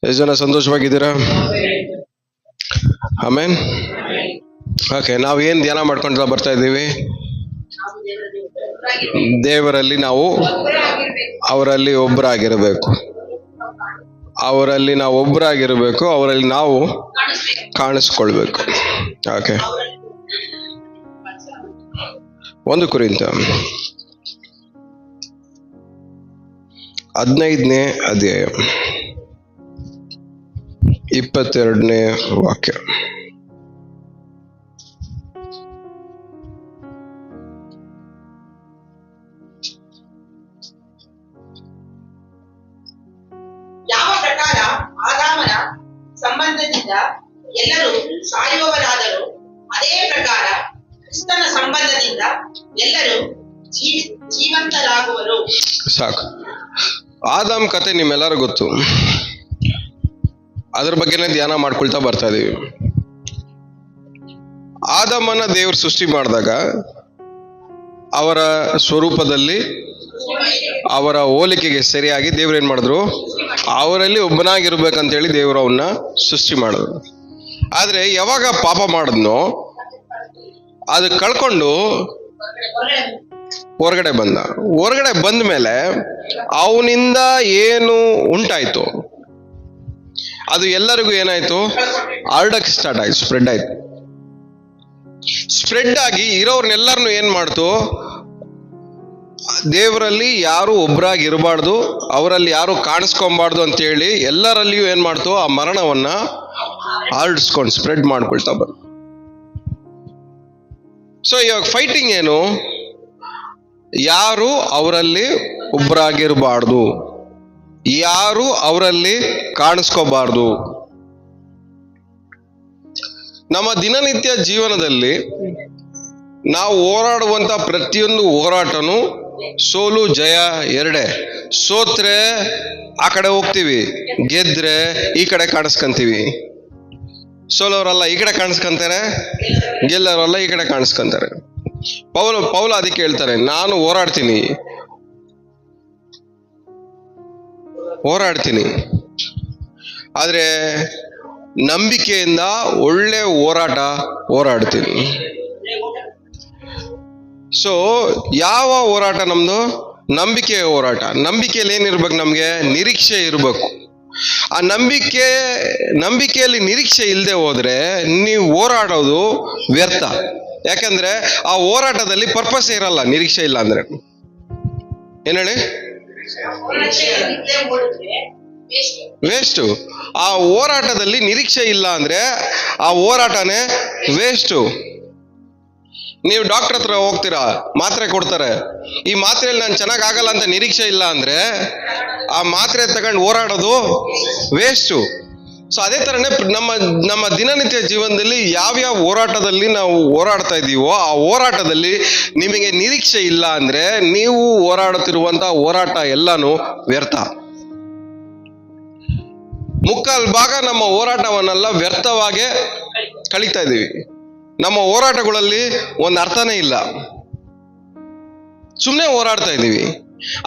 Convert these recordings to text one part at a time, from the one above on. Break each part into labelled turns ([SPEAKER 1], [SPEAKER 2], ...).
[SPEAKER 1] ಎಷ್ಟು ಜನ ಸಂತೋಷವಾಗಿದ್ದೀರಾ? ಆಮೇನ್. ಓಕೆ, ನಾವು ಏನು ಧ್ಯಾನ ಮಾಡ್ಕೊಂತ ಬರ್ತಾ ಇದ್ದೀವಿ? ದೇವರಲ್ಲಿ ನಾವು ಅವರಲ್ಲಿ ಒಬ್ಬರಾಗಿರಬೇಕು, ಅವರಲ್ಲಿ ನಾವು ಒಬ್ಬರಾಗಿರಬೇಕು, ಅವರಲ್ಲಿ ನಾವು ಕಾಣಿಸ್ಕೊಳ್ಬೇಕು. ಓಕೆ, 1 ಕೊರಿಂಥ 15ನೇ ಅಧ್ಯಾಯ 22ನೇ ವಾಕ್ಯ.
[SPEAKER 2] ಯಾವ ಪ್ರಕಾರ ಆದಾಮನ ಸಂಬಂಧದಿಂದ ಎಲ್ಲರೂ ಸಾಯುವವರಾದರೂ, ಅದೇ ಪ್ರಕಾರ ಕ್ರಿಸ್ತನ ಸಂಬಂಧದಿಂದ ಎಲ್ಲರೂ ಜೀವಂತರಾಗುವರು.
[SPEAKER 1] ಸಾಕು. ಆದಾಮ್ ಕತೆ ನಿಮ್ಮೆಲ್ಲರೂ ಗೊತ್ತು. ಅದ್ರ ಬಗ್ಗೆನೇ ಧ್ಯಾನ ಮಾಡ್ಕೊಳ್ತಾ ಬರ್ತಾ ಇದೀವಿ. ಆದಾಮನ ದೇವರು ಸೃಷ್ಟಿ ಮಾಡಿದಾಗ ಅವರ ಸ್ವರೂಪದಲ್ಲಿ, ಅವರ ಹೋಲಿಕೆಗೆ ಸರಿಯಾಗಿ ದೇವ್ರು ಏನ್ ಮಾಡಿದ್ರು? ಅವರಲ್ಲಿ ಒಬ್ಬನಾಗಿರ್ಬೇಕಂತೇಳಿ ದೇವರು ಅವನ್ನ ಸೃಷ್ಟಿ ಮಾಡಿದ್ರು. ಆದ್ರೆ ಯಾವಾಗ ಪಾಪ ಮಾಡಿದ್ನೋ ಅದು ಕಳ್ಕೊಂಡು ಹೊರಗಡೆ ಬಂದ ಮೇಲೆ ಅವನಿಂದ ಏನು ಉಂಟಾಯ್ತು ಅದು ಎಲ್ಲರಿಗೂ ಏನಾಯ್ತು? ಹರಡಕ್ಕೆ ಸ್ಟಾರ್ಟ್ ಆಯ್ತು, ಸ್ಪ್ರೆಡ್ ಆಗಿ ಇರೋರ್ನೆಲ್ಲರನ್ನು ಏನ್ ಮಾಡ್ತು? ದೇವರಲ್ಲಿ ಯಾರು ಒಬ್ಬರಾಗಿರಬಾರ್ದು, ಅವರಲ್ಲಿ ಯಾರು ಕಾಣಿಸ್ಕೊಬಾರ್ದು ಅಂತೇಳಿ ಎಲ್ಲರಲ್ಲಿಯೂ ಏನ್ ಮಾಡ್ತು? ಆ ಮರಣವನ್ನ ಹರಡಿಸ್ಕೊಂಡು ಸ್ಪ್ರೆಡ್ ಮಾಡ್ಕೊಳ್ತಾ ಬಂದು. ಸೊ ಇವಾಗ ಫೈಟಿಂಗ್ ಏನು? ಯಾರು ಅವರಲ್ಲಿ ಒಬ್ಬರಾಗಿರಬಾರ್ದು, ಯಾರು ಅವರಲ್ಲಿ ಕಾಣಿಸ್ಕೋಬಾರ್ದು. ನಮ್ಮ ದಿನನಿತ್ಯ ಜೀವನದಲ್ಲಿ ನಾವು ಹೋರಾಡುವಂತ ಪ್ರತಿಯೊಂದು ಹೋರಾಟನು ಸೋಲು ಜಯ ಎರಡೇ. ಸೋತ್ರೆ ಆ ಕಡೆ ಹೋಗ್ತೀವಿ, ಗೆದ್ರೆ ಈ ಕಡೆ ಕಾಣಿಸ್ಕೊಂತೀವಿ. ಸೋಲವರೆಲ್ಲ ಈ ಕಡೆ ಕಾಣಿಸ್ಕೊಂತಾರೆ, ಗೆಲ್ಲವರೆಲ್ಲ ಈ ಕಡೆ ಕಾಣಿಸ್ಕೊಂತಾರೆ. ಪೌಲ ಅದಕ್ಕೆ ಹೇಳ್ತಾರೆ, ನಾನು ಹೋರಾಡ್ತೀನಿ ಆದ್ರೆ ನಂಬಿಕೆಯಿಂದ ಒಳ್ಳೆ ಹೋರಾಡ್ತೀನಿ. ಸೊ ಯಾವ ಹೋರಾಟ ನಮ್ದು? ನಂಬಿಕೆಯ ಹೋರಾಟ. ನಂಬಿಕೆಯಲ್ಲಿ ಏನಿರ್ಬೇಕು? ನಮ್ಗೆ ನಿರೀಕ್ಷೆ ಇರಬೇಕು. ಆ ನಂಬಿಕೆಯಲ್ಲಿ ನಿರೀಕ್ಷೆ ಇಲ್ಲದೆ ಹೋದ್ರೆ ನೀವು ಹೋರಾಡೋದು ವ್ಯರ್ಥ. ಯಾಕಂದ್ರೆ ಆ ಹೋರಾಟದಲ್ಲಿ ಪರ್ಪಸ್ ಇರಲ್ಲ, ನಿರೀಕ್ಷೆ ಇಲ್ಲ ಅಂದ್ರೆ. ಏನ್ ಹೇಳಿ? ವೇಸ್ಟು. ಆ ಹೋರಾಟದಲ್ಲಿ ನಿರೀಕ್ಷೆ ಇಲ್ಲ ಅಂದ್ರೆ ಆ ಹೋರಾಟನೇ ವೇಸ್ಟು. ನೀವು ಡಾಕ್ಟರ್ ಹತ್ರ ಹೋಗ್ತೀರಾ, ಮಾತ್ರೆ ಕೊಡ್ತಾರೆ. ಈ ಮಾತ್ರೆಯಲ್ಲಿ ನಾನು ಚೆನ್ನಾಗಾಗಲ್ಲ ಅಂತ ನಿರೀಕ್ಷೆ ಇಲ್ಲ ಅಂದ್ರೆ ಆ ಮಾತ್ರೆ ತಗೊಂಡು ಹೋರಾಡೋದು ವೇಸ್ಟು. ಸೊ ಅದೇ ತರನೇ ನಮ್ಮ ದಿನನಿತ್ಯ ಜೀವನದಲ್ಲಿ ಯಾವ್ಯಾವ ಹೋರಾಟದಲ್ಲಿ ನಾವು ಹೋರಾಡ್ತಾ ಇದೀವೋ ಆ ಹೋರಾಟದಲ್ಲಿ ನಿಮಗೆ ನಿರೀಕ್ಷೆ ಇಲ್ಲ ಅಂದ್ರೆ ನೀವು ಹೋರಾಡುತ್ತಿರುವಂತ ಹೋರಾಟ ಎಲ್ಲಾನು ವ್ಯರ್ಥ. ಮುಕ್ಕಾಲ್ ಭಾಗ ನಮ್ಮ ಹೋರಾಟವನ್ನೆಲ್ಲ ವ್ಯರ್ಥವಾಗೇ ಕಳೀತಾ ಇದೀವಿ. ನಮ್ಮ ಹೋರಾಟಗಳಲ್ಲಿ ಒಂದು ಅರ್ಥನೇ ಇಲ್ಲ, ಸುಮ್ಮನೆ ಹೋರಾಡ್ತಾ ಇದ್ದೀವಿ.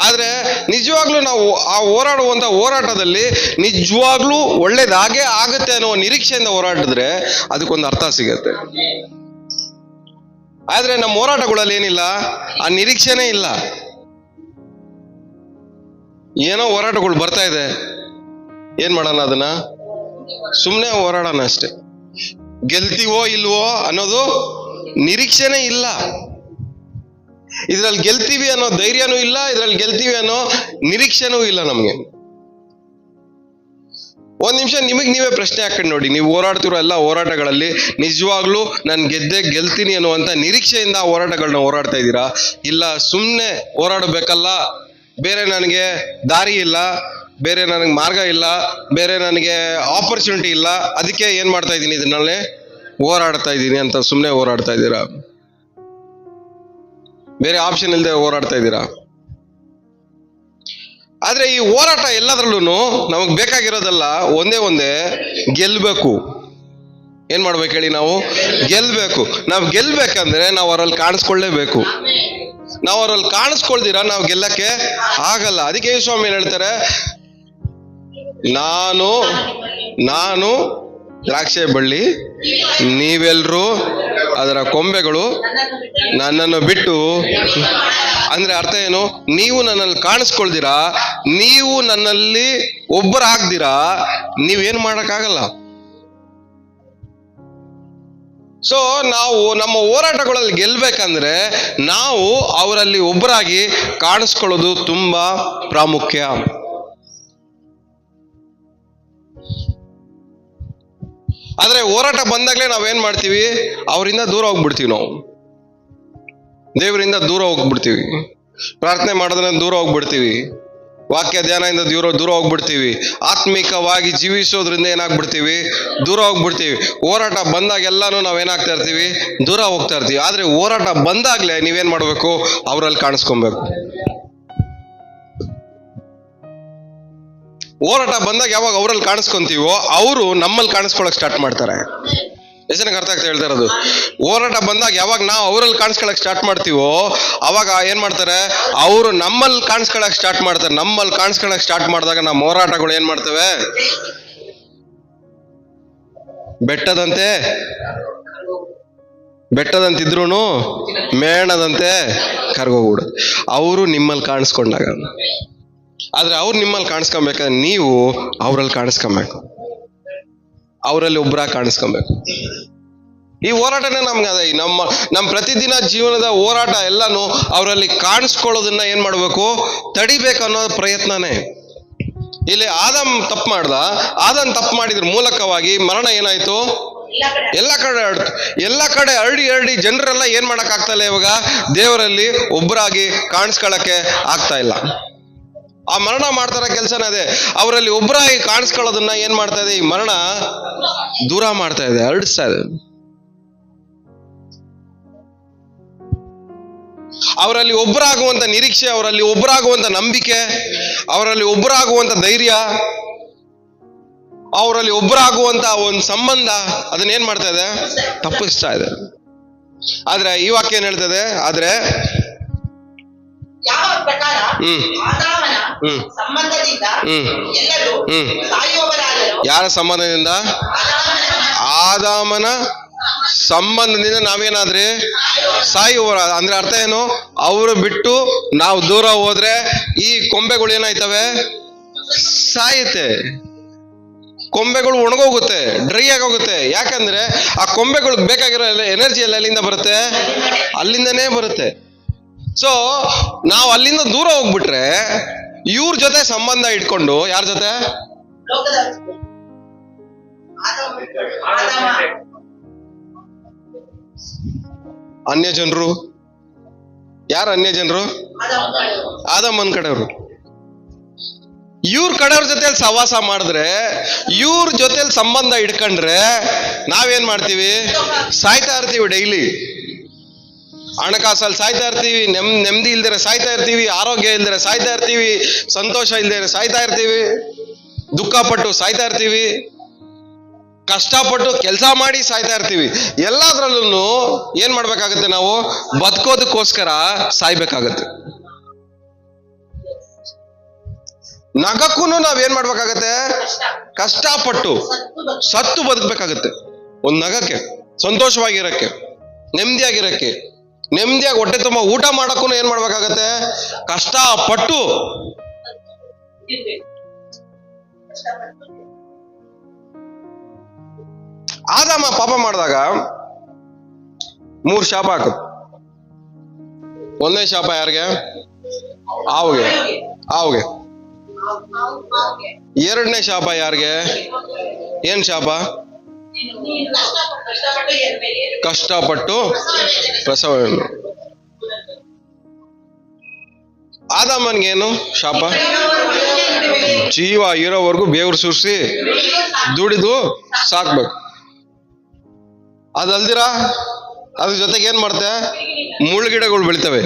[SPEAKER 1] ಆದ್ರೆ ನಿಜವಾಗ್ಲೂ ನಾವು ಆ ಹೋರಾಡುವಂತ ಹೋರಾಟದಲ್ಲಿ ನಿಜವಾಗ್ಲೂ ಒಳ್ಳೇದಾಗೇ ಆಗುತ್ತೆ ಅನ್ನೋ ನಿರೀಕ್ಷೆಯಿಂದ ಹೋರಾಡಿದ್ರೆ ಅದಕ್ಕೊಂದು ಅರ್ಥ ಸಿಗತ್ತೆ. ಆದ್ರೆ ನಮ್ಮ ಹೋರಾಟಗಳಲ್ಲಿ ಏನಿಲ್ಲ, ಆ ನಿರೀಕ್ಷೆನೇ ಇಲ್ಲ. ಏನೋ ಹೋರಾಟಗಳು ಬರ್ತಾ ಇದೆ, ಏನ್ ಮಾಡೋಣ? ಅದನ್ನ ಸುಮ್ಮನೆ ಹೋರಾಡೋಣ ಅಷ್ಟೇ. ಗೆಲ್ತೀವೋ ಇಲ್ವೋ ಅನ್ನೋದು ನಿರೀಕ್ಷೆನೇ ಇಲ್ಲ. ಇದ್ರಲ್ಲಿ ಗೆಲ್ತೀವಿ ಅನ್ನೋ ಧೈರ್ಯನೂ ಇಲ್ಲ, ಇದ್ರಲ್ಲಿ ಗೆಲ್ತೀವಿ ಅನ್ನೋ ನಿರೀಕ್ಷೆನೂ ಇಲ್ಲ ನಮ್ಗೆ. ಒಂದ್ ನಿಮಿಷ ನಿಮಗ್ ನೀವೇ ಪ್ರಶ್ನೆ ಹಾಕೊಂಡು ನೋಡಿ, ನೀವು ಹೋರಾಡ್ತಿರೋ ಎಲ್ಲ ಹೋರಾಟಗಳಲ್ಲಿ ನಿಜವಾಗ್ಲೂ ನಾನು ಗೆಲ್ತೀನಿ ಅನ್ನುವಂತ ನಿರೀಕ್ಷೆಯಿಂದ ಹೋರಾಟಗಳನ್ನ ಹೋರಾಡ್ತಾ ಇದ್ದೀರಾ? ಇಲ್ಲ ಸುಮ್ಮನೆ ಹೋರಾಡಬೇಕಲ್ಲ, ಬೇರೆ ನನಗೆ ದಾರಿ ಇಲ್ಲ, ಬೇರೆ ನನಗೆ ಮಾರ್ಗ ಇಲ್ಲ, ಬೇರೆ ನನಗೆ ಆಪರ್ಚುನಿಟಿ ಇಲ್ಲ, ಅದಕ್ಕೆ ಏನ್ ಮಾಡ್ತಾ ಇದ್ದೀನಿ, ಇದನ್ನಲ್ಲೇ ಹೋರಾಡ್ತಾ ಇದ್ದೀನಿ ಅಂತ ಸುಮ್ಮನೆ ಹೋರಾಡ್ತಾ ಇದ್ದೀರಾ? ಬೇರೆ ಆಪ್ಷನ್ ಇಲ್ಲದೆ ಹೋರಾಡ್ತಾ ಇದ್ದೀರಾ? ಆದ್ರೆ ಈ ಹೋರಾಟ ಎಲ್ಲದ್ರಲ್ಲೂ ನಮಗ್ ಬೇಕಾಗಿರೋದಲ್ಲ ಒಂದೇ ಗೆಲ್ಬೇಕು. ಏನ್ ಮಾಡ್ಬೇಕು ಹೇಳಿ? ನಾವು ಗೆಲ್ಬೇಕು. ನಾವು ಗೆಲ್ಬೇಕಂದ್ರೆ ನಾವು ಅವರಲ್ಲಿ ಕಾಣಿಸ್ಕೊಳ್ಳೇಬೇಕು. ನಾವು ಅವರಲ್ಲಿ ಕಾಣಿಸ್ಕೊಳ್ದಿರ ನಾವು ಗೆಲ್ಲಕ್ಕೆ ಆಗಲ್ಲ. ಅದಕ್ಕೆ ಸ್ವಾಮಿ ಏನ್ ಹೇಳ್ತಾರೆ? ನಾನು ದ್ರಾಕ್ಷೆ ಬಳ್ಳಿ, ನೀವೆಲ್ಲರೂ ಅದರ ಕೊಂಬೆಗಳು. ನನ್ನನ್ನು ಬಿಟ್ಟು ಅಂದ್ರೆ ಅರ್ಥ ಏನು? ನೀವು ನನ್ನಲ್ಲಿ ಕಾಣಿಸ್ಕೊಳ್ದಿರಾ, ನೀವು ನನ್ನಲ್ಲಿ ಒಬ್ಬರಾಗ್ದಿರಾ, ನೀವೇನ್ ಮಾಡಕ್ಕಾಗಲ್ಲ. ಸೊ ನಾವು ನಮ್ಮ ಹೋರಾಟಗಳಲ್ಲಿ ಗೆಲ್ಬೇಕಂದ್ರೆ ನಾವು ಅವರಲ್ಲಿ ಒಬ್ಬರಾಗಿ ಕಾಣಿಸ್ಕೊಳ್ಳೋದು ತುಂಬಾ ಪ್ರಾಮುಖ್ಯ. ಆದ್ರೆ ಹೋರಾಟ ಬಂದಾಗ್ಲೇ ನಾವೇನ್ ಮಾಡ್ತೀವಿ? ಅವರಿಂದ ದೂರ ಹೋಗ್ಬಿಡ್ತೀವಿ. ನಾವು ದೇವರಿಂದ ದೂರ ಹೋಗ್ಬಿಡ್ತೀವಿ, ಪ್ರಾರ್ಥನೆ ಮಾಡೋದನ್ನ ದೂರ ಹೋಗ್ಬಿಡ್ತೀವಿ, ವಾಕ್ಯ ಧ್ಯಾನದಿಂದ ದೂರ ಹೋಗ್ಬಿಡ್ತೀವಿ, ಆತ್ಮಿಕವಾಗಿ ಜೀವಿಸೋದ್ರಿಂದ ಏನಾಗ್ಬಿಡ್ತೀವಿ? ದೂರ ಹೋಗ್ಬಿಡ್ತೀವಿ. ಹೋರಾಟ ಬಂದಾಗ ಎಲ್ಲಾನು ನಾವೇನಾಗ್ತಾ ಇರ್ತೀವಿ? ದೂರ ಹೋಗ್ತಾ ಇರ್ತೀವಿ. ಆದ್ರೆ ಹೋರಾಟ ಬಂದಾಗ್ಲೇ ನೀವೇನ್ ಮಾಡ್ಬೇಕು? ಅವರಲ್ಲಿ ಕಾಣಿಸ್ಕೊಬೇಕು. ಹೋರಾಟ ಬಂದಾಗ ಯಾವಾಗ ಅವರಲ್ಲಿ ಕಾಣಿಸ್ಕೊಂತೀವೋ ಅವರು ನಮ್ಮಲ್ಲಿ ಕಾಣಿಸ್ಕೊಳಕ್ ಸ್ಟಾರ್ಟ್ ಮಾಡ್ತಾರೆ. ಎಷ್ಟು ಜನಕ್ಕೆ ಅರ್ಥ ಆಗ್ತಾ ಹೇಳ್ತಾ ಇರೋದು? ಹೋರಾಟ ಬಂದಾಗ ಯಾವಾಗ ನಾವು ಅವರಲ್ಲಿ ಕಾಣಿಸ್ಕೊಳಕ್ ಸ್ಟಾರ್ಟ್ ಮಾಡ್ತೀವೋ ಅವಾಗ ಏನ್ ಮಾಡ್ತಾರೆ? ಅವರು ನಮ್ಮಲ್ಲಿ ಕಾಣಿಸ್ಕೊಳಕ್ ಸ್ಟಾರ್ಟ್ ಮಾಡ್ತಾರೆ. ನಮ್ಮಲ್ಲಿ ಕಾಣಿಸ್ಕೊಳಕ್ ಸ್ಟಾರ್ಟ್ ಮಾಡಿದಾಗ ನಮ್ಮ ಹೋರಾಟಗಳು ಏನ್ ಮಾಡ್ತವೆ? ಬೆಟ್ಟದಂತಿದ್ರು ಮೇಣದಂತೆ ಕರ್ಗೋಗ್ಬಿಡು. ಅವರು ನಿಮ್ಮಲ್ಲಿ ಕಾಣಿಸ್ಕೊಂಡಾಗ. ಆದ್ರೆ ಅವ್ರು ನಿಮ್ಮಲ್ಲಿ ಕಾಣಿಸ್ಕೊಬೇಕಾದ್ರೆ ನೀವು ಅವರಲ್ಲಿ ಕಾಣಿಸ್ಕೊಬೇಕು, ಅವರಲ್ಲಿ ಒಬ್ಬರಾಗಿ ಕಾಣಿಸ್ಕೊಬೇಕು. ಈ ಹೋರಾಟನೇ ನಮ್ಗೆ ಅದೇ ನಮ್ಮ ಪ್ರತಿದಿನ ಜೀವನದ ಹೋರಾಟ ಎಲ್ಲಾನು ಅವರಲ್ಲಿ ಕಾಣಿಸ್ಕೊಳ್ಳೋದನ್ನ ಏನ್ ಮಾಡ್ಬೇಕು? ತಡಿಬೇಕು ಅನ್ನೋ ಪ್ರಯತ್ನನೇ. ಇಲ್ಲಿ ಆದಮ್ ತಪ್ಪು ಮಾಡ್ದ. ಆದಮ್ ತಪ್ಪು ಮಾಡಿದ್ರ ಮೂಲಕವಾಗಿ ಮರಣ ಏನಾಯ್ತು? ಎಲ್ಲ ಕಡೆ ಹರಡಿ ಜನರೆಲ್ಲ ಏನ್ ಮಾಡಕ್ ಆಗ್ತಾ ಇಲ್ಲ ಇವಾಗ? ದೇವರಲ್ಲಿ ಒಬ್ಬರಾಗಿ ಕಾಣಿಸ್ಕೊಳಕ್ಕೆ ಆಗ್ತಾ ಇಲ್ಲ. ಆ ಮರಣ ಮಾಡ್ತಾರ ಕೆಲಸನೇ ಅದೇ. ಅವರಲ್ಲಿ ಒಬ್ಬರಾಗಿ ಕಾಣಿಸ್ಕೊಳ್ಳೋದನ್ನ ಏನ್ ಮಾಡ್ತಾ ಇದೆ? ಈ ಮರಣ ದೂರ ಮಾಡ್ತಾ ಇದೆ, ಹರಡಿಸ್ತಾ ಇದೆ. ಅವರಲ್ಲಿ ಒಬ್ಬರಾಗುವಂತ ನಿರೀಕ್ಷೆ, ಅವರಲ್ಲಿ ಒಬ್ಬರಾಗುವಂತ ನಂಬಿಕೆ, ಅವರಲ್ಲಿ ಒಬ್ಬರಾಗುವಂತ ಧೈರ್ಯ, ಅವರಲ್ಲಿ ಒಬ್ಬರಾಗುವಂತ ಒಂದು ಸಂಬಂಧ, ಅದನ್ನೇನ್ ಮಾಡ್ತಾ ಇದೆ? ತಪ್ಪಿಸ್ತಾ ಇದೆ. ಆದ್ರೆ ಈ ವಾಕ್ಯ ಏನ್ ಹೇಳ್ತದೆ? ಆದ್ರೆ
[SPEAKER 2] ಯಾವ ಪ್ರಕಾರ ಆದಾಮನ ಸಂಬಂಧದಿಂದ ಎಲ್ಲರೂ ಸಾಯುವವರಾದರು.
[SPEAKER 1] ಯಾರ ಸಂಬಂಧದಿಂದ? ಆದಾಮನ ಸಂಬಂಧದಿಂದ ನಾವೇನಾದ್ರಿ ಸಾಯುವವರ. ಅಂದ್ರೆ ಅರ್ಥ ಏನು? ಅವರು ಬಿಟ್ಟು ನಾವು ದೂರ ಹೋದ್ರೆ ಈ ಕೊಂಬೆಗಳು ಏನಾಯ್ತವೆ? ಸಾಯುತ್ತೆ. ಕೊಂಬೆಗಳು ಒಣಗೋಗುತ್ತೆ, ಡ್ರೈ ಆಗೋಗುತ್ತೆ. ಯಾಕಂದ್ರೆ ಆ ಕೊಂಬೆಗಳಿಗೆ ಬೇಕಾಗಿರೋ ಎನರ್ಜಿ ಎಲ್ಲ ಎಲ್ಲಿಂದ ಬರುತ್ತೆ? ಅಲ್ಲಿಂದನೇ ಬರುತ್ತೆ. ಸೊ ನಾವು ಅಲ್ಲಿಂದ ದೂರ ಹೋಗ್ಬಿಟ್ರೆ ಇವ್ರ ಜೊತೆ ಸಂಬಂಧ ಇಟ್ಕೊಂಡು, ಯಾರ ಜೊತೆ? ಅನ್ಯ ಜನರು. ಯಾರು ಅನ್ಯ ಜನರು? ಆದಮನ್ ಕಡೆಯವರು. ಇವ್ರ ಕಡೆಯವ್ರ ಜೊತೆಲಿ ಸಹವಾಸ ಮಾಡಿದ್ರೆ, ಇವ್ರ ಜೊತೆಲಿ ಸಂಬಂಧ ಇಟ್ಕೊಂಡ್ರೆ ನಾವೇನ್ ಮಾಡ್ತೀವಿ? ಸಾಯ್ತಾ ಇರ್ತೀವಿ. ಡೈಲಿ ಹಣಕಾಸಲ್ಲಿ ಸಾಯ್ತಾ ಇರ್ತೀವಿ, ನೆಮ್ಮದಿ ಇಲ್ದಿರ ಸಾಯ್ತಾ ಇರ್ತೀವಿ, ಆರೋಗ್ಯ ಇಲ್ದಿರ ಸಾಯ್ತಾ ಇರ್ತೀವಿ, ಸಂತೋಷ ಇಲ್ದಿರ ಸಾಯ್ತಾ ಇರ್ತೀವಿ, ದುಃಖಪಟ್ಟು ಸಾಯ್ತಾ ಇರ್ತೀವಿ, ಕಷ್ಟಪಟ್ಟು ಕೆಲಸ ಮಾಡಿ ಸಾಯ್ತಾ ಇರ್ತೀವಿ. ಎಲ್ಲಾದ್ರಲ್ಲೂ ಏನ್ ಮಾಡ್ಬೇಕಾಗತ್ತೆ? ನಾವು ಬದುಕೋದಕ್ಕೋಸ್ಕರ ಸಾಯ್ಬೇಕಾಗತ್ತೆ. ನಗಕ್ಕೂ ನಾವೇನ್ ಮಾಡ್ಬೇಕಾಗತ್ತೆ? ಕಷ್ಟಪಟ್ಟು ಸತ್ತು ಬದುಕಬೇಕಾಗತ್ತೆ. ಒಂದ್ ನಗಕ್ಕೆ, ಸಂತೋಷವಾಗಿರಕ್ಕೆ, ನೆಮ್ಮದಿಯಾಗಿರಕ್ಕೆ, ನೆಮ್ಮದಿಯಾಗಿ ಹೊಟ್ಟೆ ತುಂಬ ಊಟ ಮಾಡಕ್ಕೂ ಏನ್ ಮಾಡ್ಬೇಕಾಗತ್ತೆ? ಕಷ್ಟಪಟ್ಟು. ಆದಾಮ ಪಾಪ ಮಾಡಿದಾಗ 3 ಶಾಪ ಹಾಕು. 1ನೇ ಶಾಪ ಯಾರಿಗೆ? ಹಾವಿಗೆ. 2ನೇ ಶಾಪ ಯಾರಿಗೆ? ಏನ್ ಶಾಪ? ಕಷ್ಟಪಟ್ಟು ಪ್ರಸವ. ಆದಾಮನ್ಗೇನು ಶಾಪ? ಜೀವ ಇರೋವರೆಗೂ ಬೇವ್ರು ಸುರಿಸಿ ದುಡಿದು ಸಾಕ್ಬೇಕು. ಅದಲ್ದಿರ ಅದ್ರ ಜೊತೆಗೆ ಏನ್ ಮಾಡ್ತೆ? ಮುಳ್ಳುಗಿಡಗಳು ಬೆಳಿತವೆ.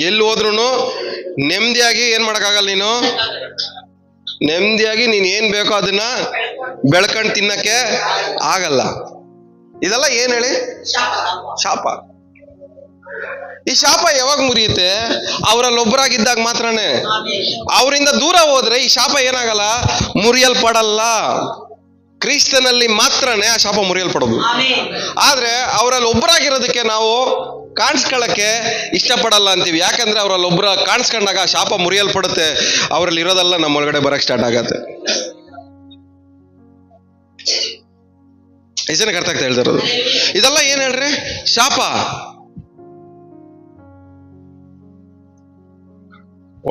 [SPEAKER 1] ಎಲ್ಲಿ ಹೋದ್ರು ನೆಮ್ಮದಿಯಾಗಿ ಏನ್ ಮಾಡಕ್ಕಾಗಲ್ಲ. ನೆಮ್ಮದಿಯಾಗಿ ನೀನ್ ಏನ್ ಬೇಕೋ ಅದನ್ನ ಬೆಳ್ಕೊಂಡು ತಿನ್ನಕ್ಕೆ ಆಗಲ್ಲ. ಇದೆಲ್ಲ ಏನ್ ಹೇಳಿ? ಶಾಪ. ಈ ಶಾಪ ಯಾವಾಗ ಮುರಿಯುತ್ತೆ? ಅವರಲ್ಲಿ ಒಬ್ಬರಾಗಿದ್ದಾಗ ಮಾತ್ರನೇ.
[SPEAKER 2] ಆಮೆನ್.
[SPEAKER 1] ಅವರಿಂದ ದೂರ ಹೋದ್ರೆ ಈ ಶಾಪ ಏನಾಗಲ್ಲ, ಮುರಿಯಲ್ಪಡಲ್ಲ. ಕ್ರಿಸ್ತನಲ್ಲಿ ಮಾತ್ರನೇ ಆ ಶಾಪ ಮುರಿಯಲ್ಪಡೋದು.
[SPEAKER 2] ಆಮೆನ್.
[SPEAKER 1] ಆದ್ರೆ ಅವರಲ್ಲಿ ಒಬ್ಬರಾಗಿರೋದಕ್ಕೆ ನಾವು ಕಾಣಿಸ್ಕೊಳ್ಳಕ್ಕೆ ಇಷ್ಟಪಡಲ್ಲ ಅಂತೀವಿ. ಯಾಕಂದ್ರೆ ಅವರಲ್ಲಿ ಒಬ್ಬರ ಕಾಣಿಸ್ಕೊಂಡಾಗ ಆ ಶಾಪ ಮುರಿಯಲ್ಪಡುತ್ತೆ, ಅವರಲ್ಲಿ ಇರೋದೆಲ್ಲ ನಮ್ಮ ಒಳಗಡೆ ಬರಕ್ ಸ್ಟಾರ್ಟ್ ಆಗತ್ತೆ. ಎಷ್ಟು ಜನಕ್ಕೆ ಅರ್ಥ ಆಗ್ತಾ ಹೇಳ್ತಿರೋದು? ಇದೆಲ್ಲ ಏನ್ ಹೇಳ್ರಿ? ಶಾಪ.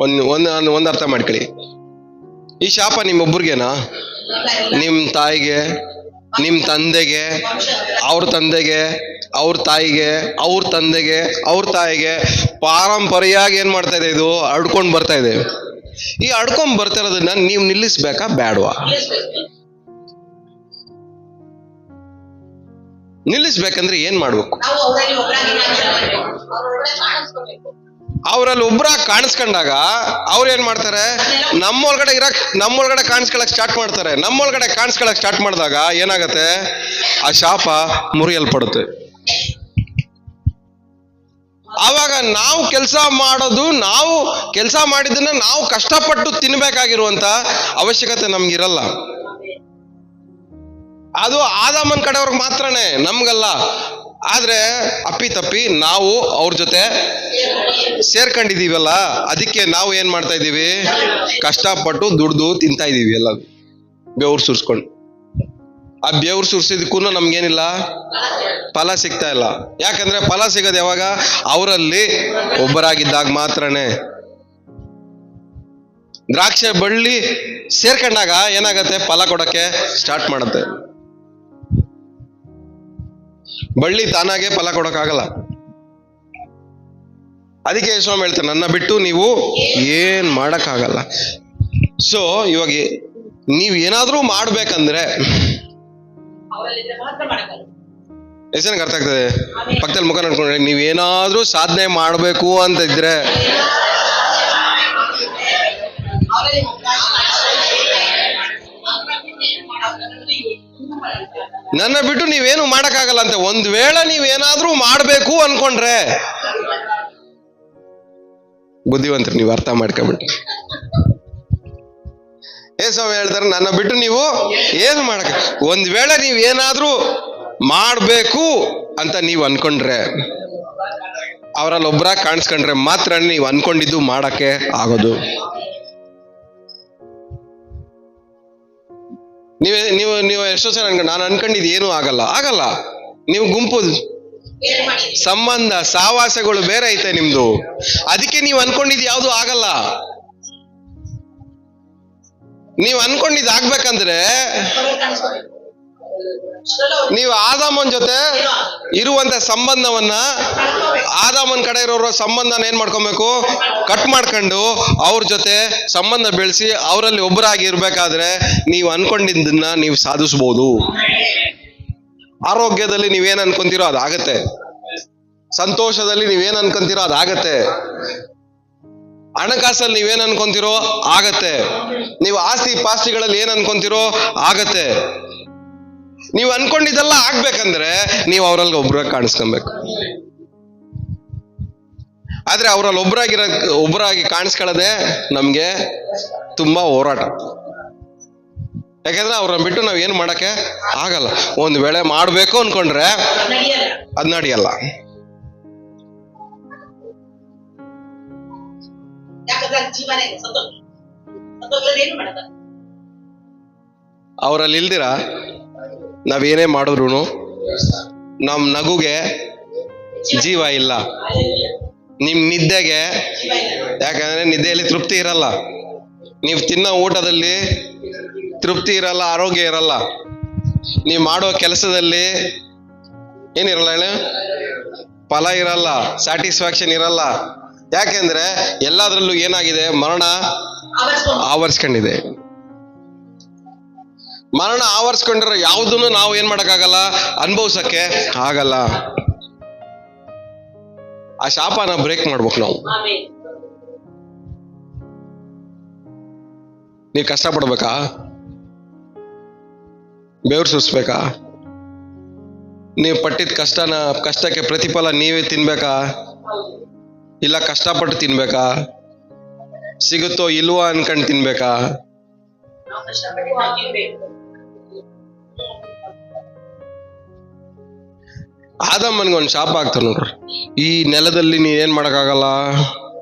[SPEAKER 1] ಒಂದ್ ಅರ್ಥ ಮಾಡ್ಕೊಳ್ಳಿ, ಈ ಶಾಪ ನಿಮ್ಮೊಬ್ಬರಿಗೇನಾ? ನಿಮ್ ತಾಯಿಗೆ, ನಿಮ್ ತಂದೆಗೆ, ಅವ್ರ ತಂದೆಗೆ, ಅವ್ರ ತಾಯಿಗೆ, ಅವ್ರ ತಂದೆಗೆ, ಅವ್ರ ತಾಯಿಗೆ ಪಾರಂಪರೆಯಾಗಿ ಏನ್ ಮಾಡ್ತಾ ಇದೆ? ಇದು ಅಡ್ಕೊಂಡ್ ಬರ್ತಾ ಇದೆ. ಈ ಅಡ್ಕೊಂಡ್ ಬರ್ತಾ ಇರೋದನ್ನ ನೀವು ನಿಲ್ಲಿಸ್ಬೇಕಾ ಬೇಡವಾ? ನಿಲ್ಲಿಸ್ಬೇಕಂದ್ರೆ ಏನ್ ಮಾಡ್ಬೇಕು?
[SPEAKER 2] ನಾವು ಅವರಲ್ಲಿ ಒಬ್ಬರಾಗಿ ಕಾಣಿಸ್ಕೋಬೇಕು.
[SPEAKER 1] ಅವರಲ್ಲಿ ಒಬ್ಬರಾಗಿ ಕಾಣಿಸ್ಕೊಂಡಾಗ ಅವ್ರು ಏನ್ ಮಾಡ್ತಾರೆ? ನಮ್ಮೊಳಗಡೆ ಕಾಣಿಸ್ಕೊಳಕ್ ಸ್ಟಾರ್ಟ್ ಮಾಡ್ತಾರೆ. ನಮ್ಮೊಳಗಡೆ ಕಾಣಿಸ್ಕೊಳಕ್ ಸ್ಟಾರ್ಟ್ ಮಾಡಿದಾಗ ಏನಾಗತ್ತೆ? ಆ ಶಾಪ ಮುರಿಯಲ್ಪಡುತ್ತೆ. ಆವಾಗ ನಾವು ಕೆಲಸ ಮಾಡೋದು, ನಾವು ಕೆಲಸ ಮಾಡಿದ್ದನ್ನ ನಾವು ಕಷ್ಟಪಟ್ಟು ತಿನ್ಬೇಕಾಗಿರುವಂತ ಅವಶ್ಯಕತೆ ನಮ್ಗಿರಲ್ಲ. ಅದು ಆದಾಮನ್ ಕಡೆಯವ್ರಿಗೆ ಮಾತ್ರನೇ, ನಮ್ಗಲ್ಲ. ಆದ್ರೆ ಅಪ್ಪಿತಪ್ಪಿ ನಾವು ಅವ್ರ ಜೊತೆ ಸೇರ್ಕೊಂಡಿದೀವಲ್ಲ, ಅದಕ್ಕೆ ನಾವು ಏನ್ ಮಾಡ್ತಾ ಇದೀವಿ? ಕಷ್ಟಪಟ್ಟು ದುಡ್ದು ತಿಂತಾ ಇದೀವಿ ಎಲ್ಲ, ಬೆವ್ರು ಸುರ್ಸ್ಕೊಂಡು. ಆ ಬೆವ್ರು ಸುರ್ಸಿದಕ್ಕೂ ನಮ್ಗೇನಿಲ್ಲ, ಫಲ ಸಿಗ್ತಾ ಇಲ್ಲ. ಯಾಕಂದ್ರೆ ಫಲ ಸಿಗೋದು ಯಾವಾಗ? ಅವರಲ್ಲಿ ಒಬ್ಬರಾಗಿದ್ದಾಗ ಮಾತ್ರನೇ. ದ್ರಾಕ್ಷೆ ಬಳ್ಳಿ ಸೇರ್ಕೊಂಡಾಗ ಏನಾಗತ್ತೆ? ಫಲ ಕೊಡಕ್ಕೆ ಸ್ಟಾರ್ಟ್ ಮಾಡುತ್ತೆ. ಬಳ್ಳಿ ತಾನಾಗೆ ಫಲ ಕೊಡಕ್ಕಾಗಲ್ಲ. ಅದಕ್ಕೆ ಸ್ವಾಮಿ ಹೇಳ್ತಾರೆ, ನನ್ನ ಬಿಟ್ಟು ನೀವು ಏನ್ ಮಾಡಕ್ಕಾಗಲ್ಲ. ಸೊ ಇವಾಗ ನೀವ್ ಏನಾದ್ರೂ ಮಾಡ್ಬೇಕಂದ್ರೆ
[SPEAKER 2] ಅವರಲ್ಲಿದ್ರೆ ಮಾತ್ರ ಮಾಡಕ್ಕಾಗಲ್ಲ.
[SPEAKER 1] ಎಷ್ಟು ಜನಕ್ಕೆ ಅರ್ಥ ಆಗ್ತದೆ? ಪಕ್ಕದಲ್ಲಿ ಮುಖ ನೋಡ್ಕೊಂಡ್ರೆ, ನೀವೇನಾದ್ರೂ ಸಾಧನೆ ಮಾಡ್ಬೇಕು ಅಂತ ಇದ್ರೆ
[SPEAKER 2] ಅವರಲ್ಲಿ
[SPEAKER 1] ನನ್ನ ಬಿಟ್ಟು ನೀವೇನು ಮಾಡಕ್ಕಾಗಲ್ಲ ಅಂತ. ಒಂದ್ ವೇಳೆ ನೀವೇನಾದ್ರೂ ಮಾಡ್ಬೇಕು ಅನ್ಕೊಂಡ್ರೆ, ಬುದ್ಧಿವಂತರು ನೀವು ಅರ್ಥ ಮಾಡ್ಕೊಬಿಟ್ಟು, ಸ್ವಾಮಿ ಹೇಳ್ತಾರೆ, ನನ್ನ ಬಿಟ್ಟು ನೀವು ಏನು ಮಾಡಕ. ಒಂದ್ ವೇಳೆ ನೀವೇನಾದ್ರೂ ಮಾಡ್ಬೇಕು ಅಂತ ನೀವು ಅನ್ಕೊಂಡ್ರೆ, ಅವರಲ್ಲಿ ಒಬ್ಬರಾಗಿ ಕಾಣಿಸ್ಕೊಂಡ್ರೆ ಮಾತ್ರ ನೀವು ಅನ್ಕೊಂಡಿದ್ದು ಮಾಡಕ್ಕೆ ಆಗೋದು. ನೀವು ಎಷ್ಟೋ ಸಲ ನಾನು ಅನ್ಕೊಂಡಿದ್ದು ಏನೂ ಆಗಲ್ಲ. ನೀವು ಗುಂಪು ಸಂಬಂಧ ಸಹವಾಸಗಳು ಬೇರೆ ಐತೆ ನಿಮ್ದು, ಅದಕ್ಕೆ ನೀವು ಅನ್ಕೊಂಡಿದ್ದು ಯಾವುದು ಆಗಲ್ಲ. ನೀವು ಅನ್ಕೊಂಡಿದ್ದು ಆಗ್ಬೇಕಂದ್ರೆ ನೀವು ಆದಾಮನ್ ಜೊತೆ ಇರುವಂತ ಸಂಬಂಧವನ್ನ, ಆದಾಮನ್ ಕಡೆ ಇರೋ ಸಂಬಂಧನ ಏನ್ ಮಾಡ್ಕೊಬೇಕು? ಕಟ್ ಮಾಡ್ಕೊಂಡು ಅವ್ರ ಜೊತೆ ಸಂಬಂಧ ಬೆಳೆಸಿ ಅವರಲ್ಲಿ ಒಬ್ಬರಾಗಿ ಇರ್ಬೇಕಾದ್ರೆ ನೀವು ಅನ್ಕೊಂಡಿದ್ದನ್ನ ನೀವು ಸಾಧಿಸ್ಬೋದು. ಆರೋಗ್ಯದಲ್ಲಿ ನೀವೇನ್ ಅನ್ಕೊಂತೀರೋ ಅದಾಗತ್ತೆ, ಸಂತೋಷದಲ್ಲಿ ನೀವೇನ್ ಅನ್ಕೊಂತೀರೋ ಅದಾಗತ್ತೆ, ಹಣಕಾಸಲ್ಲಿ ನೀವೇನ್ ಅನ್ಕೊಂತೀರೋ ಆಗತ್ತೆ, ನೀವು ಆಸ್ತಿ ಪಾಸ್ತಿಗಳಲ್ಲಿ ಏನ್ ಅನ್ಕೊಂತೀರೋ ಆಗತ್ತೆ. ನೀವು ಅನ್ಕೊಂಡಿದ್ದೆಲ್ಲ ಆಗ್ಬೇಕಂದ್ರೆ ನೀವು ಅವರಲ್ಲಿ ಒಬ್ಬರಾಗಿ ಕಾಣಿಸ್ಕೊಬೇಕು. ಆದ್ರೆ ಅವರಲ್ಲಿ ಒಬ್ಬರಾಗಿ ಕಾಣಿಸ್ಕೊಳ್ಳೋದೆ ನಮ್ಗೆ ತುಂಬಾ ಹೋರಾಟ. ಯಾಕಂದ್ರೆ ಅವ್ರನ್ನ ಬಿಟ್ಟು ನಾವ್ ಏನ್ ಮಾಡಕ್ಕೆ ಆಗಲ್ಲ. ಒಂದ್ ವೇಳೆ ಮಾಡ್ಬೇಕು ಅನ್ಕೊಂಡ್ರೆ ಅದ್ ನಡೆಯಲ್ಲ. ಅವರಲ್ಲಿ ಇಲ್ದಿರ ನಾವೇನೇ ಮಾಡಿದ್ರು ನಮ್ ನಗುಗೆ ಜೀವ ಇಲ್ಲ, ನಿಮ್ ನಿದ್ದೆಗೆ, ಯಾಕಂದ್ರೆ ನಿದ್ದೆಯಲ್ಲಿ ತೃಪ್ತಿ ಇರಲ್ಲ, ನೀವು ತಿನ್ನೋ ಊಟದಲ್ಲಿ ತೃಪ್ತಿ ಇರಲ್ಲ, ಆರೋಗ್ಯ ಇರಲ್ಲ, ನೀವು ಮಾಡೋ ಕೆಲಸದಲ್ಲಿ ಏನಿರಲ್ಲ ಹೇಳಿ, ಫಲ ಇರಲ್ಲ, ಸ್ಯಾಟಿಸ್ಫ್ಯಾಕ್ಷನ್ ಇರಲ್ಲ. ಯಾಕೆಂದ್ರೆ ಎಲ್ಲಾದ್ರಲ್ಲೂ ಏನಾಗಿದೆ? ಮರಣ ಆವರಿಸ್ಕೊಂಡಿದೆ. ಮರಣ ಆವರಿಸ್ಕೊಂಡಿರೋ ಯಾವುದನ್ನು ನಾವು ಏನ್ ಮಾಡಕ್ಕಾಗಲ್ಲ, ಅನುಭವಿಸಕ್ಕೆ ಆಗಲ್ಲ. ಆ ಶಾಪನ ಬ್ರೇಕ್ ಮಾಡ್ಬೇಕು ನಾವು. ನೀವು ಕಷ್ಟ ಪಡ್ಬೇಕಾ? ಬೆವರು ಸುರಿಸ್ಬೇಕಾ? ನೀವು ಪಟ್ಟಿದ ಕಷ್ಟಕ್ಕೆ ಪ್ರತಿಫಲ ನೀವೇ ತಿನ್ಬೇಕಾ?
[SPEAKER 2] ಹೌದು.
[SPEAKER 1] ಇಲ್ಲ ಕಷ್ಟಪಟ್ಟು ತಿನ್ಬೇಕಾ? ಸಿಗುತ್ತೋ ಇಲ್ವೋ ಅನ್ಕೊಂಡು ತಿನ್ಬೇಕಾ?
[SPEAKER 2] ನಾವು ಕಷ್ಟಪಟ್ಟು ನಾವು ತಿನ್ಬೇಕು.
[SPEAKER 1] ಆದಮ್ಮನ್ಗೆ ಒಂದು ಶಾಪ ಆಗ್ತಾವ ನೋಡ್ರಿ. ಈ ನೆಲದಲ್ಲಿ ನೀ ಏನ್ ಮಾಡಕ್ಕಾಗಲ್ಲ.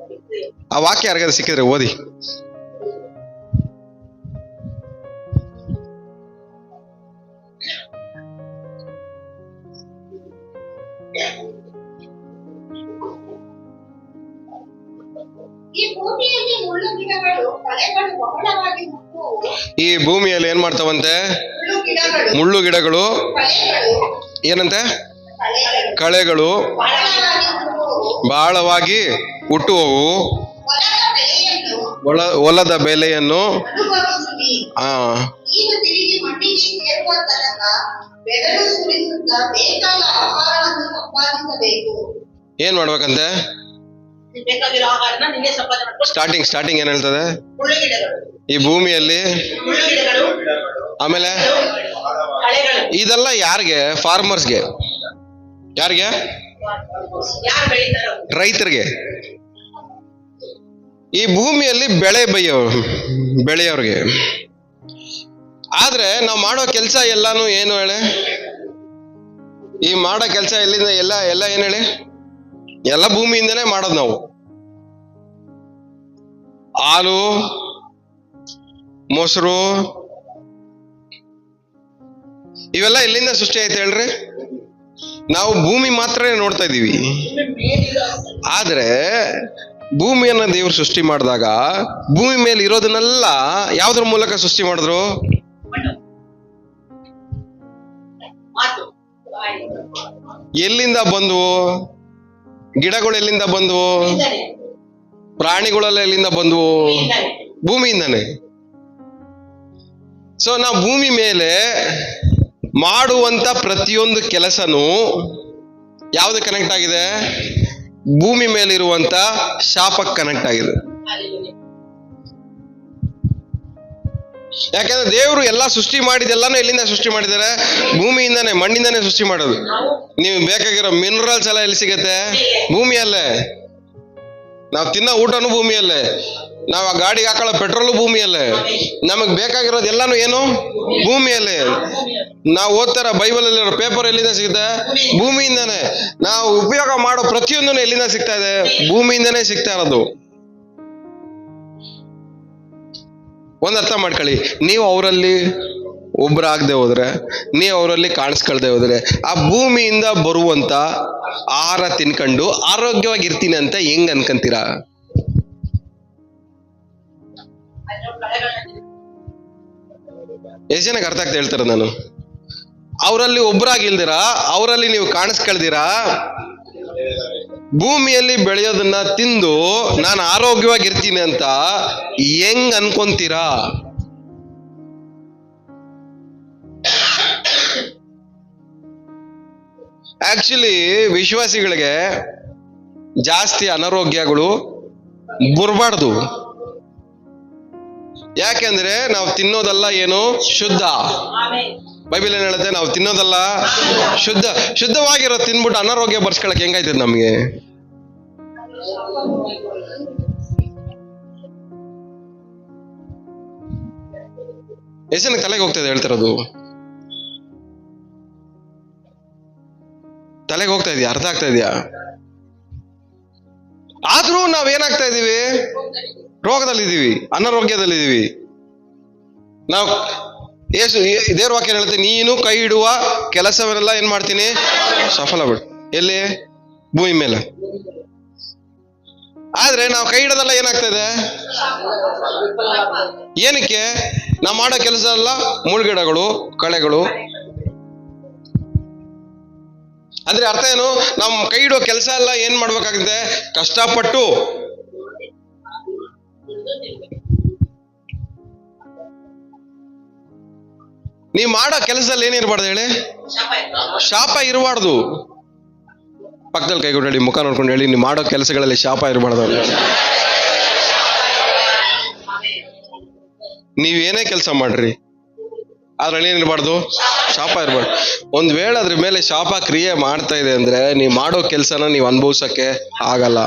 [SPEAKER 1] ಆ ವಾಕ್ಯ ಯಾರಿಗಾದ್ರು ಸಿಕ್ಕಿದ್ರೆ ಓದಿ.
[SPEAKER 3] ಈ ಭೂಮಿಯಲ್ಲಿ ಮುಳ್ಳು ಗಿಡಗಳು ಕಳೆಗಳು ಬಹಳವಾಗಿ ಹುಟ್ಟುವವು.
[SPEAKER 1] ಈ ಭೂಮಿಯಲ್ಲಿ ಏನ್ ಮಾಡ್ತಾವಂತೆ?
[SPEAKER 3] ಮುಳ್ಳು ಗಿಡಗಳು
[SPEAKER 1] ಮುಳ್ಳು ಗಿಡಗಳು
[SPEAKER 3] ಕಳೆಗಳು
[SPEAKER 1] ಏನಂತೆ?
[SPEAKER 3] ಕಳೆಗಳು
[SPEAKER 1] ಕಳೆಗಳು
[SPEAKER 3] ಬಹಳವಾಗಿ ಹುಟ್ಟುವವು.
[SPEAKER 1] ಬಹಳವಾಗಿ ಹುಟ್ಟುವವು.
[SPEAKER 3] ಹೊಲದ ಬೆಳೆಯನ್ನು
[SPEAKER 1] ಹೊಲದ ಬೆಲೆಯನ್ನು
[SPEAKER 3] ಅನುಭವಿಸುವಿ.
[SPEAKER 1] ಆ
[SPEAKER 3] ನೀನು ತಿರುಗಿ ಮಣ್ಣಿಗೆ ಸೇರುವ ತನಕ ಬೆವರು ಸುರಿಸುತ್ತಾ ಬೇಕಾದ ಆಹಾರವನ್ನು ಸಂಪಾದಿಸಬೇಕು.
[SPEAKER 1] ಏನ್ ಮಾಡ್ಬೇಕಂತೆ?
[SPEAKER 2] ಬೇಕಾಗಿರೋ ಆಹಾರನ ನಿನ್ನೆ ಸಂಪಾದನೆ ಮಾಡ್ಕೊಂಡು
[SPEAKER 1] ಸ್ಟಾರ್ಟಿಂಗ್ ಏನ್ ಹೇಳ್ತದೆ?
[SPEAKER 2] ಮುಳ್ಳು ಗಿಡಗಳು,
[SPEAKER 1] ಈ ಭೂಮಿಯಲ್ಲಿ
[SPEAKER 2] ಮುಳ್ಳು ಗಿಡಗಳು,
[SPEAKER 1] ಆಮೇಲೆ
[SPEAKER 2] ಕಳೆಗಳು.
[SPEAKER 1] ಇದೆಲ್ಲ ಯಾರಿಗೆ? ಫಾರ್ಮರ್ಸ್ಗೆ. ಯಾರಿಗೆ?
[SPEAKER 2] ಯಾರು ಬೆಳೀತಾರೋ
[SPEAKER 1] ರೈತರಿಗೆ. ಈ ಭೂಮಿಯಲ್ಲಿ ಬೆಳೆಯೋರ್ಗೆ. ಆದ್ರೆ ನಾವು ಮಾಡೋ ಕೆಲಸ ಎಲ್ಲಾನು ಏನು ಹೇಳಿ? ಈ ಮಾಡೋ ಕೆಲಸ ಎಲ್ಲಿಂದ? ಎಲ್ಲ ಏನ್ ಹೇಳಿ? ಎಲ್ಲ ಭೂಮಿಯಿಂದನೇ ಮಾಡೋದು ನಾವು. ಹಾಲು, ಮೊಸರು ಇವೆಲ್ಲ ಎಲ್ಲಿಂದ ಸೃಷ್ಟಿ ಆಯ್ತು ಹೇಳ್ರಿ? ನಾವು ಭೂಮಿ ಮಾತ್ರ ನೋಡ್ತಾ ಇದೀವಿ. ಆದ್ರೆ ಭೂಮಿಯನ್ನ ದೇವ್ರು ಸೃಷ್ಟಿ ಮಾಡಿದಾಗ ಭೂಮಿ ಮೇಲೆ ಇರೋದನ್ನೆಲ್ಲ ಯಾವ್ದ್ರ ಮೂಲಕ ಸೃಷ್ಟಿ ಮಾಡಿದ್ರು?
[SPEAKER 2] ಮಾತು
[SPEAKER 1] ಎಲ್ಲಿಂದ ಬಂದ್ವು? ಗಿಡಗಳು ಎಲ್ಲಿಂದ ಬಂದ್ವು?
[SPEAKER 2] ಇದ್ದಾನೆ,
[SPEAKER 1] ಪ್ರಾಣಿಗಳೆಲ್ಲ ಎಲ್ಲಿಂದ ಬಂದ್ವು?
[SPEAKER 2] ಇದ್ದಾನೆ.
[SPEAKER 1] ಭೂಮಿಯಿಂದಾನೆ. ಸೊ ನಾವು ಭೂಮಿ ಮೇಲೆ ಮಾಡುವಂತ ಪ್ರತಿಯೊಂದು ಕೆಲಸನೂ ಯಾವ್ದು ಕನೆಕ್ಟ್ ಆಗಿದೆ? ಭೂಮಿ ಮೇಲಿರುವಂತ ಶಾಪಕ್ಕೆ ಕನೆಕ್ಟ್ ಆಗಿದೆ.
[SPEAKER 2] Hallelujah.
[SPEAKER 1] ಯಾಕಂದ್ರೆ ದೇವರು ಎಲ್ಲ ಸೃಷ್ಟಿ ಮಾಡಿದೆಲ್ಲಾನು ಎಲ್ಲಿಂದ ಸೃಷ್ಟಿ ಮಾಡಿದ್ದಾರೆ? ಭೂಮಿಯಿಂದಾನೆ, ಮಣ್ಣಿಂದಾನೆ ಸೃಷ್ಟಿ ಮಾಡೋದು.
[SPEAKER 2] ನಾವು
[SPEAKER 1] ನೀವು ಬೇಕಾಗಿರೋ ಮಿನರಲ್ಸ್ ಎಲ್ಲ ಎಲ್ಲಿ ಸಿಗತ್ತೆ? ಭೂಮಿಯಲ್ಲೇ. ನಾವು ತಿನ್ನೋ ಊಟನೂ ಭೂಮಿಯಲ್ಲೇ, ನಾವು ಆ ಗಾಡಿಗೆ ಹಾಕೊಳ್ಳೋ ಪೆಟ್ರೋಲು ಭೂಮಿಯಲ್ಲೇ, ನಮಗ್ ಬೇಕಾಗಿರೋದು ಎಲ್ಲಾನು ಏನು? ಭೂಮಿಯಲ್ಲೇ. ನಾವು ಓದ್ತಾರ ಬೈಬಲ್ ಅಲ್ಲಿರೋ ಪೇಪರ್ ಎಲ್ಲಿಂದ ಸಿಗುತ್ತೆ? ಭೂಮಿಯಿಂದಾನೆ. ನಾವು ಉಪಯೋಗ ಮಾಡೋ ಪ್ರತಿಯೊಂದನ್ನು ಎಲ್ಲಿಂದ ಸಿಗ್ತಾ ಇದೆ? ಭೂಮಿಯಿಂದಾನೇ ಸಿಗ್ತಾ ಇರೋದು. ಒಂದ್ ಅರ್ಥ ಮಾಡ್ಕೊಳ್ಳಿ, ನೀವು ಅವರಲ್ಲಿ ಒಬ್ಬರಾಗದೆ ಹೋದ್ರೆ, ನೀವು ಅವರಲ್ಲಿ ಕಾಣಿಸ್ಕೊಳ್ದೆ ಹೋದ್ರೆ, ಆ ಭೂಮಿಯಿಂದ ಬರುವಂತ ಆಹಾರ ತಿನ್ಕೊಂಡು ಆರೋಗ್ಯವಾಗಿರ್ತೀನಿ ಅಂತ ಹೆಂಗ್ ಅನ್ಕಂತೀರಾ?
[SPEAKER 2] ಅದ್ರ ಕಳೆಗಳನ್ನ
[SPEAKER 1] ಎಷ್ಟು ಜನಕ್ಕೆ ಅರ್ಥ ಆಗ್ತಾ ಹೇಳ್ತಾರೆ ನಾನು? ಅವರಲ್ಲಿ ಒಬ್ಬರಾಗಿಲ್ದಿರ, ಅವರಲ್ಲಿ ನೀವು ಕಾಣಿಸ್ಕೊಳ್ದಿರಾ, ಭೂಮಿಯಲ್ಲಿ ಬೆಳೆಯೋದನ್ನ ತಿಂದು ನಾನು ಆರೋಗ್ಯವಾಗಿರ್ತೀನಿ ಅಂತ ಹೆಂಗ್ ಅನ್ಕೊಂತೀರಾ? ಆಕ್ಚುಲಿ ವಿಶ್ವಾಸಿಗಳಿಗೆ ಜಾಸ್ತಿ ಅನಾರೋಗ್ಯಗಳು ಬರಬಾರ್ದು. ಯಾಕೆಂದ್ರೆ ನಾವು ತಿನ್ನೋದಲ್ಲ ಏನು? ಶುದ್ಧ.
[SPEAKER 2] ಆಮೇಲೆ
[SPEAKER 1] ಬೈಬಲ್ ಏನ್ ಹೇಳುತ್ತೆ? ನಾವು ತಿನ್ನೋದಲ್ಲ ಶುದ್ಧವಾಗಿರೋ ತಿನ್ಬಿಟ್ಟು ಅನಾರೋಗ್ಯ ಬರ್ಸ್ಕೊಳಕ್ ಹೆಂಗಾಯ್ತದ ನಮ್ಗೆ? ಎಷ್ಟು ಜನಕ್ಕೆ ತಲೆಗೆ ಹೋಗ್ತದೆ ಹೇಳ್ತಿರೋದು? ತಲೆಗೆ ಹೋಗ್ತಾ ಇದೆಯಾ? ಅರ್ಥ ಆಗ್ತಾ ಇದೆಯಾ? ಆದ್ರೂ ನಾವೇನಾಗ್ತಾ ಇದೀವಿ? ರೋಗದಲ್ಲಿದ್ದೀವಿ, ಅನಾರೋಗ್ಯದಲ್ಲಿದ್ದೀವಿ. ನಾವು ದೇವ್ರ ವಾಕ್ಯ ಹೇಳುತ್ತೆ, ನೀನು ಕೈ ಇಡುವ ಕೆಲಸವನ್ನೆಲ್ಲ ಏನ್ ಮಾಡ್ತೀನಿ? ಸಫಲ ಬಿಡು. ಎಲ್ಲಿ? ಭೂಮಿ ಮೇಲೆ. ಆದ್ರೆ ನಾವು ಕೈ ಇಡೋದೆಲ್ಲ ಏನಾಗ್ತಾ ಇದೆ? ಏನಕ್ಕೆ? ನಾವು ಮಾಡೋ ಕೆಲಸ ಎಲ್ಲ ಮುಳ್ಗಿಡಗಳು, ಕಳೆಗಳು. ಅಂದ್ರೆ ಅರ್ಥ ಏನು? ನಾವು ಕೈ ಇಡೋ ಕೆಲಸ ಎಲ್ಲ ಏನ್ ಮಾಡ್ಬೇಕಾಗುತ್ತೆ? ಕಷ್ಟಪಟ್ಟು. ನೀವ್ ಮಾಡೋ ಕೆಲಸದಲ್ಲಿ ಏನಿರ್ಬಾರ್ದು ಹೇಳಿ? ಶಾಪ ಇರಬಾರ್ದು. ಪಕ್ಕದಲ್ಲಿ ಕೈಗೊಂಡು ಹೇಳಿ, ಮುಖ ನೋಡ್ಕೊಂಡು ಹೇಳಿ, ನೀವು ಮಾಡೋ ಕೆಲಸಗಳಲ್ಲಿ ಶಾಪ ಇರಬಾರ್ದು. ನೀವೇನೇ ಕೆಲಸ ಮಾಡ್ರಿ, ಅದ್ರಲ್ಲಿ ಏನಿರಬಾರ್ದು? ಶಾಪ ಇರಬಾರ್ದು. ಒಂದ್ ವೇಳೆ ಅದ್ರ ಮೇಲೆ ಶಾಪ ಕ್ರಿಯೆ ಮಾಡ್ತಾ ಇದೆ ಅಂದ್ರೆ ನೀವು ಮಾಡೋ ಕೆಲ್ಸನ ನೀವು ಅನುಭವಿಸಕ್ಕೆ ಆಗಲ್ಲ.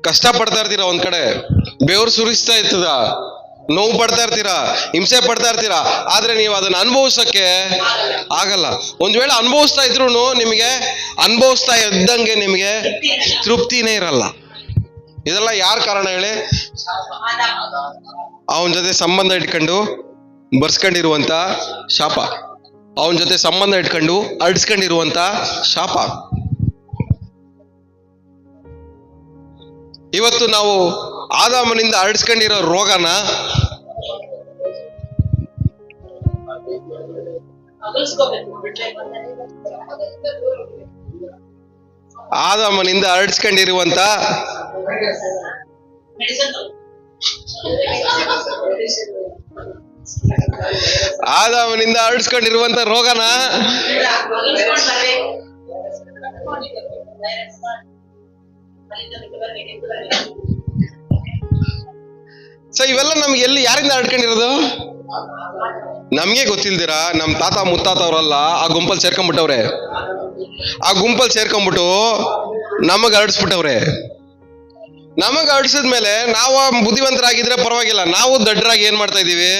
[SPEAKER 1] ಕಷ್ಟ ಪಡ್ತಾ ಇರ್ತೀರಾ, ಒಂದ್ ಕಡೆ ಬೆವರು ಸುರಿಸ್ತಾ ಇರ್ತದ, ನೋವು ಪಡ್ತಾ ಇರ್ತೀರಾ, ಹಿಂಸೆ ಪಡ್ತಾ ಇರ್ತೀರಾ, ಆದ್ರೆ ನೀವು ಅದನ್ನ ಅನುಭವಿಸಕ್ಕೆ ಆಗಲ್ಲ. ಒಂದ್ ವೇಳೆ ಅನುಭವಿಸ್ತಾ ಇದ್ರು ನಿಮಗೆ ಅನುಭವಿಸ್ತಾ ಇದ್ದಂಗೆ ನಿಮಗೆ ತೃಪ್ತಿನೇ ಇರಲ್ಲ. ಇದೆಲ್ಲ ಯಾರ ಕಾರಣ ಹೇಳಿ? ಅವನ ಜೊತೆ ಸಂಬಂಧ ಇಟ್ಕೊಂಡು ಬರ್ಸ್ಕೊಂಡಿರುವಂತ ಶಾಪ, ಅವನ ಜೊತೆ ಸಂಬಂಧ ಇಟ್ಕೊಂಡು ಅಡ್ಸ್ಕೊಂಡಿರುವಂತ ಶಾಪ. ಇವತ್ತು ನಾವು ಆದಾಮನಿಂದ ಹರಡಿಸ್ಕೊಂಡಿರೋ ರೋಗನ ಆದಾಮನಿಂದ ಹರಡಿಸ್ಕೊಂಡಿರುವಂತ ಆದಾಮನಿಂದ ಹರಡಿಸ್ಕೊಂಡಿರುವಂತ ರೋಗನ ಸೊ ಇವೆಲ್ಲ ನಮ್ಗೆ ಎಲ್ಲಿ ಯಾರಿಂದ ಹರಡ್ಕೊಂಡಿರೋದು? ನಮ್ಗೆ ಗೊತ್ತಿಲ್ದಿರಾ ನಮ್ ತಾತ ಮುತ್ತಾತವ್ರಲ್ಲ ಆ ಗುಂಪಲ್ಲಿ ಸೇರ್ಕೊಂಡ್ಬಿಟ್ಟವ್ರೆ. ಆ ಗುಂಪಲ್ಲಿ ಸೇರ್ಕೊಂಡ್ಬಿಟ್ಟು ನಮಗ್ ಹರಡಿಸ್ಬಿಟ್ಟವ್ರೆ. ನಮಗ್ ಹರಡಿಸಿದ್ಮೇಲೆ ನಾವು ಬುದ್ಧಿವಂತರಾಗಿದ್ರೆ ಪರವಾಗಿಲ್ಲ, ನಾವು ದಡ್ಡರಾಗಿ ಏನ್ ಮಾಡ್ತಾ ಇದೀವಿ?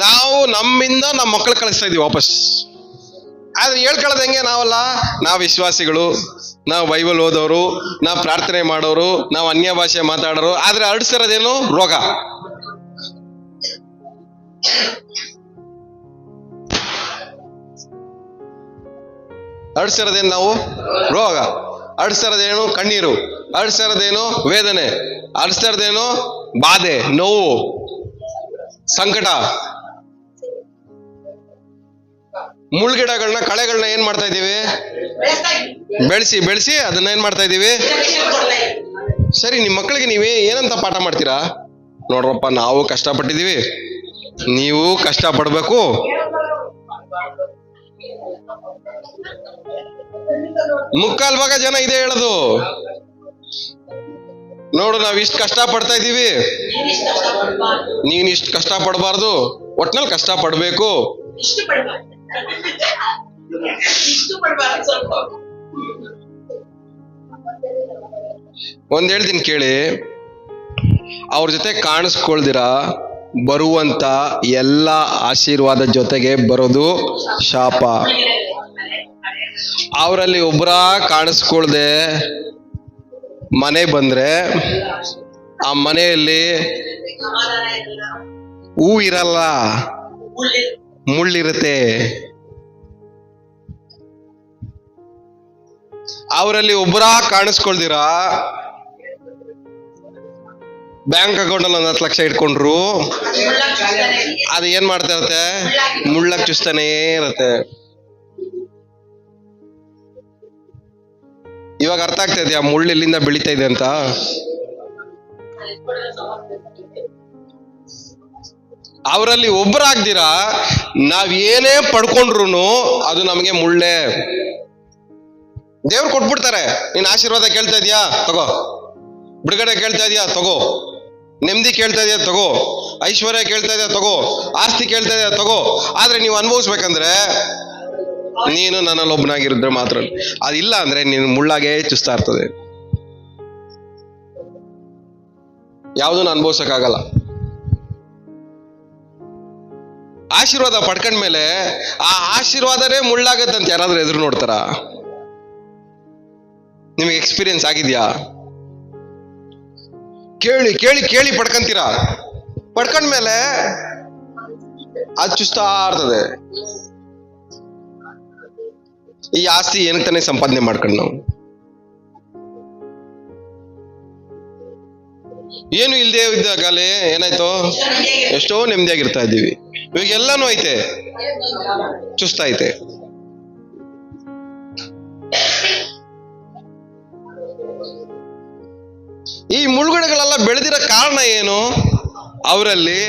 [SPEAKER 1] ನಾವು ನಮ್ಮಿಂದ ನಮ್ಮ ಮಕ್ಕಳು ಕಳಿಸ್ತಾ ಇದೀವಿ ವಾಪಸ್. ಆದ್ರೆ ಹೇಳ್ಕೊಳ್ಳೋದು ಹೆಂಗೆ? ನಾವಲ್ಲ, ನಾವು ವಿಶ್ವಾಸಿಗಳು, ನಾವು ಬೈಬಲ್ ಓದೋರು, ನಾವು ಪ್ರಾರ್ಥನೆ ಮಾಡೋರು, ನಾವು ಅನ್ಯ ಭಾಷೆ ಮಾತಾಡೋರು, ಆದ್ರೆ ಹರಡಿಸ್ತಿರೋದೇನು? ರೋಗ. ಹರಡಿಸ್ತಿರೋದೇನು ನಾವು? ರೋಗ. ಹರಡಿಸ್ತಿರೋದೇನು? ಕಣ್ಣೀರು. ಹರಡಿಸ್ತಿರೋದೇನು? ವೇದನೆ. ಹರಡಿಸ್ತಿರೋದೇನು? ಬಾಧೆ, ನೋವು, ಸಂಕಟ. ಮುಳ್ಗಿಡಗಳನ್ನ, ಕಳೆಗಳನ್ನ ಏನ್ ಮಾಡ್ತಾ ಇದೀವಿ? ಬೆಳೆಸಿ ಬೆಳೆಸಿ ಅದನ್ನ ಏನ್ ಮಾಡ್ತಾ ಇದೀವಿ? ಸರಿ, ನಿಮ್ ಮಕ್ಕಳಿಗೆ ನೀವೇ ಏನಂತ ಪಾಠ ಮಾಡ್ತೀರಾ? ನೋಡ್ರಪ್ಪ, ನಾವು ಕಷ್ಟಪಟ್ಟಿದೀವಿ, ನೀವು ಕಷ್ಟ ಪಡ್ಬೇಕು. ಮುಕ್ಕಾಲ್ ಭಾಗ ಜನ ಇದೇ ಹೇಳೋದು. ನೋಡು, ನಾವ್ ಇಷ್ಟು ಕಷ್ಟ ಪಡ್ತಾ ಇದೀವಿ, ನೀನ್ ಇಷ್ಟು ಕಷ್ಟ ಪಡಬಾರ್ದು, ಒಟ್ನಲ್ಲಿ ಕಷ್ಟ ಪಡ್ಬೇಕು. ಒಂದ್ ಹೇಳ್ತೀನಿ ಕೇಳಿ, ಅವ್ರ ಜೊತೆ ಕಾಣಿಸ್ಕೊಳ್ದಿರ ಬರುವಂತ ಎಲ್ಲ ಆಶೀರ್ವಾದ ಜೊತೆಗೆ ಬರೋದು ಶಾಪ. ಅವರಲ್ಲಿ ಒಬ್ಬರ ಕಾಣಿಸ್ಕೊಳ್ದೆ ಮನೆ ಬಂದ್ರೆ ಆ ಮನೆಯಲ್ಲಿ ಹೂ ಇರಲ್ಲ, ಮುಳ್ಳಿರುತ್ತೆ. ಅವರಲ್ಲಿ ಒಬ್ಬರ ಕಾಣಿಸ್ಕೊಳ್ದಿರ ಬ್ಯಾಂಕ್ ಅಕೌಂಟ್ ಅಲ್ಲಿ 10 ಲಕ್ಷ ಇಟ್ಕೊಂಡ್ರು ಅದು ಏನ್ ಮಾಡ್ತಾ ಇರತ್ತೆ? ಮುಳ್ಳಕ್ ಚುಸ್ತಾನೇ ಇರತ್ತೆ. ಇವಾಗ ಅರ್ಥ ಆಗ್ತಾ ಇದೆಯಾ ಮುಳ್ಳು ಎಲ್ಲಿಂದ ಬೆಳೀತಾ ಇದೆ ಅಂತ? ಅವರಲ್ಲಿ ಒಬ್ಬರಾಗ್ದಿರ ನಾವ್ ಏನೇ ಪಡ್ಕೊಂಡ್ರು ಅದು ನಮಗೆ ಮುಳ್ಳೆ. ದೇವ್ರು ಕೊಟ್ಬಿಡ್ತಾರೆ, ನೀನ್ ಆಶೀರ್ವಾದ ಕೇಳ್ತಾ ಇದೀಯಾ ತಗೋ, ಬಿಡುಗಡೆ ಕೇಳ್ತಾ ಇದೀಯಾ ತಗೋ, ನೆಮ್ಮದಿ ಕೇಳ್ತಾ ಇದೀಯಾ ತಗೋ, ಐಶ್ವರ್ಯ ಕೇಳ್ತಾ ಇದೀಯಾ ತಗೋ, ಆಸ್ತಿ ಕೇಳ್ತಾ ಇದೀಯಾ ತಗೋ. ಆದ್ರೆ ನೀವು ಅನುಭವಿಸ್ಬೇಕಂದ್ರೆ ನೀನು ನನ್ನಲ್ಲಿ ಒಬ್ಬನಾಗಿರಿದ್ರೆ ಮಾತ್ರ. ಅದಿಲ್ಲ ಅಂದ್ರೆ ನೀನು ಮುಳ್ಳಾಗೆ ಚುಸ್ತಾ ಇರ್ತದೆ, ಯಾವುದನ್ನು ಅನುಭವಿಸಕ್ಕಾಗಲ್ಲ. ಆಶೀರ್ವಾದ ಪಡ್ಕೊಂಡ್ಮೇಲೆ ಆ ಆಶೀರ್ವಾದನೇ ಮುಳ್ಳಾಗತ್ತಂತ ಯಾರಾದ್ರೂ ಎದುರು ನೋಡ್ತಾರ? ನಿಮಗೆ ಎಕ್ಸ್ಪೀರಿಯನ್ಸ್ ಆಗಿದ್ಯಾ? ಕೇಳಿ ಕೇಳಿ ಕೇಳಿ ಪಡ್ಕಂತೀರಾ, ಪಡ್ಕೊಂಡ್ಮೇಲೆ ಅದು ಚುಸ್ತಾ ಇರ್ತದೆ. ಈ ಆಸ್ತಿ ಏನಕ್ಕೆ ತಾನೇ ಸಂಪಾದನೆ ಮಾಡ್ಕೊಂಡು ನಾವು ಏನು ಇಲ್ದೇ ಇದ್ದಾಗಲೇ ಏನಾಯ್ತು? ಎಷ್ಟೋ ನೆಮ್ಮದಿಯಾಗಿರ್ತಾ ಇದ್ದೀವಿ. ಇವಾಗ ಎಲ್ಲಾನು ಐತೆ, ಚುಸ್ತಾ ಐತೆ. ಈ ಮುಳುಗಡೆಗಳೆಲ್ಲ ಬೆಳೆದಿರೋ ಕಾರಣ ಏನು? ಅವರಲ್ಲಿ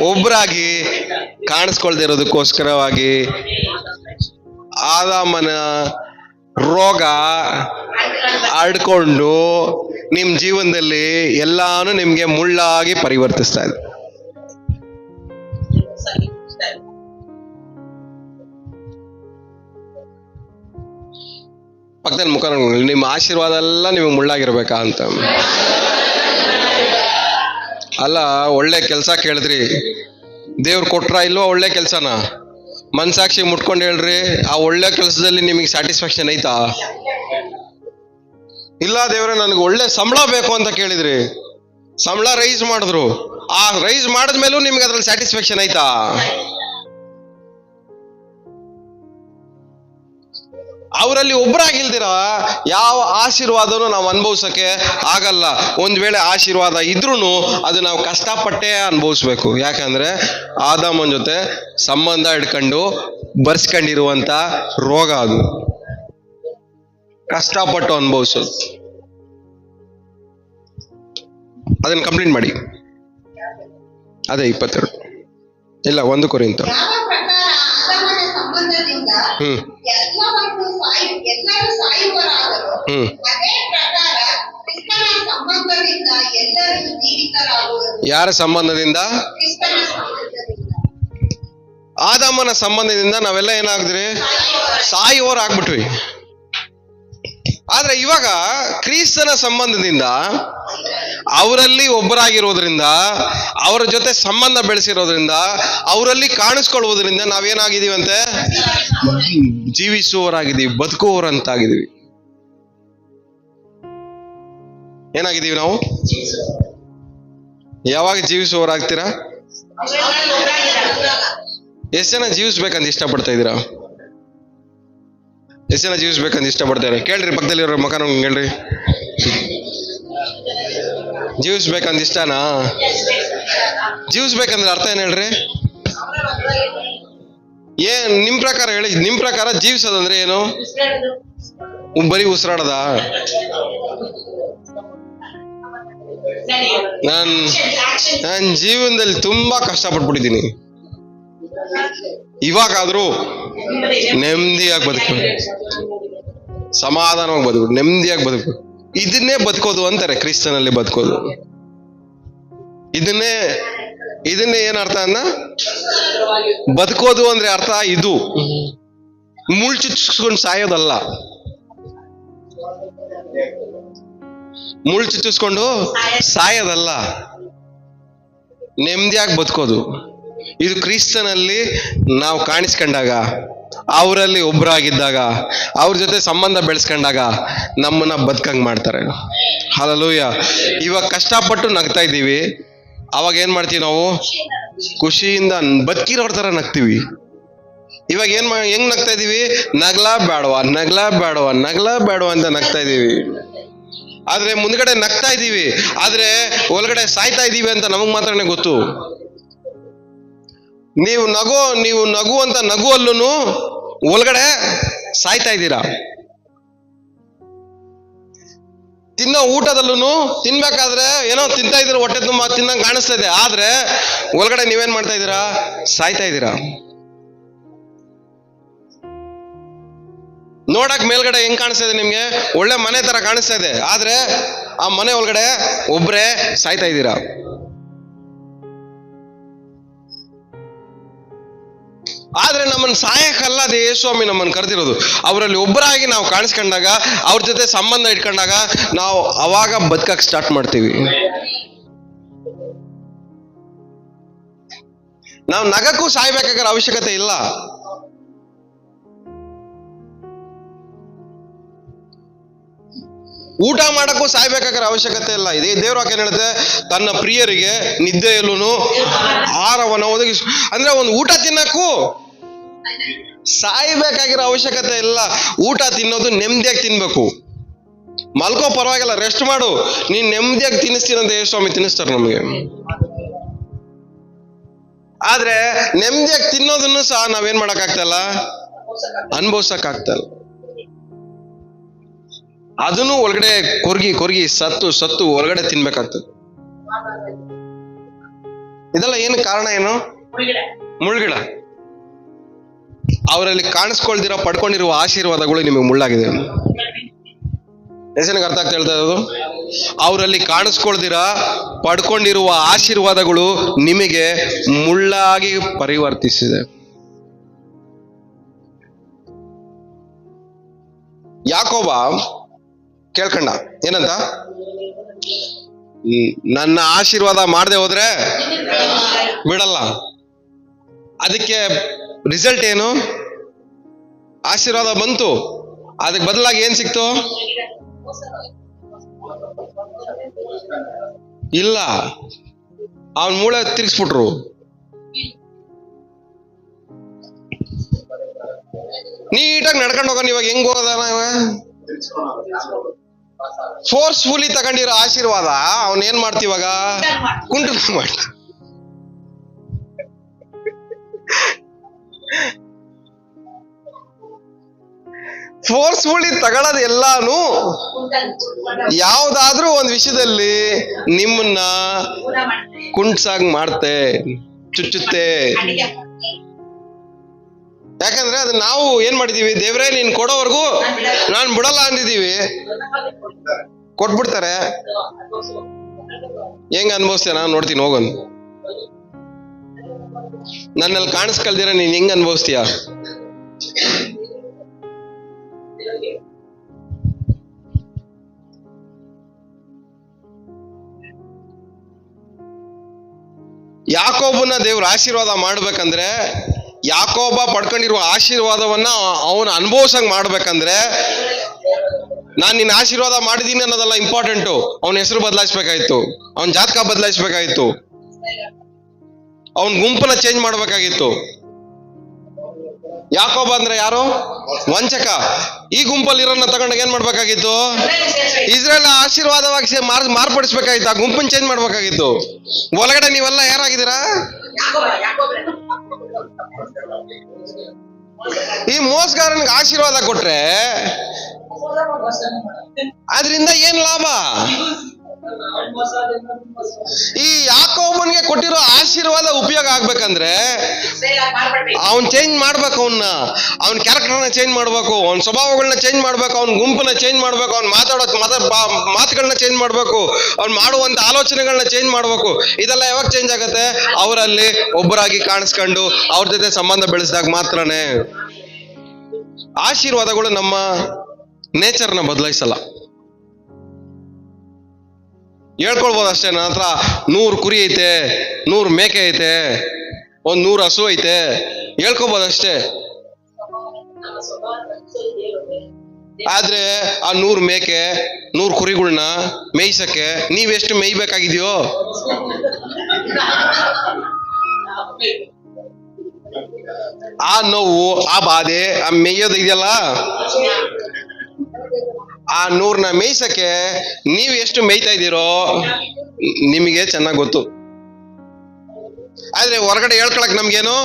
[SPEAKER 1] ಒಬ್ಬರಾಗಿ ಕಾಣಿಸ್ಕೊಳ್ದೇ ಇರೋದಕ್ಕೋಸ್ಕರವಾಗಿ ಆದಾಮನ ರೋಗ ಹರಡ್ಕೊಂಡು ನಿಮ್ ಜೀವನದಲ್ಲಿ ಎಲ್ಲಾನು ನಿಮ್ಗೆ ಮುಳ್ಳಾಗಿ ಪರಿವರ್ತಿಸ್ತಾ ಇದೆ. ಪಕ್ಕದಲ್ಲಿ ಮುಖ ನೋಡ್ಕೊಳ್ಳಿ. ನಿಮ್ಮ ಆಶೀರ್ವಾದ ಎಲ್ಲ ನಿಮಗೆ ಮುಳ್ಳಾಗಿರ್ಬೇಕಾ ಅಂತ. ಅಲ್ಲ, ಒಳ್ಳೆ ಕೆಲಸ ಕೇಳಿದ್ರಿ, ದೇವ್ರು ಕೊಟ್ರ ಇಲ್ವಾ ಒಳ್ಳೆ ಕೆಲಸನ? ಮನ್ಸಾಕ್ಷಿ ಮುಟ್ಕೊಂಡು ಹೇಳ್ರಿ, ಆ ಒಳ್ಳೆ ಕೆಲಸದಲ್ಲಿ ನಿಮಗೆ ಸ್ಯಾಟಿಸ್ಫ್ಯಾಕ್ಷನ್ ಐತಾ? ಇಲ್ಲ ದೇವ್ರೆ ನನಗೆ ಒಳ್ಳೆ ಸಂಬಳ ಬೇಕು ಅಂತ ಕೇಳಿದ್ರಿ, ಸಂಬಳ ರೈಸ್ ಮಾಡಿದ್ರು, ಆ ರೈಸ್ ಮಾಡಿದ್ಮೇಲೂ ನಿಮ್ಗೆ ಅದ್ರಲ್ಲಿ ಸ್ಯಾಟಿಸ್ಫ್ಯಾಕ್ಷನ್ ಐತಾ? ಅವರಲ್ಲಿ ಒಬ್ಬರಾಗಿಲ್ದಿರ ಯಾವ ಆಶೀರ್ವಾದನೂ ನಾವು ಅನುಭವಿಸೋಕೆ ಆಗಲ್ಲ. ಒಂದ್ ವೇಳೆ ಆಶೀರ್ವಾದ ಇದ್ರೂ ಅದು ನಾವು ಕಷ್ಟಪಟ್ಟೇ ಅನುಭವಿಸ್ಬೇಕು. ಯಾಕಂದ್ರೆ ಆದಾಮನ ಜೊತೆ ಸಂಬಂಧ ಇಟ್ಕೊಂಡು ಬರ್ಸ್ಕೊಂಡಿರುವಂತ ರೋಗ ಅದು, ಕಷ್ಟಪಟ್ಟು ಅನುಭವಿಸೋದು. ಅದನ್ನ ಕಂಪ್ಲೀಟ್ ಮಾಡಿ. ಅದೇ 22 ಇಲ್ಲ 1 ಕೊರಿಂಥ.
[SPEAKER 3] ಯಾವ ಪ್ರಕಾರ ಆದಾಮನ ಸಂಬಂಧದಿಂದ ಎಲ್ಲರೂ ಸಾಯುವರಾದರು, ಅದೇ ಪ್ರಕಾರ ಕ್ರಿಸ್ತನ ಸಂಬಂಧದಿಂದ ಎಲ್ಲರೂ ಜೀವಿತರಾಗುವರು.
[SPEAKER 1] ಯಾರ ಸಂಬಂಧದಿಂದ?
[SPEAKER 3] ಕ್ರಿಸ್ತನ ಸಂಬಂಧದಿಂದ.
[SPEAKER 1] ಆದಾಮನ ಸಂಬಂಧದಿಂದ ನಾವೆಲ್ಲ ಏನಾಗಿದ್ರಿ? ಸಾಯುವವರಾಗ್ಬಿಟ್ವಿ. ಆದ್ರೆ ಇವಾಗ ಕ್ರಿಸ್ತನ ಸಂಬಂಧದಿಂದ ಅವರಲ್ಲಿ ಒಬ್ಬರಾಗಿರೋದ್ರಿಂದ, ಅವರ ಜೊತೆ ಸಂಬಂಧ ಬೆಳೆಸಿರೋದ್ರಿಂದ, ಅವರಲ್ಲಿ ಕಾಣಿಸ್ಕೊಳ್ಳುವುದರಿಂದ ನಾವೇನಾಗಿದ್ದೀವಂತೆ? ಜೀವಿಸುವವರಾಗಿದ್ದೀವಿ, ಬದುಕುವವರಂತಾಗಿದ್ದೀವಿ. ಏನಾಗಿದ್ದೀವಿ ನಾವು? ಯಾವಾಗ ಜೀವಿಸುವವರಾಗ್ತೀರಾ? ಎಷ್ಟು ಜನ ಜೀವಿಸ್ಬೇಕಂತ ಇಷ್ಟಪಡ್ತಾ ಇದ್ದೀರಾ? ಎಷ್ಟು ಜನ ಜೀವಿಸ್ಬೇಕಂತ ಇಷ್ಟಪಡ್ತಾರೆ? ಕೇಳ್ರಿ, ಪಕ್ಕದಲ್ಲಿರೋ ಮಕ ಹೇಳ್ರಿ. ಜೀವಿಸ್ಬೇಕಂತ ಇಷ್ಟನಾ? ಜೀವಿಸ್ಬೇಕಂದ್ರೆ ಅರ್ಥ ಏನ್ ಹೇಳ್ರಿ? ನಿಮ್ ಪ್ರಕಾರ ಹೇಳಿ. ನಿಮ್ ಪ್ರಕಾರ ಜೀವಿಸೋದಂದ್ರೆ ಏನು? ಬರೀ ಉಸಿರಾಡದ? ನಾನು ಜೀವನದಲ್ಲಿ ತುಂಬಾ ಕಷ್ಟಪಟ್ಬಿಟ್ಟಿದ್ದೀನಿ. ಇವಾಗಾದ್ರೂ ನೆಮ್ಮದಿಯಾಗಿ ಬದುಕಬೇಕು, ಸಮಾಧಾನವಾಗಿ ಬದುಕು, ನೆಮ್ಮದಿಯಾಗಿ ಬದುಕು. ಇದನ್ನೇ ಬದುಕೋದು ಅಂತಾರೆ, ಕ್ರಿಸ್ತನಲ್ಲಿ ಬದುಕೋದು. ಇದನ್ನೇ ಏನರ್ಥ ಅನ್ನ? ಬದುಕೋದು ಅಂದ್ರೆ ಅರ್ಥ ಇದು ಮುಳ್ಚುಚ್ಚಿಸ್ಕೊಂಡು ಸಾಯೋದಲ್ಲ. ಮುಳ್ಚುಚ್ಚಿಸ್ಕೊಂಡು ಸಾಯೋದಲ್ಲ, ನೆಮ್ಮದಿಯಾಗಿ ಬದುಕೋದು. ಇದು ಕ್ರಿಸ್ತನಲ್ಲಿ ನಾವು ಕಾಣಿಸ್ಕೊಂಡಾಗ, ಅವರಲ್ಲಿ ಒಬ್ಬರಾಗಿದ್ದಾಗ, ಅವ್ರ ಜೊತೆ ಸಂಬಂಧ ಬೆಳೆಸ್ಕೊಂಡಾಗ ನಮ್ಮನ್ನ ಬದುಕಂಗ್ ಮಾಡ್ತಾರೆ. ಹಲ್ಲೆಲೂಯಾ. ಇವಾಗ ಕಷ್ಟಪಟ್ಟು ನಗ್ತಾ ಇದ್ದೀವಿ, ಅವಾಗ ಏನ್ ಮಾಡ್ತೀವಿ ನಾವು? ಖುಷಿಯಿಂದ ಬದುಕಿರೋರ್ ತರ ನಗ್ತೀವಿ. ಇವಾಗ ಹೆಂಗ್ ನಗ್ತಾ ಇದೀವಿ? ನಗ್ಲಾ ಬೇಡವಾ ಅಂತ ನಗ್ತಾ ಇದೀವಿ. ಆದ್ರೆ ಮುಂದ್ಗಡೆ ನಗ್ತಾ ಇದೀವಿ, ಆದ್ರೆ ಒಳಗಡೆ ಸಾಯ್ತಾ ಇದೀವಿ ಅಂತ ನಮಗ್ ಮಾತ್ರನೇ ಗೊತ್ತು. ನೀವು ನಗುವಂತ ನಗುವಲ್ಲೂ ಒಳಗಡೆ ಸಾಯ್ತಾ ಇದ್ದೀರಾ. ತಿನ್ನೋ ಊಟದಲ್ಲೂ ತಿನ್ಬೇಕಾದ್ರೆ ಏನೋ ತಿಂತಾ ಇದ್ದೀರಾ, ಹೊಟ್ಟೆ ತುಂಬಾ ತಿನ್ನಂಗ್ ಕಾಣಿಸ್ತಾ ಇದೆ, ಆದ್ರೆ ಒಳಗಡೆ ನೀವೇನ್ ಮಾಡ್ತಾ ಇದ್ದೀರಾ? ಸಾಯ್ತಾ ಇದ್ದೀರಾ. ನೋಡಕ್ ಮೇಲ್ಗಡೆ ಹೆಂಗ್ ಕಾಣಿಸ್ತಾ ಇದೆ ನಿಮ್ಗೆ? ಒಳ್ಳೆ ಮನೆ ತರ ಕಾಣಿಸ್ತಾ ಇದೆ, ಆದ್ರೆ ಆ ಮನೆ ಒಳಗಡೆ ಒಬ್ರೇ ಸಾಯ್ತಾ ಇದ್ದೀರಾ. ಆದ್ರೆ ನಮ್ಮನ್ನ ಸಾಯಕ್ಕಲ್ಲ ಅದೇ ಸ್ವಾಮಿ ನಮ್ಮನ್ನು ಕರೆದಿರೋದು. ಅವರಲ್ಲಿ ಒಬ್ಬರಾಗಿ ನಾವು ಕಾಣಿಸ್ಕೊಂಡಾಗ, ಅವ್ರ ಜೊತೆ ಸಂಬಂಧ ಇಟ್ಕೊಂಡಾಗ ನಾವು ಅವಾಗ ಬದುಕಕ್ಕೆ ಸ್ಟಾರ್ಟ್ ಮಾಡ್ತೀವಿ. ನಾವು ನಗಕ್ಕೂ ಸಾಯ್ಬೇಕಾಗಿರೋ ಅವಶ್ಯಕತೆ ಇಲ್ಲ. ಊಟ ಮಾಡಕ್ಕೂ ಸಾಯ್ಬೇಕಾಗಿರೋ ಅವಶ್ಯಕತೆ ಇಲ್ಲ. ಇದೇ ದೇವ್ರ ವಾಕ್ಯ ಹೇಳುತ್ತೆ, ತನ್ನ ಪ್ರಿಯರಿಗೆ ನಿದ್ದೆಯಲ್ಲೂ ಆಹಾರವನ್ನು ಒದಗಿಸು. ಅಂದ್ರೆ ಒಂದು ಊಟ ತಿನ್ನಕ್ಕೂ ಸಾಯ್ಬೇಕಾಗಿರೋ ಅವಶ್ಯಕತೆ ಇಲ್ಲ. ಊಟ ತಿನ್ನೋದು ನೆಮ್ಮದಿಯಾಗಿ ತಿನ್ಬೇಕು. ಮಲ್ಕೋ ಪರವಾಗಿಲ್ಲ, ರೆಸ್ಟ್ ಮಾಡು, ನೀನ್ ನೆಮ್ಮದಿಯಾಗಿ ತಿನ್ನಿಸ್ತೀನಂತ ಸ್ವಾಮಿ ತಿನ್ನಿಸ್ತಾರೆ ನಮಗೆ. ಆದ್ರೆ ನೆಮ್ಮದಿಯಾಗಿ ತಿನ್ನೋದನ್ನು ಸಹ ನಾವೇನ್ ಮಾಡಕ್ಕಾಗ್ತಲ್ಲ, ಅನುಭವಿಸಕ್ಕಾಗ್ತಲ್ಲ. ಅದನ್ನು ಒಳಗಡೆ ಕೊರ್ಗಿ ಸತ್ತು ಹೊರಗಡೆ ತಿನ್ಬೇಕಾಗ್ತದೆ. ಇದೆಲ್ಲ ಏನು ಕಾರಣ? ಏನು? ಮುಳ್ಗಿಡ. ಅವರಲ್ಲಿ ಕಾಣಿಸ್ಕೊಳ್ದಿರೋ ಪಡ್ಕೊಂಡಿರುವ ಆಶೀರ್ವಾದಗಳು ನಿಮಗೆ ಮುಳ್ಳಾಗಿದೆ. ಹೆಸನಿಗೆ ಅರ್ಥ ಆಗ್ತಾ ಹೇಳ್ತಾ ಇರೋದು? ಅವರಲ್ಲಿ ಕಾಣಿಸ್ಕೊಳ್ದಿರ ಪಡ್ಕೊಂಡಿರುವ ಆಶೀರ್ವಾದಗಳು ನಿಮಗೆ ಮುಳ್ಳಾಗಿ ಪರಿವರ್ತಿಸಿದೆ. ಯಾಕೋಬ ಕೇಳ್ಕಂಡ ಏನಂತ, ನನ್ನ ಆಶೀರ್ವಾದ ಮಾಡದೆ ಹೋದ್ರೆ ಬಿಡಲ್ಲ. ಅದಕ್ಕೆ ರಿಸಲ್ಟ್ ಏನು? ಆಶೀರ್ವಾದ ಬಂತು, ಅದಕ್ಕೆ ಬದಲಾಗಿ ಏನ್ ಸಿಕ್ತು? ಇಲ್ಲ, ಅವನ್ ಮೂಳೆ ತಿರ್ಗಿಸ್ಬಿಟ್ರು. ನೀಟಾಗಿ ನಡ್ಕೊಂಡು ಹೋಗೋಣ. ಇವಾಗ ಹೆಂಗ್ ಹೋಗೋದಾನ? ಫೋರ್ಸ್ಫುಲಿ ತಗೊಂಡಿರೋ ಆಶೀರ್ವಾದ ಅವನ್ ಏನ್ ಮಾಡ್ತೀವಾಗ? ಕುಂಟು ಮಾಡಿ. ಫೋರ್ಸ್ಫುಲಿ ತಗೊಳ್ಳೋದು ಎಲ್ಲಾನು ಯಾವ್ದಾದ್ರೂ ಒಂದ್ ವಿಷಯದಲ್ಲಿ ನಿಮ್ಮನ್ನ ಕುಂಟ್ಸಾಗ್ ಮಾಡ್ತೆ, ಚುಚ್ಚುತ್ತೆ. ಯಾಕಂದ್ರೆ ಅದು ನಾವು ಏನ್ ಮಾಡಿದೀವಿ, ದೇವ್ರೇ ನೀನ್ ಕೊಡೋವರೆಗೂ ನಾನ್ ಬಿಡಲ್ಲ ಅಂದಿದೀವಿ. ಕೊಟ್ಬಿಡ್ತಾರೆ. ಹೆಂಗ್ ಅನ್ಭವಿಸ್ತೇನೆ ನಾನು ನೋಡ್ತೀನಿ, ಹೋಗೋನ್. ನನ್ನಲ್ಲಿ ಕಾಣಿಸ್ಕಲ್ದಿರ ನೀನ್ ಹೆಂಗ್ ಅನ್ಭವಿಸ್ತೀಯ? ಯಾಕೋಬನ ದೇವ್ರ ಆಶೀರ್ವಾದ ಮಾಡ್ಬೇಕಂದ್ರೆ, ಯಾಕೋಬ ಪಡ್ಕೊಂಡಿರುವ ಆಶೀರ್ವಾದವನ್ನ ಅವನು ಅನುಭವಿಸಂಗ್ ಮಾಡ್ಬೇಕಂದ್ರೆ, ನಾನ್ ನಿನ್ನ ಆಶೀರ್ವಾದ ಮಾಡಿದೀನಿ ಅನ್ನೋದಲ್ಲ ಇಂಪಾರ್ಟೆಂಟು. ಅವನ ಹೆಸರು ಬದಲಾಯಿಸ್ಬೇಕಾಯ್ತು, ಅವನ ಜಾತಕ ಬದಲಾಯಿಸ್ಬೇಕಾಯ್ತು, ಅವನ್ ಗುಂಪನ್ನ ಚೇಂಜ್ ಮಾಡ್ಬೇಕಾಗಿತ್ತು. ಯಾಕೋಬ ಅಂದ್ರೆ ಯಾರು? ವಂಚಕ. ಈ ಗುಂಪಲ್ಲಿ ಇರೋನ್ನ ತಗೊಂಡಾಗ ಏನ್ ಮಾಡ್ಬೇಕಾಗಿತ್ತು? ಇಸ್ರೇಲ್ ಆಶೀರ್ವಾದವಾಗಿ ಮಾರ್ಪಡಿಸ್ಬೇಕಾಗಿತ್ತು, ಆ ಗುಂಪನ್ನ ಚೇಂಜ್ ಮಾಡ್ಬೇಕಾಗಿತ್ತು. ಒಳಗಡೆ ನೀವೆಲ್ಲ ಯಾರಾಗಿದ್ದೀರಾ? ಈ ಮೋಸಗಾರನಿಗೆ ಆಶೀರ್ವಾದ ಕೊಟ್ರೆ ಅದರಿಂದ ಏನ್ ಲಾಭ? ಈ ಯಾಕೋಬನಿಗೆ ಕೊಟ್ಟಿರೋ ಆಶೀರ್ವಾದ ಉಪಯೋಗ ಆಗ್ಬೇಕಂದ್ರೆ ಅವನ್ ಚೇಂಜ್ ಮಾಡ್ಬೇಕು. ಅವನ್ ಕ್ಯಾರೆಕ್ಟರ್ನ ಚೇಂಜ್ ಮಾಡ್ಬೇಕು, ಅವನ್ ಸ್ವಭಾವಗಳನ್ನ ಚೇಂಜ್ ಮಾಡ್ಬೇಕು, ಅವನ್ ಗುಂಪನ್ನ ಚೇಂಜ್ ಮಾಡ್ಬೇಕು, ಅವ್ನ್ ಮಾತಾಡೋ ಮಾತುಗಳನ್ನ ಚೇಂಜ್ ಮಾಡ್ಬೇಕು, ಅವ್ನ್ ಮಾಡುವಂತ ಆಲೋಚನೆಗಳನ್ನ ಚೇಂಜ್ ಮಾಡ್ಬೇಕು. ಇದೆಲ್ಲ ಯಾವಾಗ ಚೇಂಜ್ ಆಗತ್ತೆ? ಅವರಲ್ಲಿ ಒಬ್ಬರಾಗಿ ಕಾಣಿಸ್ಕೊಂಡು ಅವ್ರ ಜೊತೆ ಸಂಬಂಧ ಬೆಳೆಸಿದಾಗ ಮಾತ್ರನೇ. ಆಶೀರ್ವಾದಗಳು ನಮ್ಮ ನೇಚರ್ನ ಬದಲಾಯಿಸಲ್ಲ. ಹೇಳ್ಕೊಳ್ಬೋದು ಅಷ್ಟೇ, ನನ್ನ ಹತ್ರ 100 ಕುರಿ ಐತೆ, 100 ಮೇಕೆ ಐತೆ, 100 ಹಸು ಐತೆ, ಹೇಳ್ಕೊಬೋದು ಅಷ್ಟೇ. ಆದ್ರೆ ಆ 100 ಮೇಕೆ 100 ಕುರಿಗಳನ್ನ ಮೇಯ್ಸಕ್ಕೆ ನೀವೆಷ್ಟು ಮೇಯ್ಬೇಕಾಗಿದೆಯೋ? ಆ ನೋವು, ಆ ಬಾಧೆ, ಆ ಮೇಯೋದು ಇದೆಯಲ್ಲ, ಆ 100ನ ಮೇಯ್ಸಕ್ಕೆ ನೀವು ಎಷ್ಟು ಮೇಯ್ತಾ ಇದ್ದೀರೋ ನಿಮಗೆ ಚೆನ್ನಾಗಿ ಗೊತ್ತು. ಆದ್ರೆ ಹೊರಗಡೆ ಹೇಳ್ಕೊಳಕ್ ನಮ್ಗೇನು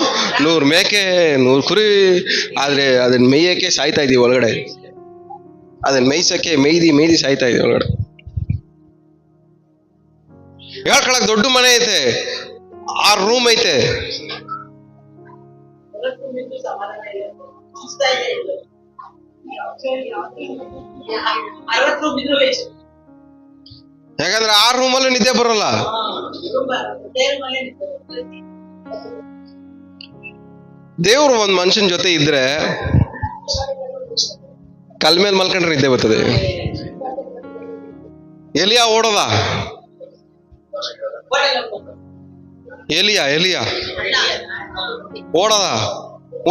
[SPEAKER 1] 100 ಮೇಕೆ 100 ಕುರಿ, ಆದ್ರೆ ಅದನ್ನ ಮೇಯಕ್ಕೆ ಸಾಯ್ತಾ ಇದೀವಿ ಒಳಗಡೆ. ಅದನ್ನ ಮೇಯ್ಸಕ್ಕೆ ಮೇಯ್ದಿ ಸಾಯ್ತಾ ಇದೀವಿ ಒಳಗಡೆ. ಹೇಳ್ಕೊಳಕ್ ದೊಡ್ಡ ಮನೆ ಐತೆ, 6 ರೂಮ್ ಐತೆ, ಯಾಕಂದ್ರೆ 6 ರೂಮಲ್ಲೂ ನಿದ್ದೆ ಬರೋಲ್ಲ. ದೇವ್ರು ಒಂದ್ ಮನುಷ್ಯನ ಜೊತೆ ಇದ್ರೆ ಕಲ್ ಮೇಲೆ ಮಲ್ಕೊಂಡ್ರೆ ನಿದ್ದೆ ಬರ್ತದೆ. ಎಲಿಯಾ ಓಡೋದ, ಎಲಿಯಾ ಓಡೋದ,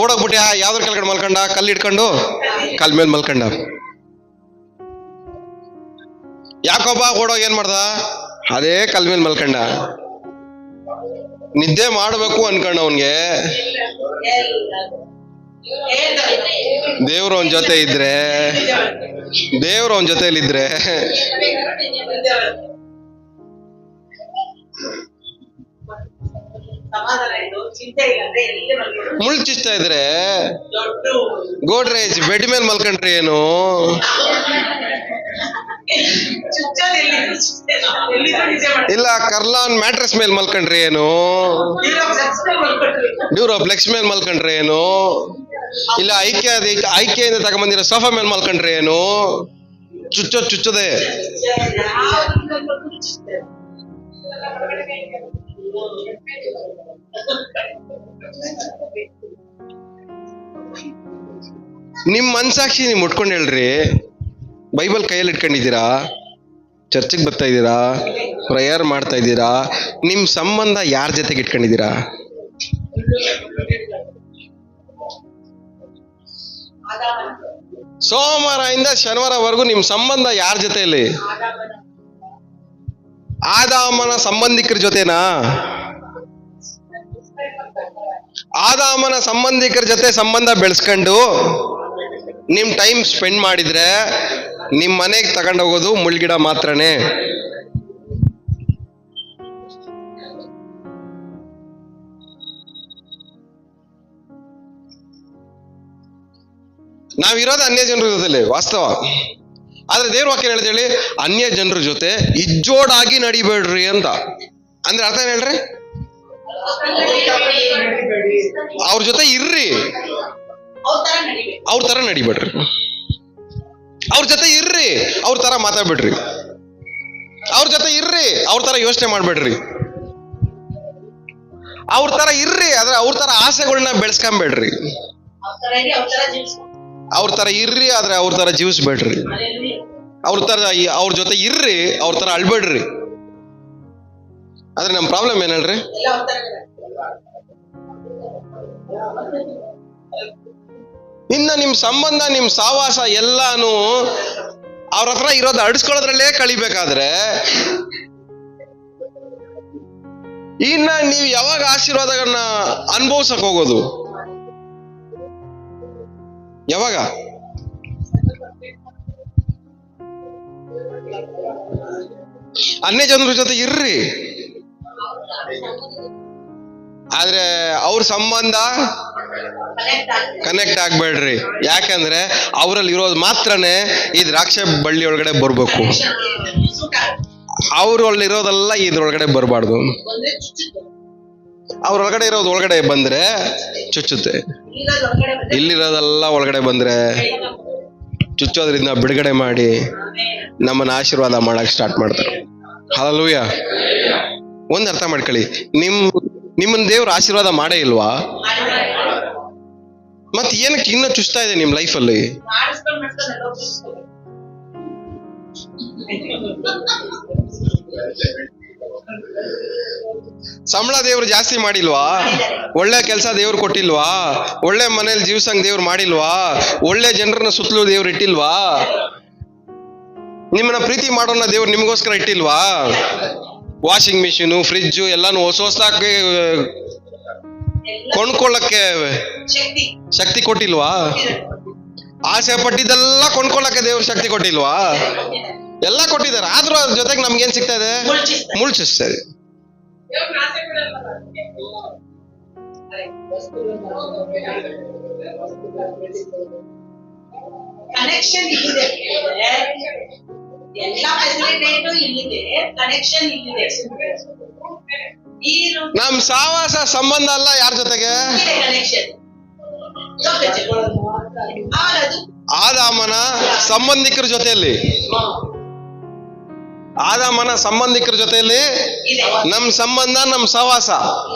[SPEAKER 1] ಓಡೋಗ್ಬಿಟ್ಟು ಯಾವ್ದ್ರ ಕೆಳಗಡೆ ಮಲ್ಕೊಂಡ? ಕಲ್ಲು ಇಟ್ಕೊಂಡು ಕಲ್ ಮೇಲೆ ಮಲ್ಕೊಂಡ. ಯಾಕೋಬ ಓಡೋಗಿ ಏನ್ ಮಾಡ್ದ? ಅದೇ ಕಲ್ ಮೇಲೆ ಮಲ್ಕೊಂಡ. ನಿದ್ದೆ ಮಾಡ್ಬೇಕು ಅನ್ಕೊಂಡ ಅವನ್ಗೆ. ದೇವ್ರು ಅವನ್ ಜೊತೆ ಇದ್ರೆ, ದೇವ್ರು ಅವನ್ ಜೊತೆಲಿದ್ರೆ ಮುಳ್ ಚುಚ್ತಾ ಇದ್ರೆ ಗೋಡ್ರೇಜ್ ಬೆಡ್ ಮೇಲೆ ಮಲ್ಕೊಂಡ್ರೆ ಏನು? ಇಲ್ಲ ಕರ್ಲಾನ್ ಮ್ಯಾಟ್ರೆಸ್ ಮೇಲೆ ಮಲ್ಕೊಂಡ್ರೆ ಏನು? ಡ್ಯೂರೋಪ್ಲೆಕ್ಸ್ ಮೇಲೆ ಮಲ್ಕೊಂಡ್ರೆ ಏನು? ಇಲ್ಲ ಐಕ್ಯದಿಂದ ತಗೊಂಬಂದಿರೋ ಸೋಫಾ ಮೇಲೆ ಮಲ್ಕೊಂಡ್ರೆ ಏನು? ಚುಚ್ಚೋದೆ. ನಿಮ್ ಮನ್ಸಾಕ್ಷಿ ನೀವ್ ಮುಟ್ಕೊಂಡ್ ಹೇಳ್ರಿ, ಬೈಬಲ್ ಕೈಯಲ್ಲಿ ಇಟ್ಕೊಂಡಿದ್ದೀರಾ, ಚರ್ಚಿಗೆ ಬರ್ತಾ ಇದ್ದೀರಾ, ಪ್ರೇಯರ್ ಮಾಡ್ತಾ ಇದ್ದೀರಾ, ನಿಮ್ಮ ಸಂಬಂಧ ಯಾರ ಜೊತೆಗೆ ಇಟ್ಕೊಂಡಿದ್ದೀರಾ? ಸೋಮವಾರದಿಂದ ಶನಿವಾರವರೆಗೂ ನಿಮ್ಮ ಸಂಬಂಧ ಯಾರ ಜೊತೆಯಲ್ಲಿ? ಆದಾಮನ ಸಂಬಂಧಿಕರ ಜೊತೆನಾ? ಆದಾಮನ ಸಂಬಂಧಿಕರ ಜೊತೆ ಸಂಬಂಧ ಬೆಳೆಸ್ಕೊಂಡು ನಿಮ್ ಟೈಮ್ ಸ್ಪೆಂಡ್ ಮಾಡಿದ್ರೆ ನಿಮ್ ಮನೆಗೆ ತಗೊಂಡೋಗೋದು ಮುಳ್ಗಿಡ ಮಾತ್ರನೇ. ನಾವಿರೋದು ಅನ್ಯ ಜನರ ಜೊತೆಲಿ ವಾಸ್ತವ. ಆದ್ರೆ ದೇವ್ರ ವಾಕ್ಯ ಹೇಳ್ತ ಹೇಳಿ, ಅನ್ಯ ಜನರ ಜೊತೆ ಇಜ್ಜೋಡಾಗಿ ನಡಿಬೇಡ್ರಿ ಅಂತ. ಅಂದ್ರೆ ಅರ್ಥ ಏನ್ ಹೇಳ್ರಿ? ಅವ್ರ ಜೊತೆ ಇರ್ರಿ, ಅವ್ರ ತರ ನಡಿಬೇಡ್ರಿ. ಅವ್ರ ಜೊತೆ ಇರ್ರಿ, ಅವ್ರ ತರ ಮಾತಾಡ್ಬೇಡ್ರಿ. ಅವ್ರ ಜೊತೆ ಇರ್ರಿ, ಅವ್ರ ತರ ಯೋಚನೆ ಮಾಡ್ಬೇಡ್ರಿ. ಅವ್ರ ತರ ಇರ್ರಿ, ಆದ್ರೆ ಅವ್ರ ತರ ಆಸೆಗಳನ್ನ ಬೆಳೆಸ್ಕೊಂಬೇಡ್ರಿ. ಅವ್ರ ತರ ಇರ್ರಿ, ಆದ್ರೆ ಅವ್ರ ತರ ಜೀವಿಸ್ಬೇಡ್ರಿ. ಅವ್ರ ಜೊತೆ ಇರ್ರಿ, ಅವ್ರ ತರ ಅಳ್ಬೇಡ್ರಿ. ಆದ್ರೆ ನಮ್ ಪ್ರಾಬ್ಲಮ್ ಏನ್ ಹೇಳ್ರಿ? ಇನ್ನ ನಿಮ್ ಸಂಬಂಧ, ನಿಮ್ ಸಾವಾಸ ಎಲ್ಲಾನು ಅವ್ರ ಹತ್ರ ಇರೋದು ಅಡಿಸ್ಕೊಳ್ಳೋದ್ರಲ್ಲೇ ಕಳಿಬೇಕಾದ್ರೆ ಇನ್ನ ನೀವು ಯಾವಾಗ ಆಶೀರ್ವಾದಗಳನ್ನ ಅನುಭವಿಸಕ್ ಹೋಗೋದು? ಯಾವಾಗ? ಅನ್ಯ ಜನರ ಜೊತೆ ಇರ್ರಿ, ಆದ್ರೆ ಅವ್ರ ಸಂಬಂಧ ಕನೆಕ್ಟ್ ಆಗ್ಬೇಡ್ರಿ. ಯಾಕಂದ್ರೆ ಅವರಲ್ಲಿ ಇರೋದು ಮಾತ್ರನೇ ಈ ದ್ರಾಕ್ಷೆ ಬಳ್ಳಿ ಒಳಗಡೆ ಬರ್ಬೇಕು. ಅವ್ರೊಳಗಿರೋದೆಲ್ಲ ಇದ್ರೊಳಗಡೆ ಬರಬಾರ್ದು. ಅವ್ರೊಳಗಡೆ ಇರೋದು ಒಳಗಡೆ ಬಂದ್ರೆ ಚುಚ್ಚುತ್ತೆ, ಇಲ್ಲಿರೋದೆಲ್ಲ ಒಳಗಡೆ ಬಂದ್ರೆ ಚುಚ್ಚೋದ್ರಿಂದ ಬಿಡುಗಡೆ ಮಾಡಿ ನಮ್ಮನ್ನ ಆಶೀರ್ವಾದ ಮಾಡಕ್ ಸ್ಟಾರ್ಟ್ ಮಾಡ್ತಾರೆ. ಹಲ್ಲೆಲೂಯಾ. ಒಂದ್ ಅರ್ಥ ಮಾಡ್ಕೊಳ್ಳಿ, ನಿಮ್ಮನ್ನ ದೇವ್ರ ಆಶೀರ್ವಾದ ಮಾಡೇ ಇಲ್ವಾ? ಮತ್ ಏನಕ್ಕೆ ಇನ್ನೂ ಚುಚ್ತಾ ಇದೆ ನಿಮ್ ಲೈಫಲ್ಲಿ? ಸಂಬಳ ದೇವ್ರು ಜಾಸ್ತಿ ಮಾಡಿಲ್ವಾ? ಒಳ್ಳೆ ಕೆಲಸ ದೇವ್ರು ಕೊಟ್ಟಿಲ್ವಾ? ಒಳ್ಳೆ ಮನೇಲಿ ಜೀವಸಂಗ್ ದೇವ್ರು ಮಾಡಿಲ್ವಾ? ಒಳ್ಳೆ ಜನರನ್ನ ಸುತ್ತಲೂ ದೇವ್ರು ಇಟ್ಟಿಲ್ವಾ? ನಿಮ್ಮನ್ನ ಪ್ರೀತಿ ಮಾಡೋಣ ದೇವ್ರು ನಿಮಗೋಸ್ಕರ ಇಟ್ಟಿಲ್ವಾ? ವಾಷಿಂಗ್ ಮಿಷಿನು, ಫ್ರಿಡ್ಜು ಎಲ್ಲಾನು ಹೊಸದಾಗಿ ಕೊಂಡ್ಕೊಳ್ಳಕ್ಕೆ ಶಕ್ತಿ ಕೊಟ್ಟಿಲ್ವಾ? ಆಸೆ ಪಟ್ಟಿದ್ದೆಲ್ಲ ಕೊಂಡ್ಕೊಳ್ಳಕ್ಕೆ ದೇವ್ರು ಶಕ್ತಿ ಕೊಟ್ಟಿಲ್ವಾ? ಎಲ್ಲ ಕೊಟ್ಟಿದ್ದಾರೆ. ಆದ್ರೂ ಅದ್ರ ಜೊತೆಗೆ ನಮ್ಗೇನ್ ಸಿಗ್ತಾ ಇದೆ? ಮುಳ್ಚಿಸ್ತಾ ಇದೆ.
[SPEAKER 2] ಕನೆಕ್ಷನ್ ಇಲ್ಲಿದೆ, ಎಲ್ಲ ಫೆಸಿಲಿಟೇಟು ಇಲ್ಲಿದೆ, ಕನೆಕ್ಷನ್ ಇಲ್ಲಿದೆ.
[SPEAKER 1] ನಮ್ ಸಾವಾಸ ಸಂಬಂಧ ಅಲ್ಲ ಯಾರ ಜೊತೆಗೆ? ಆದಾಮನ ಸಂಬಂಧಿಕರ ಜೊತೆಯಲ್ಲಿ, ಆದಾಮನ ಸಂಬಂಧಿಕರ ಜೊತೆಯಲ್ಲಿ ನಮ್ ಸಂಬಂಧ, ನಮ್ ಸಹವಾಸ.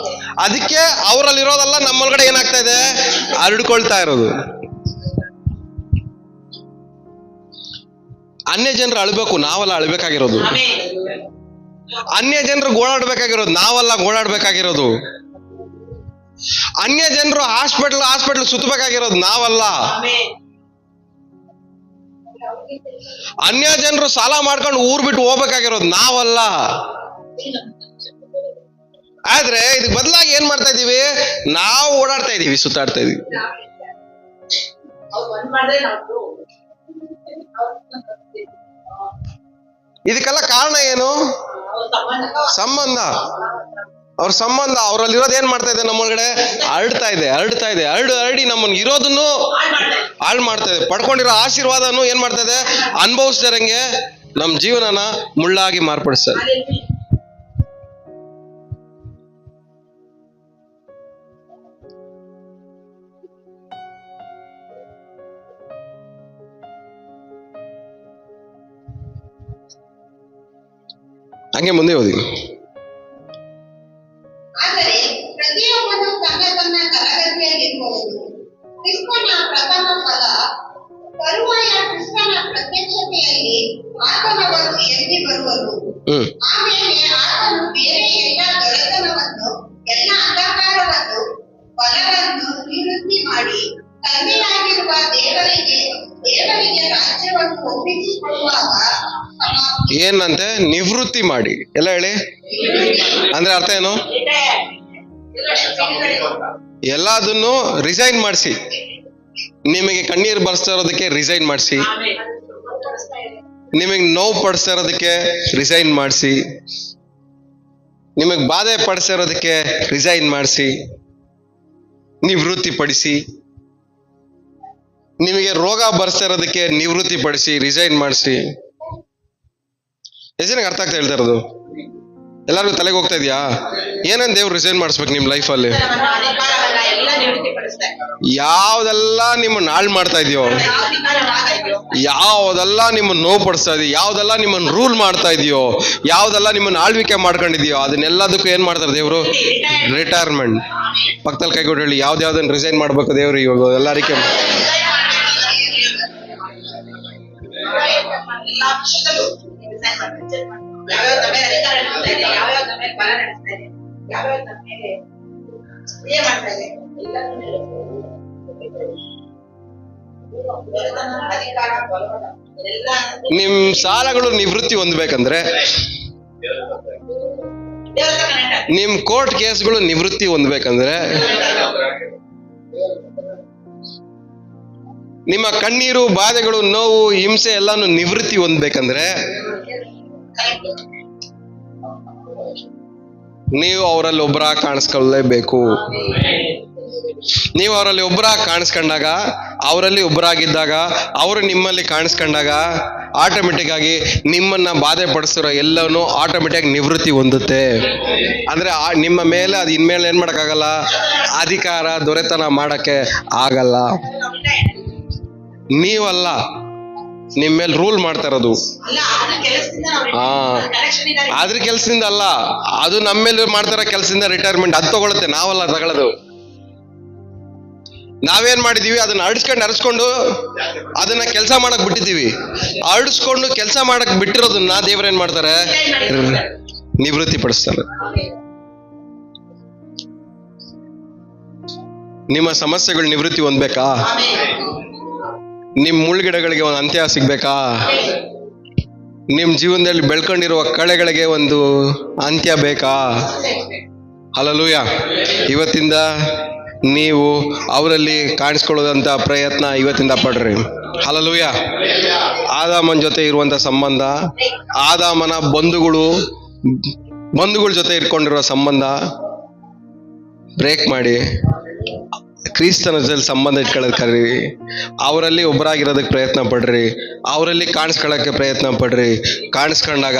[SPEAKER 1] ಅದಕ್ಕೆ ಅವರಲ್ಲಿರೋದೆಲ್ಲ ನಮ್ಮೊಳಗಡೆ ಏನಾಗ್ತಾ ಇದೆ? ಹರಡ್ಕೊಳ್ತಾ ಇರೋದು. ಅನ್ಯ ಜನರು ಅಳ್ಬೇಕು, ನಾವಲ್ಲ ಅಳ್ಬೇಕಾಗಿರೋದು. ಅನ್ಯ ಜನರು ಗೋಳಾಡ್ಬೇಕಾಗಿರೋದು, ನಾವಲ್ಲ ಗೋಳಾಡ್ಬೇಕಾಗಿರೋದು. ಅನ್ಯ ಜನರು ಹಾಸ್ಪಿಟಲ್ ಸುತ್ತಬೇಕಾಗಿರೋದು, ನಾವಲ್ಲ. ಅನ್ಯ ಜನರು ಸಾಲ ಮಾಡ್ಕೊಂಡು ಊರ್ ಬಿಟ್ಟು ಹೋಗ್ಬೇಕಾಗಿರೋದು, ನಾವಲ್ಲ. ಆದ್ರೆ ಇದಕ್ ಬದಲಾಗಿ ಏನ್ ಮಾಡ್ತಾ ಇದೀವಿ? ನಾವು ಓಡಾಡ್ತಾ ಇದೀವಿ, ಸುತ್ತಾಡ್ತಾ ಇದೀವಿ. ಇದಕ್ಕೆಲ್ಲ ಕಾರಣ ಏನು? ಸಂಬಂಧ. ಅವ್ರ ಸಂಬಂಧ, ಅವರಲ್ಲಿರೋದು ಏನ್ ಮಾಡ್ತಾ ಇದೆ? ನಮ್ಮೊಳಗಡೆ ಹರಡ್ತಾ ಇದೆ. ಹರಡಿ ನಮ್ಮನ್ನ ಇರೋದನ್ನು ಹಾಳು ಮಾಡ್ತಾ ಇದೆ. ಪಡ್ಕೊಂಡಿರೋ ಆಶೀರ್ವಾದನು ಏನ್ ಮಾಡ್ತಾ ಇದೆ? ಅನುಭವಿಸ್ತಾರಂಗೆ ನಮ್ ಜೀವನನ ಮುಳ್ಳಾಗಿ ಮಾರ್ಪಡಿಸ್ತಾರೆ. ಹಂಗೆ ಮುಂದೆ ಓದಿ.
[SPEAKER 3] ಆದರೆ ಪ್ರತಿಯೊಬ್ಬನು ತನ್ನ ತನ್ನ ತರಗತಿಯಲ್ಲಿರುವವನು. ಕ್ರಿಸ್ತನ ಪ್ರಥಮ ಫಲ, ತರುವಾಯ ಕ್ರಿಸ್ತನ ಪ್ರತ್ಯಕ್ಷತೆಯ ಎತ್ತಿ ಬರುವನು.
[SPEAKER 1] ಹ್ಮ್
[SPEAKER 3] ಆಮೇಲೆ ಆತನು ಬೇರೆ ಎಲ್ಲ ದೊರೆತನವನ್ನು, ಎಲ್ಲ ಅಂಧಕಾರವನ್ನು, ಬಲವನ್ನು ನಿವೃತ್ತಿ ಮಾಡಿ ತಂದೆಯಾಗಿರುವ ದೇವರಿಗೆ ರಾಜ್ಯವನ್ನು ಒಪ್ಪಿಸಿಕೊಡುವಾಗ
[SPEAKER 1] ಏನಂತೆ? ನಿವೃತ್ತಿ ಮಾಡಿ. ಎಲ್ಲ ಹೇಳಿ. ಅಂದ್ರೆ ಅರ್ಥ ಏನು? ಎಲ್ಲದನ್ನು ರಿಸೈನ್ ಮಾಡಿಸಿ. ನಿಮಗೆ ಕಣ್ಣೀರು ಬರ್ಸ್ತಾ ಇರೋದಕ್ಕೆ ರಿಸೈನ್ ಮಾಡಿಸಿ, ನಿಮಗೆ ನೋವು ಪಡಿಸ್ತಾ ಇರೋದಕ್ಕೆ ರಿಸೈನ್ ಮಾಡಿಸಿ, ನಿಮಗೆ ಬಾಧೆ ಪಡಿಸ್ತಾ ಇರೋದಕ್ಕೆ ರಿಸೈನ್ ಮಾಡಿಸಿ, ನಿವೃತ್ತಿ ಪಡಿಸಿ, ನಿಮಗೆ ರೋಗ ಬರ್ಸ್ತಾ ಇರೋದಕ್ಕೆ ನಿವೃತ್ತಿ ಪಡಿಸಿ, ರಿಸೈನ್ ಮಾಡಿಸಿ. ಎಷ್ಟು ಜನಕ್ಕೆ ಅರ್ಥ ಆಗ್ತಾ ಹೇಳ್ತಾ ಇರೋದು? ಎಲ್ಲರಿಗೂ ತಲೆಗೆ ಹೋಗ್ತಾ ಇದೆಯಾ? ಏನೇನು ದೇವ್ರು ರಿಸೈನ್ ಮಾಡಿಸ್ಬೇಕು ನಿಮ್ಮ ಲೈಫಲ್ಲಿ?
[SPEAKER 2] ಎಲ್ಲ ನಿವೃತ್ತಿಪಡಿಸ್ತಾರೆ.
[SPEAKER 1] ಯಾವ್ದೆಲ್ಲ ನಿಮ್ಮನ್ನ ಹಾಳು ಮಾಡ್ತಾ ಇದೆಯೋ, ಯಾವ್ದೆಲ್ಲ ನಿಮ್ಮನ್ನ ನೋವು ಪಡಿಸ್ತಾ ಇದೆಯೋ, ಯಾವ್ದೆಲ್ಲ ನಿಮ್ಮನ್ನ ರೂಲ್ ಮಾಡ್ತಾ ಇದೆಯೋ, ಯಾವ್ದೆಲ್ಲ ನಿಮ್ಮನ್ನ ಆಳ್ವಿಕೆ ಮಾಡ್ಕೊಂಡಿದೆಯೋ, ಅದನ್ನೆಲ್ಲದಕ್ಕೂ ಏನ್ ಮಾಡ್ತಾರೆ ದೇವ್ರು? ರಿಟೈರ್ಮೆಂಟ್. ಪಕ್ಕದಲ್ಲಿ ಕೈ ಕೊಟ್ಟು ಹೇಳಿ, ಯಾವ್ದನ್ನ ರಿಸೈನ್ ಮಾಡ್ಬೇಕು ದೇವ್ರು ಇವಾಗ ಎಲ್ಲರಿಕೆ?
[SPEAKER 2] ಎಲ್ಲ ವಿಷಯದಲ್ಲೂ ಡಿಸೈನ್ ಮಾಡ್ತಾರೆ. ಯಾವ್ಯಾವ ನಮ್ಮ ಮೇಲೆ ಅಧಿಕಾರ ನಡೆಸ್ತಾ ಇದೆ, ಯಾವ್ಯಾವ ನಮ್ಮ ಮೇಲೆ ಬಲ ನಡೆಸ್ತಾ ಇದೆ, ಯಾವ್ಯಾವ ನಮ್ಮ ಮೇಲೆ ಕ್ರಿಯೆ ಮಾಡ್ತಾ ಇದೆ, ಅಧಿಕಾರ ಬಲವನ್ನ ಎಲ್ಲ
[SPEAKER 1] ನಿಮ್ ಸಾಲಗಳು ನಿವೃತ್ತಿ ಹೊಂದ್ಬೇಕಂದ್ರೆ,
[SPEAKER 2] ದೇವರ ಕನೆಕ್ಟ್
[SPEAKER 1] ನಿಮ್ ಕೋರ್ಟ್ ಕೇಸ್ಗಳು ನಿವೃತ್ತಿ ಹೊಂದ್ಬೇಕಂದ್ರೆ, ನಿಮ್ಮ ಕಣ್ಣೀರು, ಬಾಧೆಗಳು, ನೋವು, ಹಿಂಸೆ ಎಲ್ಲಾನು ನಿವೃತ್ತಿ ಹೊಂದ್ಬೇಕಂದ್ರೆ ನೀವು ಅವರಲ್ಲಿ ಒಬ್ಬರಾಗಿ ಕಾಣಿಸ್ಕೊಳ್ಳೇಬೇಕು. ನೀವು ಅವರಲ್ಲಿ ಒಬ್ಬರಾಗಿ ಕಾಣಿಸ್ಕೊಂಡಾಗ, ಅವರಲ್ಲಿ ಒಬ್ಬರಾಗಿದ್ದಾಗ, ಅವರು ನಿಮ್ಮಲ್ಲಿ ಕಾಣಿಸ್ಕೊಂಡಾಗ ಆಟೋಮೆಟಿಕ್ ಆಗಿ ನಿಮ್ಮನ್ನ ಬಾಧೆ ಪಡಿಸಿರೋ ಎಲ್ಲವೂ ಆಟೋಮೆಟಿಕ್ ನಿವೃತ್ತಿ ಹೊಂದುತ್ತೆ. ಅಂದ್ರೆ ನಿಮ್ಮ ಮೇಲೆ ಅದು ಇನ್ಮೇಲೆ ಏನ್ ಮಾಡಕ್ಕಾಗಲ್ಲ, ಅಧಿಕಾರ ದೊರೆತನ ಮಾಡಕ್ಕೆ ಆಗಲ್ಲ. ನೀವಲ್ಲ, ನಿಮ್ಮ ಮೇಲೆ ರೂಲ್ ಮಾಡ್ತಾ ಇರೋದು.
[SPEAKER 2] ಅಲ್ಲ ಅದ್ರ ಕೆಲಸದಿಂದ
[SPEAKER 1] ಹಾ,
[SPEAKER 2] ಕನೆಕ್ಷನ್ ಇದೆ.
[SPEAKER 1] ಅದ್ರ ಕೆಲ್ಸದಿಂದ ಅಲ್ಲ, ಅದು ನಮ್ಮ ಮೇಲೆ ಮಾಡ್ತಾರ ಕೆಲಸದಿಂದ ರಿಟೈರ್ಮೆಂಟ್ ಅದು ತಗೊಳುತ್ತೆ, ನಾವಲ್ಲ ತಗೊಳ್ಳೋದು. ನಾವೇನ್ ಮಾಡಿದೀವಿ, ಅದನ್ನ ಅರ್ಸ್ಕೊಂಡು ಅದನ್ನ ಕೆಲಸ ಮಾಡಕ್ ಬಿಟ್ಟಿದೀವಿ. ಅರ್ಸ್ಕೊಂಡು ಕೆಲಸ ಮಾಡಕ್ ಬಿಟ್ಟಿರೋದನ್ನ ದೇವ್ರೇನ್ ಮಾಡ್ತಾರೆ? ನಿವೃತ್ತಿ ಪಡಿಸ್ತಾರೆ. ನಿಮ್ಮ ಸಮಸ್ಯೆಗಳು ನಿವೃತ್ತಿ ಹೊಂದ್ಬೇಕಾ? ನಿಮ್ ಮುಳ್ಗಿಡಗಳಿಗೆ ಒಂದು ಅಂತ್ಯ ಸಿಗ್ಬೇಕಾ? ನಿಮ್ ಜೀವನದಲ್ಲಿ ಬೆಳ್ಕೊಂಡಿರುವ ಕಳೆಗಳಿಗೆ ಒಂದು ಅಂತ್ಯ ಬೇಕಾ? ಹಲ್ಲೆಲೂಯಾ. ಇವತ್ತಿಂದ ನೀವು ಅವರಲ್ಲಿ ಕಾಣಿಸ್ಕೊಳ್ಳೋದಂತ ಪ್ರಯತ್ನ ಇವತ್ತಿಂದ ಪಡ್ರಿ. ಹಲ್ಲೆಲೂಯಾ. ಆದಾಮನ ಜೊತೆ ಇರುವಂತ ಸಂಬಂಧ, ಆದಾಮನ ಬಂಧುಗಳ ಜೊತೆ ಇಟ್ಕೊಂಡಿರುವ ಸಂಬಂಧ ಬ್ರೇಕ್ ಮಾಡಿ ಕ್ರಿಸ್ತನ ಜೊತೆ ಸಂಬಂಧ ಇಟ್ಕೊಳ್ಳೋದು ಕರೀರಿ. ಅವರಲ್ಲಿ ಒಬ್ಬರಾಗಿರೋದಕ್ಕೆ ಪ್ರಯತ್ನ ಪಡ್ರಿ. ಅವರಲ್ಲಿ ಕಾಣಿಸ್ಕೊಳ್ಳೋಕ್ಕೆ ಪ್ರಯತ್ನ ಪಡ್ರಿ. ಕಾಣಿಸ್ಕೊಂಡಾಗ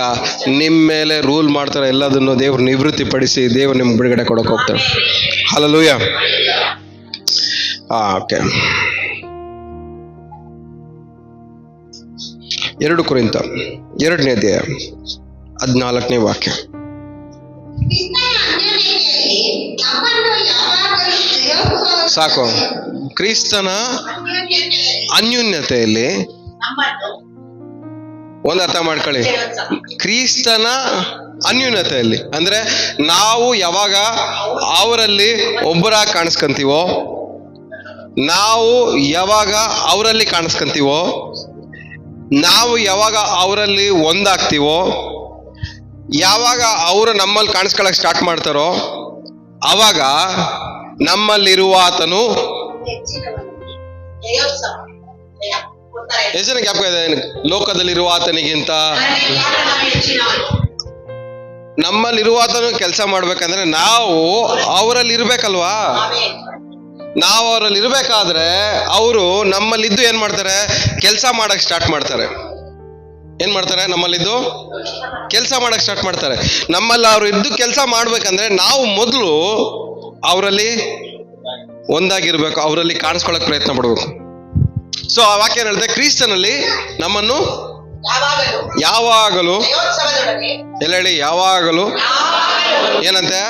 [SPEAKER 1] ನಿಮ್ಮ ಮೇಲೆ ರೂಲ್ ಮಾಡ್ತಾರೆ ಎಲ್ಲದನ್ನು ದೇವ್ರು ನಿವೃತ್ತಿ ಪಡಿಸಿ ದೇವ್ರು ನಿಮ್ಗೆ ಬಿಡುಗಡೆ ಕೊಡೋಕೆ ಹೋಗ್ತಾರೆ. ಹಲ್ಲೆಲೂಯಾ. ಓಕೆ. 2 ಕೊರಿಂಥ 2ನೇ ಅಧ್ಯಾಯ 14ನೇ ವಾಕ್ಯ. ಸಾಕು. ಕ್ರಿಸ್ತನ ಅನ್ಯೋನ್ಯತೆಯಲ್ಲಿ
[SPEAKER 2] ನಮ್ಮನ್ನು
[SPEAKER 1] ಒಂದು ಅರ್ಥ ಮಾಡ್ಕೊಳ್ಳಿ. ಕ್ರಿಸ್ತನ ಅನ್ಯೋನ್ಯತೆಯಲ್ಲಿ ಅಂದ್ರೆ ನಾವು ಯಾವಾಗ ಅವರಲ್ಲಿ ಒಬ್ಬರಾಗಿ ಕಾಣಿಸ್ಕೊಂತೀವೋ, ನಾವು ಯಾವಾಗ ಅವರಲ್ಲಿ ಕಾಣಿಸ್ಕೊಂತೀವೋ, ನಾವು ಯಾವಾಗ ಅವರಲ್ಲಿ ಒಂದಾಗ್ತೀವೋ, ಯಾವಾಗ ಅವರು ನಮ್ಮಲ್ಲಿ ಕಾಣಿಸ್ಕೊಳಕ್ ಸ್ಟಾರ್ಟ್ ಮಾಡ್ತಾರೋ ಅವಾಗ ನಮ್ಮಲ್ಲಿರುವ ಆತನು
[SPEAKER 2] ಜಯೋತ್ಸವ ಜಯ ಕೊಡ್ತಾರೆ.
[SPEAKER 1] ಎಷ್ಟು ಜನ ಜ್ಞಾಪಕ ಇದೆ? ಲೋಕದಲ್ಲಿರುವ ಆತನಿಗಿಂತ ನಮ್ಮಲ್ಲಿರುವ ಆತನು ಕೆಲಸ ಮಾಡ್ಬೇಕಂದ್ರೆ ನಾವು ಅವರಲ್ಲಿ ಇರ್ಬೇಕಲ್ವಾ? ನಾವು ಅವರಲ್ಲಿ ಇರ್ಬೇಕಾದ್ರೆ ಅವರು ನಮ್ಮಲ್ಲಿದ್ದು ಏನ್ ಮಾಡ್ತಾರೆ? ಕೆಲಸ ಮಾಡಕ್ ಸ್ಟಾರ್ಟ್ ಮಾಡ್ತಾರೆ. ಏನ್ ಮಾಡ್ತಾರೆ? ನಮ್ಮಲ್ಲಿದ್ದು ಕೆಲಸ ಮಾಡಕ್ ಸ್ಟಾರ್ಟ್ ಮಾಡ್ತಾರೆ. ನಮ್ಮಲ್ಲಿ ಅವ್ರು ಇದ್ದು ಕೆಲಸ ಮಾಡ್ಬೇಕಂದ್ರೆ ನಾವು ಮೊದಲು ಅವರಲ್ಲಿ ಒಂದಾಗಿರ್ಬೇಕು, ಅವರಲ್ಲಿ ಕಾಣಿಸ್ಕೊಳಕ್ ಪ್ರಯತ್ನ ಪಡ್ಬೇಕು. ಸೊ ಆ ವಾಕ್ಯ ಏನ್ ಹೇಳ್ತಾರೆ? ಕ್ರಿಸ್ತನಲ್ಲಿ ನಮ್ಮನ್ನು ಯಾವಾಗಲೂ ಎಲ್ಲ ಹೇಳಿ, ಯಾವಾಗಲೂ ಏನಂತೆ?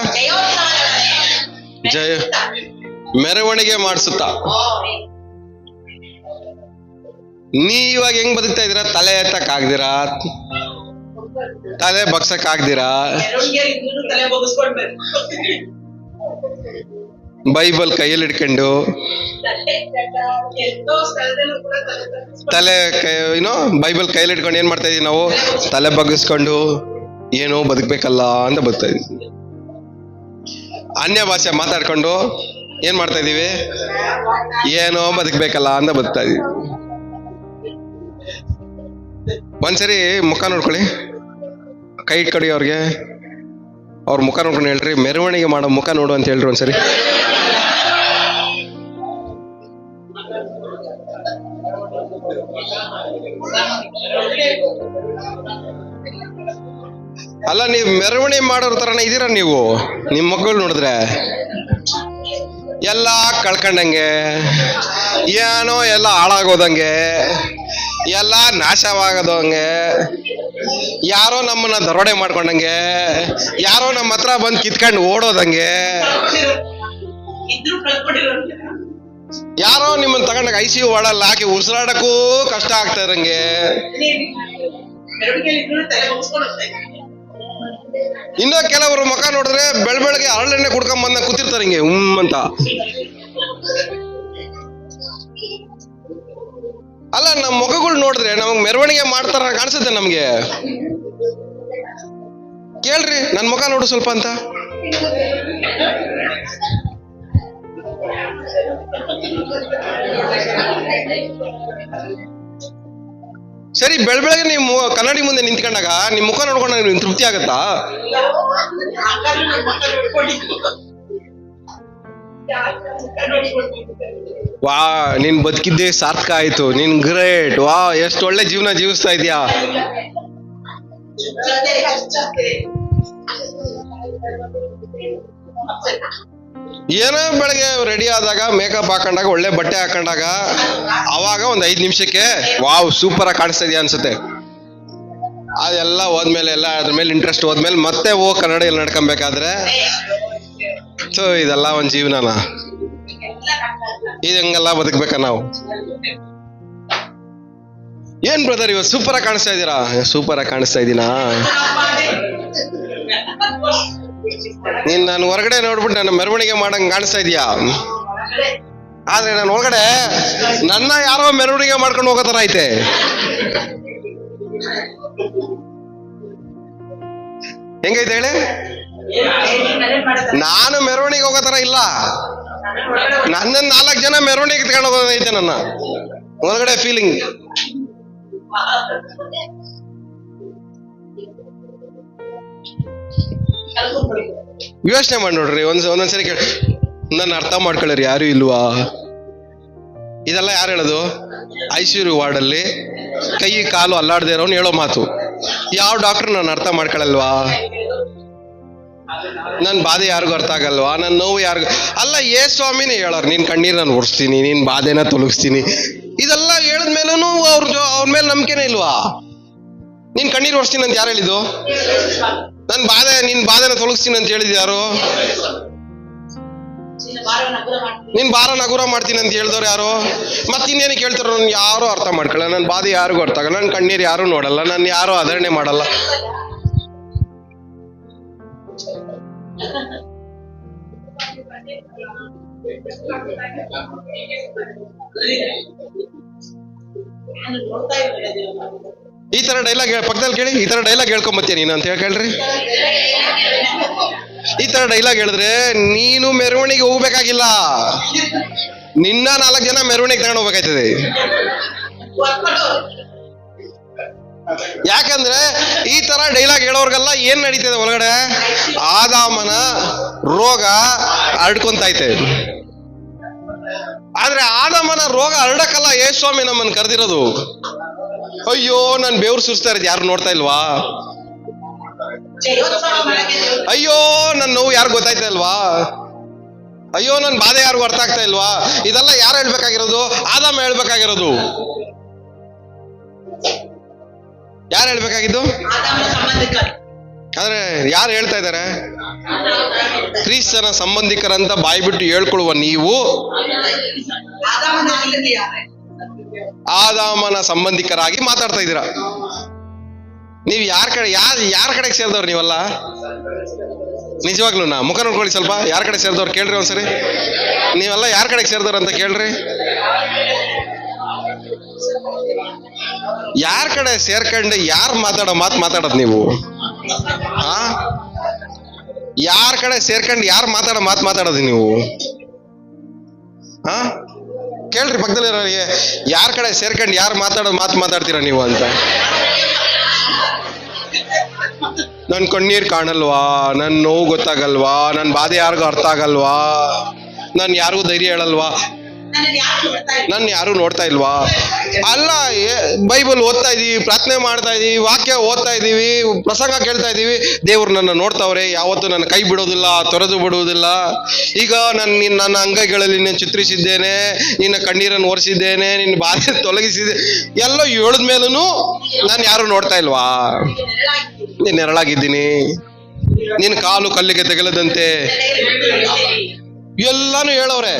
[SPEAKER 1] ಜಯ ಮೆರವಣಿಗೆ ಮಾಡಿಸುತ್ತಾ. ನೀ ಇವಾಗ ಹೆಂಗ್ ಬದುಕ್ತಾ ಇದೀರಾ? ತಲೆ ಎತ್ತಕ್ ಆಗ್ದಿರಾ, ತಲೆ ಬಗ್ಸಕ್ ಆಗ್ದಿರಾ
[SPEAKER 2] ಮೆರವಣಿಗೆ ಇದ್ರೂ ತಲೆ ಬಗ್ಸ್ಕೊಳ್ಬೇಕು.
[SPEAKER 1] ಬೈಬಲ್ ಕೈಯಲ್ಲಿ ಹಿಡ್ಕೊಂಡು
[SPEAKER 2] ಎಷ್ಟೋ ಸ್ಥಳದಲ್ಲೂ ಕೂಡ ತಲೆ ಬಗ್ಸ್ಕೊಂಡು
[SPEAKER 1] ತಲೆ ಏನೋ ಬೈಬಲ್ ಕೈಯಲ್ಲಿ ಹಿಡ್ಕೊಂಡು ಏನ್ ಮಾಡ್ತಾ ಇದೀವಿ ನಾವು? ತಲೆ ಬಗ್ಗಿಸ್ಕೊಂಡು ಏನೋ ಬದುಕ್ಬೇಕಲ್ಲ ಅಂತ ಬದುಕ್ತಾ ಇದೀವಿ. ಅನ್ಯ ಭಾಷೆ ಮಾತಾಡ್ಕೊಂಡು ಏನ್ ಮಾಡ್ತಾ ಇದೀವಿ? ಏನೋ ಬದುಕ್ಬೇಕಲ್ಲ ಅಂತ ಬದುಕ್ತಾ ಇದೀವಿ. ಒಂದ್ಸರಿ ಮುಖ ನೋಡ್ಕೊಳ್ಳಿ, ಕೈ ಇಟ್ಕೊಡಿ ಅವ್ರಿಗೆ, ಅವ್ರ ಮುಖ ನೋಡ್ಕೊಂಡು ಹೇಳ್ರಿ, ಮೆರವಣಿಗೆ ಮಾಡೋ ಮುಖ ನೋಡು ಅಂತ ಹೇಳ್ರಿ ಒಂದ್ಸರಿ. ಅಲ್ಲ, ನೀವು ಮೆರವಣಿಗೆ ಮಾಡೋರ್ ತರನೇ ಇದೀರ ನೀವು. ನಿಮ್ ಮಕ್ಕಳು ನೋಡಿದ್ರೆ ಎಲ್ಲ ಕಳ್ಕೊಂಡಂಗೆ, ಏನೋ ಎಲ್ಲ ಹಾಳಾಗೋದಂಗೆ, ಎಲ್ಲ ನಾಶವಾಗೋದಂಗೆ, ಯಾರೋ ನಮ್ಮನ್ನ ದರೋಡೆ ಮಾಡ್ಕೊಂಡಂಗೆ, ಯಾರೋ ನಮ್ಮ ಹತ್ರ ಬಂದು ಕಿತ್ಕೊಂಡು ಓಡೋದಂಗೆ,
[SPEAKER 2] ಇದ್ರೂ ಕಳ್ಕೊಂಡಿರೋ
[SPEAKER 1] ಯಾರೋ ನಿಮ್ಮನ್ನ ತಗೊಂಡಾಗ ICU ವಾರ್ಡಲ್ಲಿ ಹಾಕಿ ಉಸಿರಾಡಕ್ಕೂ ಕಷ್ಟ ಆಗ್ತಾ ಇರಂಗೆ,
[SPEAKER 2] ಮೆರವಣಿಗೆ ಇದ್ರೂ ತಲೆ ಬಗ್ಸ್ಕೊಂಡು ಹೋಗ್ತಾ ಇದ್ದಾರೆ.
[SPEAKER 1] ಇನ್ನ ಕೆಲವರು ಮುಖ ನೋಡಿದ್ರೆ ಬೆಳಗ್ಗೆ ಹರಳೆಣ್ಣೆ ಕುಡ್ಕೊಂಡ್ ಬಂದ ಕೂತಿರ್ತಾರೆ ಹಿಂಗೆ ಅಂತ. ಅಲ್ಲ, ನಮ್ಮ ಮುಖಗಳು ನೋಡಿದ್ರೆ ನಮಗ್ ಮೆರವಣಿಗೆ ಮಾಡ್ತಾರ ಕಾಣಿಸುತ್ತೆ ನಮ್ಗೆ. ಕೇಳ್ರಿ, ನನ್ ಮುಖ ನೋಡು ಸ್ವಲ್ಪ ಅಂತ. ಸರಿ, ಬೆಳಗ್ಗೆ ನೀವು ಕನ್ನಡಿ ಮುಂದೆ ನಿಂತ್ಕೊಂಡಾಗ ನಿಮ್ ಮುಖ ನೋಡ್ಕೊಂಡಾಗ ನಿಮ್ಗೆ ತೃಪ್ತಿ ಆಗತ್ತಾ?
[SPEAKER 2] ಆಗಾಗ್ಲೂ ನಮ್ಮ ಮಕ್ಕ ನೋಡ್ಕೊಂಡಿದ್ದು.
[SPEAKER 1] ವಾ, ನೀನ್ ಬದುಕಿದ್ದೆ ಸಾರ್ಥಕ ಆಯ್ತು, ನೀನ್ ಗ್ರೇಟ್, ವಾ ಎಷ್ಟು ಒಳ್ಳೆ ಜೀವನ ಜೀವಿಸ್ತಾ ಇದೀಯಾ. ಏನೋ ಬೆಳಗ್ಗೆ ರೆಡಿ ಆದಾಗ, ಮೇಕಪ್ ಹಾಕೊಂಡಾಗ, ಒಳ್ಳೆ ಬಟ್ಟೆ ಹಾಕೊಂಡಾಗ, ಅವಾಗ ಒಂದ್ 5 ನಿಮಿಷಕ್ಕೆ ವಾವ್ ಸೂಪರ್ ಆಗಿ ಕಾಣಿಸ್ತಾ ಇದೆಯಾ ಅನ್ಸುತ್ತೆ. ಅದೆಲ್ಲ ಹೋದ್ಮೇಲೆ, ಎಲ್ಲ ಅದ್ರ ಮೇಲೆ ಇಂಟ್ರೆಸ್ಟ್ ಹೋದ್ಮೇಲೆ ಮತ್ತೆ ಹೋಗ್ ಕನ್ನಡಿಯಲ್ಲಿ ನಡ್ಕೊಬೇಕಾದ್ರೆ, ಸೊ ಇದೆಲ್ಲ ಒಂದ್ ಜೀವನನ? ಇದು ಹೆಂಗೆಲ್ಲ ಬದುಕ್ಬೇಕ ನಾವು? ಏನ್ ಬ್ರದರ್ ಇವತ್ತು ಸೂಪರ್ ಆಗಿ ಕಾಣಿಸ್ತಾ ಇದೀರಾ? ಸೂಪರ್ ಆಗಿ ಕಾಣಿಸ್ತಾ ಇದೀನಾ? ನೀನ್ ನಾನು ಹೊರಗಡೆ ನೋಡ್ಬಿಟ್ಟು ನಾನು ಮೆರವಣಿಗೆ ಮಾಡಂಗ್ ಕಾಣಿಸ್ತಾ ಇದೀಯಾ? ಆದ್ರೆ ನಾನು ಒಳಗಡೆ ನನ್ನ ಯಾರೋ ಮೆರವಣಿಗೆ ಮಾಡ್ಕೊಂಡು ಹೋಗೋ ತರ ಐತೆ. ಹೆಂಗೈತೆ ಹೇಳಿ? ನಾನು ಮೆರವಣಿಗೆ ಹೋಗೋ ತರ ಇಲ್ಲ, ನನ್ನ 4 ಜನ ಮೆರವಣಿಗೆ ತಗೊಂಡು ಹೋಗೋದೈತೆ ನನ್ನ ಒಳಗಡೆ ಫೀಲಿಂಗ್. ಯೋಚನೆ ಮಾಡಿ ನೋಡ್ರಿ, ಒಂದೊಂದ್ಸರಿ ನನ್ನ ಅರ್ಥ ಮಾಡ್ಕೊಳ್ಳ್ರಿ, ಯಾರು ಇಲ್ವಾ? ಇದೆಲ್ಲ ಯಾರು ಹೇಳೋದು? ICU ವಾರ್ಡಲ್ಲಿ ಕೈ ಕಾಲು ಅಲ್ಲಾಡದೆ ಇರೋನು ಹೇಳೋ ಮಾತು. ಯಾವ ಡಾಕ್ಟರ್ ನನ್ನ ಅರ್ಥ ಮಾಡ್ಕೊಳ್ಳಲ್ವಾ? ನನ್ ಬಾಧೆ ಯಾರಿಗೂ ಅರ್ಥ ಆಗಲ್ವಾ? ನನ್ನ ನೋವು ಯಾರಿಗೂ ಅಲ್ಲ. ಸ್ವಾಮಿನೇ ಹೇಳೋರು, ನೀನ್ ಕಣ್ಣೀರ್ ನಾನು ಒರೆಸ್ತೀನಿ, ನೀನ್ ಬಾಧೆನ ತೊಲಗಿಸ್ತೀನಿ. ಇದೆಲ್ಲ ಹೇಳಿದ್ಮೇಲೂ ಅವ್ರ ಮೇಲೆ ನಂಬಿಕೆನೇ ಇಲ್ವಾ? ನೀನ್ ಕಣ್ಣೀರ್ ಒರೆಸ್ತೀನಿ ಅಂತ ಯಾರು ಹೇಳಿದ್ದು? ನಿನ್ ಬಾಧೆನ ತೊಲಗಿಸ್ತೀನಿ ಅಂತ ಹೇಳಿದ್ ಯಾರು? ನೀನ್ ಬಾರ ನಗುರ ಮಾಡ್ತೀನಿ ಅಂತ ಹೇಳಿದವ್ರು ಯಾರು? ಮತ್ ಇನ್ನೇನಕ್ಕೆ ಹೇಳ್ತಾರ? ನನ್ ಯಾರು ಅರ್ಥ ಮಾಡ್ಕೊಳ್ಳ, ನನ್ ಬಾಧೆ ಯಾರಿಗೂ ಅರ್ಥ ಆಗಲ್ಲ, ನನ್ ಕಣ್ಣೀರ್ ಯಾರು ನೋಡಲ್ಲ, ನನ್ ಯಾರು ಆಧರಣೆ ಮಾಡಲ್ಲ. ಈ ತರ ಡೈಲಾಗ್ ಪಕ್ಕದಲ್ಲಿ ಕೇಳಿ, ಈ ತರ ಡೈಲಾಗ್ ಹೇಳ್ಕೊಂಬತ್ತೀಯ ನೀನು ಅಂತ ಕೇಳ್ರಿ. ಈ ತರ ಡೈಲಾಗ್ ಹೇಳಿದ್ರೆ ನೀನು ಮೆರವಣಿಗೆ ಹೋಗ್ಬೇಕಾಗಿಲ್ಲ, ನಿನ್ನ 4 ಜನ ಮೆರವಣಿಗೆ ತಗೊಂಡು ಹೋಗ್ಬೇಕಾಯ್ತದೆ. ಯಾಕಂದ್ರೆ ಈ ತರ ಡೈಲಾಗ್ ಹೇಳೋರ್ಗೆಲ್ಲ ಏನ್ ನಡೀತದೆ ಒಳಗಡೆ? ಆದಾಮನ ರೋಗ ಹರಡ್ಕೊಂತೈತೆ. ಆದ್ರೆ ಆದಾಮನ ರೋಗ ಹರಡಕ್ಕಲ್ಲ ಸ್ವಾಮಿ ನಮ್ಮನ್ನು ಕರೆದಿರೋದು. ಅಯ್ಯೋ, ನನ್ ಬೆವ್ರು ಸುರಿಸ್ತಾ ಇರೋದು ಯಾರು ನೋಡ್ತಾ ಇಲ್ವಾ? ಅಯ್ಯೋ, ನನ್ನ ನೋವು ಯಾರು ಗೊತ್ತಾಯ್ತಾ ಇಲ್ವಾ? ಅಯ್ಯೋ, ನನ್ ಬಾಧೆ ಯಾರಿಗೂ ಅರ್ಥ ಆಗ್ತಾ ಇಲ್ವಾ? ಇದೆಲ್ಲ ಯಾರು ಹೇಳ್ಬೇಕಾಗಿರೋದು? ಆದಾಮ ಹೇಳ್ಬೇಕಾಗಿರೋದು. ಯಾರು ಹೇಳ್ಬೇಕಾಗಿದ್ದು? ಆದ್ರೆ ಯಾರು ಹೇಳ್ತಾ ಇದ್ದಾರೆ? ಕ್ರಿಸ್ತನ ಸಂಬಂಧಿಕರಂತ ಬಾಯ್ಬಿಟ್ಟು ಹೇಳ್ಕೊಳ್ಳುವ ನೀವು ಆದಾಮನ ಸಂಬಂಧಿಕರಾಗಿ ಮಾತಾಡ್ತಾ ಇದ್ದೀರಾ. ನೀವು ಯಾರ ಕಡೆಗೆ ಸೇರಿದವ್ರು ನೀವಲ್ಲ? ನಿಜವಾಗ್ಲೂ ಮುಖ ನೋಡ್ಕೊಳ್ಳಿ ಸ್ವಲ್ಪ. ಯಾರ ಕಡೆ ಸೇರಿದವ್ರು ಕೇಳ್ರಿ ಒಂದ್ಸರಿ. ನೀವೆಲ್ಲ ಯಾರ ಕಡೆಗೆ ಸೇರಿದವ್ರು ಅಂತ ಕೇಳ್ರಿ. ಯಾರ ಕಡೆ ಸೇರ್ಕೊಂಡು ಯಾರು ಮಾತಾಡೋ ಮಾತು ಮಾತಾಡೋದು ನೀವು? ಹಾ, ಯಾರ ಕಡೆ ಸೇರ್ಕೊಂಡು ಯಾರು ಮಾತಾಡೋ ಮಾತು ಮಾತಾಡೋದು ನೀವು? ಹಾ, ಕೇಳ್ರಿ ಪಕ್ಕದಲ್ಲಿರೋರಿಗೆ, ಯಾರ ಕಡೆ ಸೇರ್ಕೊಂಡು ಯಾರು ಮಾತಾಡೋ ಮಾತು ಮಾತಾಡ್ತೀರಾ ನೀವು ಅಂತ. ನನ್ ಕಣ್ಣೀರ್ ಕಾಣಲ್ವಾ? ನನ್ ನೋವು ಗೊತ್ತಾಗಲ್ವಾ? ನನ್ ಬಾಧೆ ಯಾರಿಗೂ ಅರ್ಥ ಆಗಲ್ವಾ? ನನ್ ಯಾರಿಗೂ ಧೈರ್ಯ ಹೇಳಲ್ವಾ? ನನ್ ಯಾರು ನೋಡ್ತಾ ಇಲ್ವಾ? ಅಲ್ಲ, ಬೈಬಲ್ ಓದ್ತಾ ಇದೀವಿ, ಪ್ರಾರ್ಥನೆ ಮಾಡ್ತಾ ಇದೀವಿ, ವಾಕ್ಯ ಓದ್ತಾ ಇದೀವಿ, ಪ್ರಸಂಗ ಕೇಳ್ತಾ ಇದೀವಿ. ದೇವ್ರು ನನ್ನ ನೋಡ್ತಾವ್ರೆ, ಯಾವತ್ತೂ ನನ್ನ ಕೈ ಬಿಡೋದಿಲ್ಲ, ತೊರೆದು ಬಿಡುವುದಿಲ್ಲ. ಈಗ ನನ್ನ ಅಂಗೈಗಳಲ್ಲಿ ನಿನ್ನ ಚಿತ್ರಿಸಿದ್ದೇನೆ, ನಿನ್ನ ಕಣ್ಣೀರನ್ನು ಒರೆಸಿದ್ದೇನೆ, ನಿನ್ನ ಬಾಧೆ ತೊಲಗಿಸಿದೆ ಎಲ್ಲ ಹೇಳಿದ್ಮೇಲೂ ನಾನು ಯಾರು ನೋಡ್ತಾ ಇಲ್ವಾ? ನೀನ್ ನೆರಳಾಗಿದ್ದೀನಿ, ನಿನ್ನ ಕಾಲು ಕಲ್ಲಿಗೆ ತಗಲದಂತೆ ಎಲ್ಲಾನು ಹೇಳವ್ರೆ.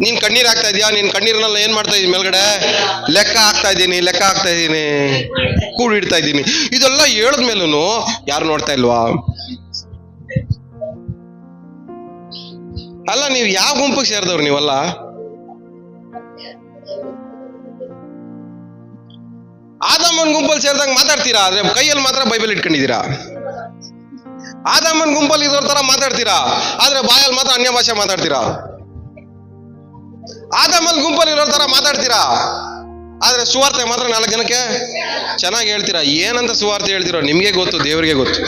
[SPEAKER 1] ನೀನ್ ಕಣ್ಣೀರ್ ಹಾಕ್ತಾ ಇದೀಯಾ? ನೀನ್ ಕಣ್ಣೀರನ್ನೆಲ್ಲ ಏನ್ ಮಾಡ್ತಾ ಇದೀನಿ? ಮೇಲ್ಗಡೆ ಲೆಕ್ಕ ಹಾಕ್ತಾ ಇದ್ದೀನಿ, ಕೂಡಿಡ್ತಾ ಇದ್ದೀನಿ. ಇದೆಲ್ಲ ಹೇಳದ್ಮೇಲೂ ಯಾರು ನೋಡ್ತಾ ಇಲ್ವಾ? ಅಲ್ಲ, ನೀವು ಯಾವ ಗುಂಪಿಗೆ ಸೇರಿದವ್ರು ನೀವಲ್ಲ? ಆದಾಮನ್ ಗುಂಪಲ್ಲಿ ಸೇರಿದಂಗೆ ಮಾತಾಡ್ತೀರಾ, ಆದ್ರೆ ಕೈಯಲ್ಲಿ ಮಾತ್ರ ಬೈಬಲ್ ಇಟ್ಕೊಂಡಿದ್ದೀರಾ. ಆದಾಮನ್ ಗುಂಪಲ್ಲಿ ಇರೋರ್ ತರ ಮಾತಾಡ್ತೀರಾ, ಆದ್ರೆ ಬಾಯಲ್ಲಿ ಮಾತ್ರ ಅನ್ಯ ಭಾಷೆ ಮಾತಾಡ್ತೀರಾ. ಆದಾಮನ್ ಗುಂಪಲ್ಲಿ ಇರೋ ತರ ಮಾತಾಡ್ತೀರಾ, ಆದ್ರೆ ಸುವಾರ್ತೆ ಮಾತ್ರ 4 ಜನಕ್ಕೆ ಚೆನ್ನಾಗಿ ಹೇಳ್ತೀರಾ. ಏನಂತ ಸುವಾರ್ತೆ ಹೇಳ್ತೀರೋ ನಿಮ್ಗೆ ಗೊತ್ತು, ದೇವ್ರಿಗೆ ಗೊತ್ತು.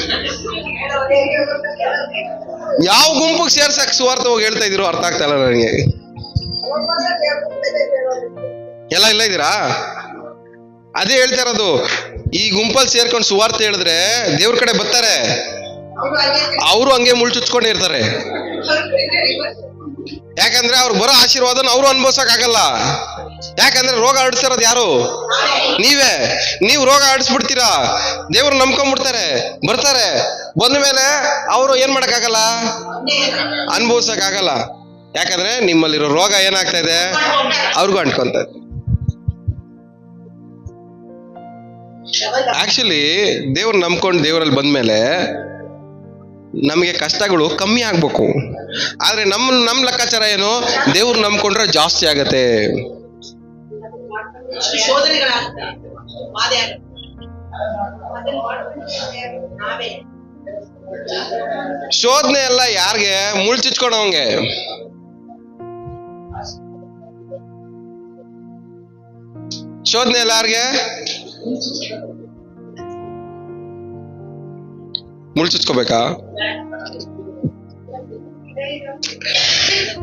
[SPEAKER 1] ಯಾವ ಗುಂಪಿಗೆ ಸೇರ್ಸಕ್ ಸುವಾರ್ತೆ ಹೋಗಿ ಹೇಳ್ತಾ ಇದ್ದೀರೋ ಅರ್ಥ ಆಗ್ತಾ ಇಲ್ಲ ನನಗೆ. ಎಲ್ಲ ಇಲ್ಲ ಇದ್ದೀರಾ? ಅದೇ ಹೇಳ್ತಾ ಇರೋದು, ಈ ಗುಂಪಲ್ಲಿ ಸೇರ್ಕೊಂಡು ಸುವಾರ್ತೆ ಹೇಳಿದ್ರೆ ದೇವ್ರ ಕಡೆ ಬರ್ತಾರೆ, ಅವರು ಹಂಗೆ ಮುಳ್ಚುಚ್ಕೊಂಡೇ ಇರ್ತಾರೆ. ಯಾಕಂದ್ರೆ ಅವ್ರು ಬರೋ ಆಶೀರ್ವಾದನ ಅವರು ಅನುಭವಿಸಕ್ ಆಗಲ್ಲ. ಯಾಕಂದ್ರೆ ರೋಗ ಹರಡಿಸಿರೋದು ಯಾರು? ನೀವೇ. ನೀವು ರೋಗ ಹರಡಿಸ್ಬಿಡ್ತೀರಾ, ದೇವ್ರು ನಂಬ್ಕೊಂಡ್ಬಿಡ್ತಾರೆ, ಬರ್ತಾರೆ. ಬಂದ ಮೇಲೆ ಅವರು ಏನ್ ಮಾಡಕ್ಕಾಗಲ್ಲ, ಅನುಭವಿಸಕ್ ಆಗಲ್ಲ. ಯಾಕಂದ್ರೆ ನಿಮ್ಮಲ್ಲಿರೋ ರೋಗ ಏನಾಗ್ತಾ ಇದೆ, ಅವ್ರಿಗೂ ಅಂಟ್ಕೊಂತ ಇದೆ. ಆಕ್ಚುಲಿ ದೇವ್ರು ನಂಬ್ಕೊಂಡು ದೇವರಲ್ಲಿ ಬಂದ್ಮೇಲೆ ನಮಗೆ ಕಷ್ಟಗಳು ಕಮ್ಮಿ ಆಗ್ಬೇಕು. ಆದ್ರೆ ನಮ್ಮ ಲೆಕ್ಕಾಚಾರ ಏನು, ದೇವ್ರು ನಂಬ್ಕೊಂಡ್ರೆ ಜಾಸ್ತಿ ಆಗತ್ತೆ. ಶೋಧನೆ ಎಲ್ಲ ಯಾರಿಗೆ? ಮುಳ್ಚಿಚ್ಕೊಳವಂಗೆ. ಶೋಧನೆ ಎಲ್ಲ ಯಾರಿಗೆ? ಮುಳ್ಚುಚ್ಕೋಬೇಕಾ?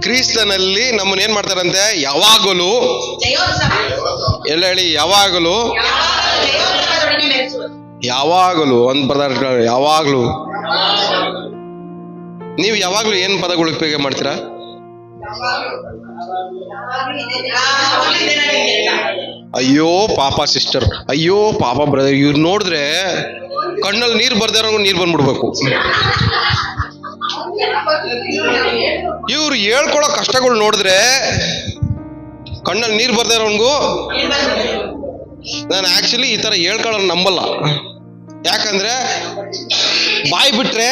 [SPEAKER 1] ಕ್ರಿಸ್ತನಲ್ಲಿ ನಮ್ಮನ್ನ ಏನ್ ಮಾಡ್ತಾರಂತೆ? ಯಾವಾಗಲೂ ಎಲ್ಲ ಹೇಳಿ, ಯಾವಾಗಲೂ ಒಂದು ಪದ, ಯಾವಾಗ್ಲೂ. ನೀವು ಯಾವಾಗ್ಲೂ ಏನ್ ಪದಗಳು ಉಪಯೋಗ ಮಾಡ್ತೀರಾ? ಅಯ್ಯೋ ಪಾಪ ಸಿಸ್ಟರ್, ಅಯ್ಯೋ ಪಾಪ ಬ್ರದರ್, ಇವ್ರು ನೋಡಿದ್ರೆ ಕಣ್ಣಲ್ಲಿ ನೀರು ಬರ್ದಿರೋಂಗು ನೀರು ಬಂದ್ಬಿಡ್ಬೇಕು. ಇವ್ರು ಹೇಳ್ಕೊಳೋ ಕಷ್ಟಗಳು ನೋಡಿದ್ರೆ ಕಣ್ಣಲ್ಲಿ ನೀರು ಬರ್ದಿರೋನ್ಗೂ. ನಾನು ಆಕ್ಚುಲಿ ಈ ತರ ಹೇಳ್ಕೊಳ್ಳೋ ನಂಬಲ್ಲ. ಯಾಕಂದ್ರೆ ಬಾಯಿ ಬಿಟ್ರೆ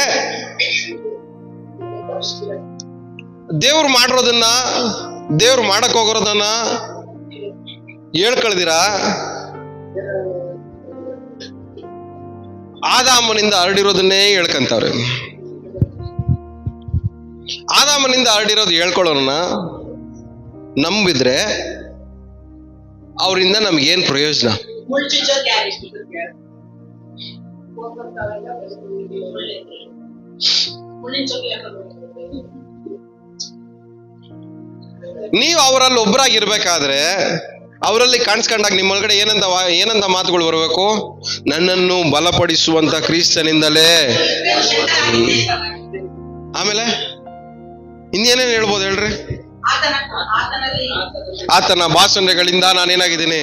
[SPEAKER 1] ದೇವ್ರು ಮಾಡಿರೋದನ್ನ, ದೇವ್ರು ಮಾಡಕ್ ಹೋಗೋದನ್ನ ಹೇಳ್ಕೊಳ್ದಿರಾ ಆದಾಮನಿಂದ ಹರಡಿರೋದನ್ನೇ ಹೇಳ್ಕಂತವ್ರೆ. ಆದಾಮನಿಂದ ಹರಡಿರೋದು ಹೇಳ್ಕೊಳ್ಳೋಣ ನಂಬಿದ್ರೆ ಅವರಿಂದ ನಮ್ಗೇನ್ ಪ್ರಯೋಜನ? ನೀವು ಅವರಲ್ಲಿ ಒಬ್ಬರಾಗಿರ್ಬೇಕಾದ್ರೆ ಅವರಲ್ಲಿ ಕಾಣಿಸ್ಕೊಂಡಾಗ ನಿಮ್ಮೊಳಗಡೆ ಏನಂತ ಮಾತುಗಳು ಬರಬೇಕು? ನನ್ನನ್ನು ಬಲಪಡಿಸುವಂತ ಕ್ರಿಸ್ತನಿಂದಲೇ. ಆಮೇಲೆ ಇನ್ನೇನೇನು ಹೇಳ್ಬೋದು ಹೇಳ್ರಿ? ಆತನ ಭಾಷಣಗಳಿಂದ ನಾನೇನಾಗಿದ್ದೀನಿ?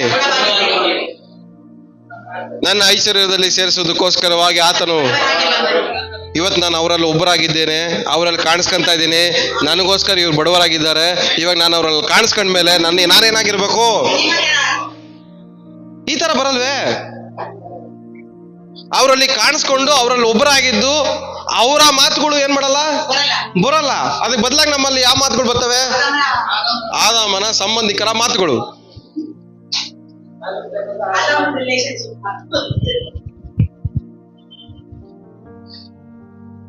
[SPEAKER 1] ನನ್ನ ಐಶ್ವರ್ಯದಲ್ಲಿ ಸೇರಿಸೋದಕ್ಕೋಸ್ಕರವಾಗಿ ಆತನು ಇವತ್ತು ನಾನು ಅವರಲ್ಲಿ ಒಬ್ಬರಾಗಿದ್ದೇನೆ, ಅವರಲ್ಲಿ ಕಾಣಿಸ್ಕೊಂತ ಇದ್ದೀನಿ. ನನಗೋಸ್ಕರ ಇವ್ರು ಬಡವರಾಗಿದ್ದಾರೆ. ಇವಾಗ ನಾನು ಅವರಲ್ಲಿ ಕಾಣಿಸ್ಕೊಂಡ್ಮೇಲೆ ನಾನೇನಾಗಿರ್ಬೇಕು? ಈ ತರ ಬರಲ್ವೇ? ಅವರಲ್ಲಿ ಕಾಣಿಸ್ಕೊಂಡು ಅವರಲ್ಲಿ ಒಬ್ಬರಾಗಿದ್ದು ಅವರ ಮಾತುಗಳು ಏನ್ ಮಾಡಲ್ಲ, ಬರಲ್ಲ. ಅದಕ್ಕೆ ಬದಲಾಗಿ ನಮ್ಮಲ್ಲಿ ಯಾವ ಮಾತುಗಳು ಬರ್ತವೆ? ಆದಾಮನ ಸಂಬಂಧಿಕರ ಮಾತುಗಳು.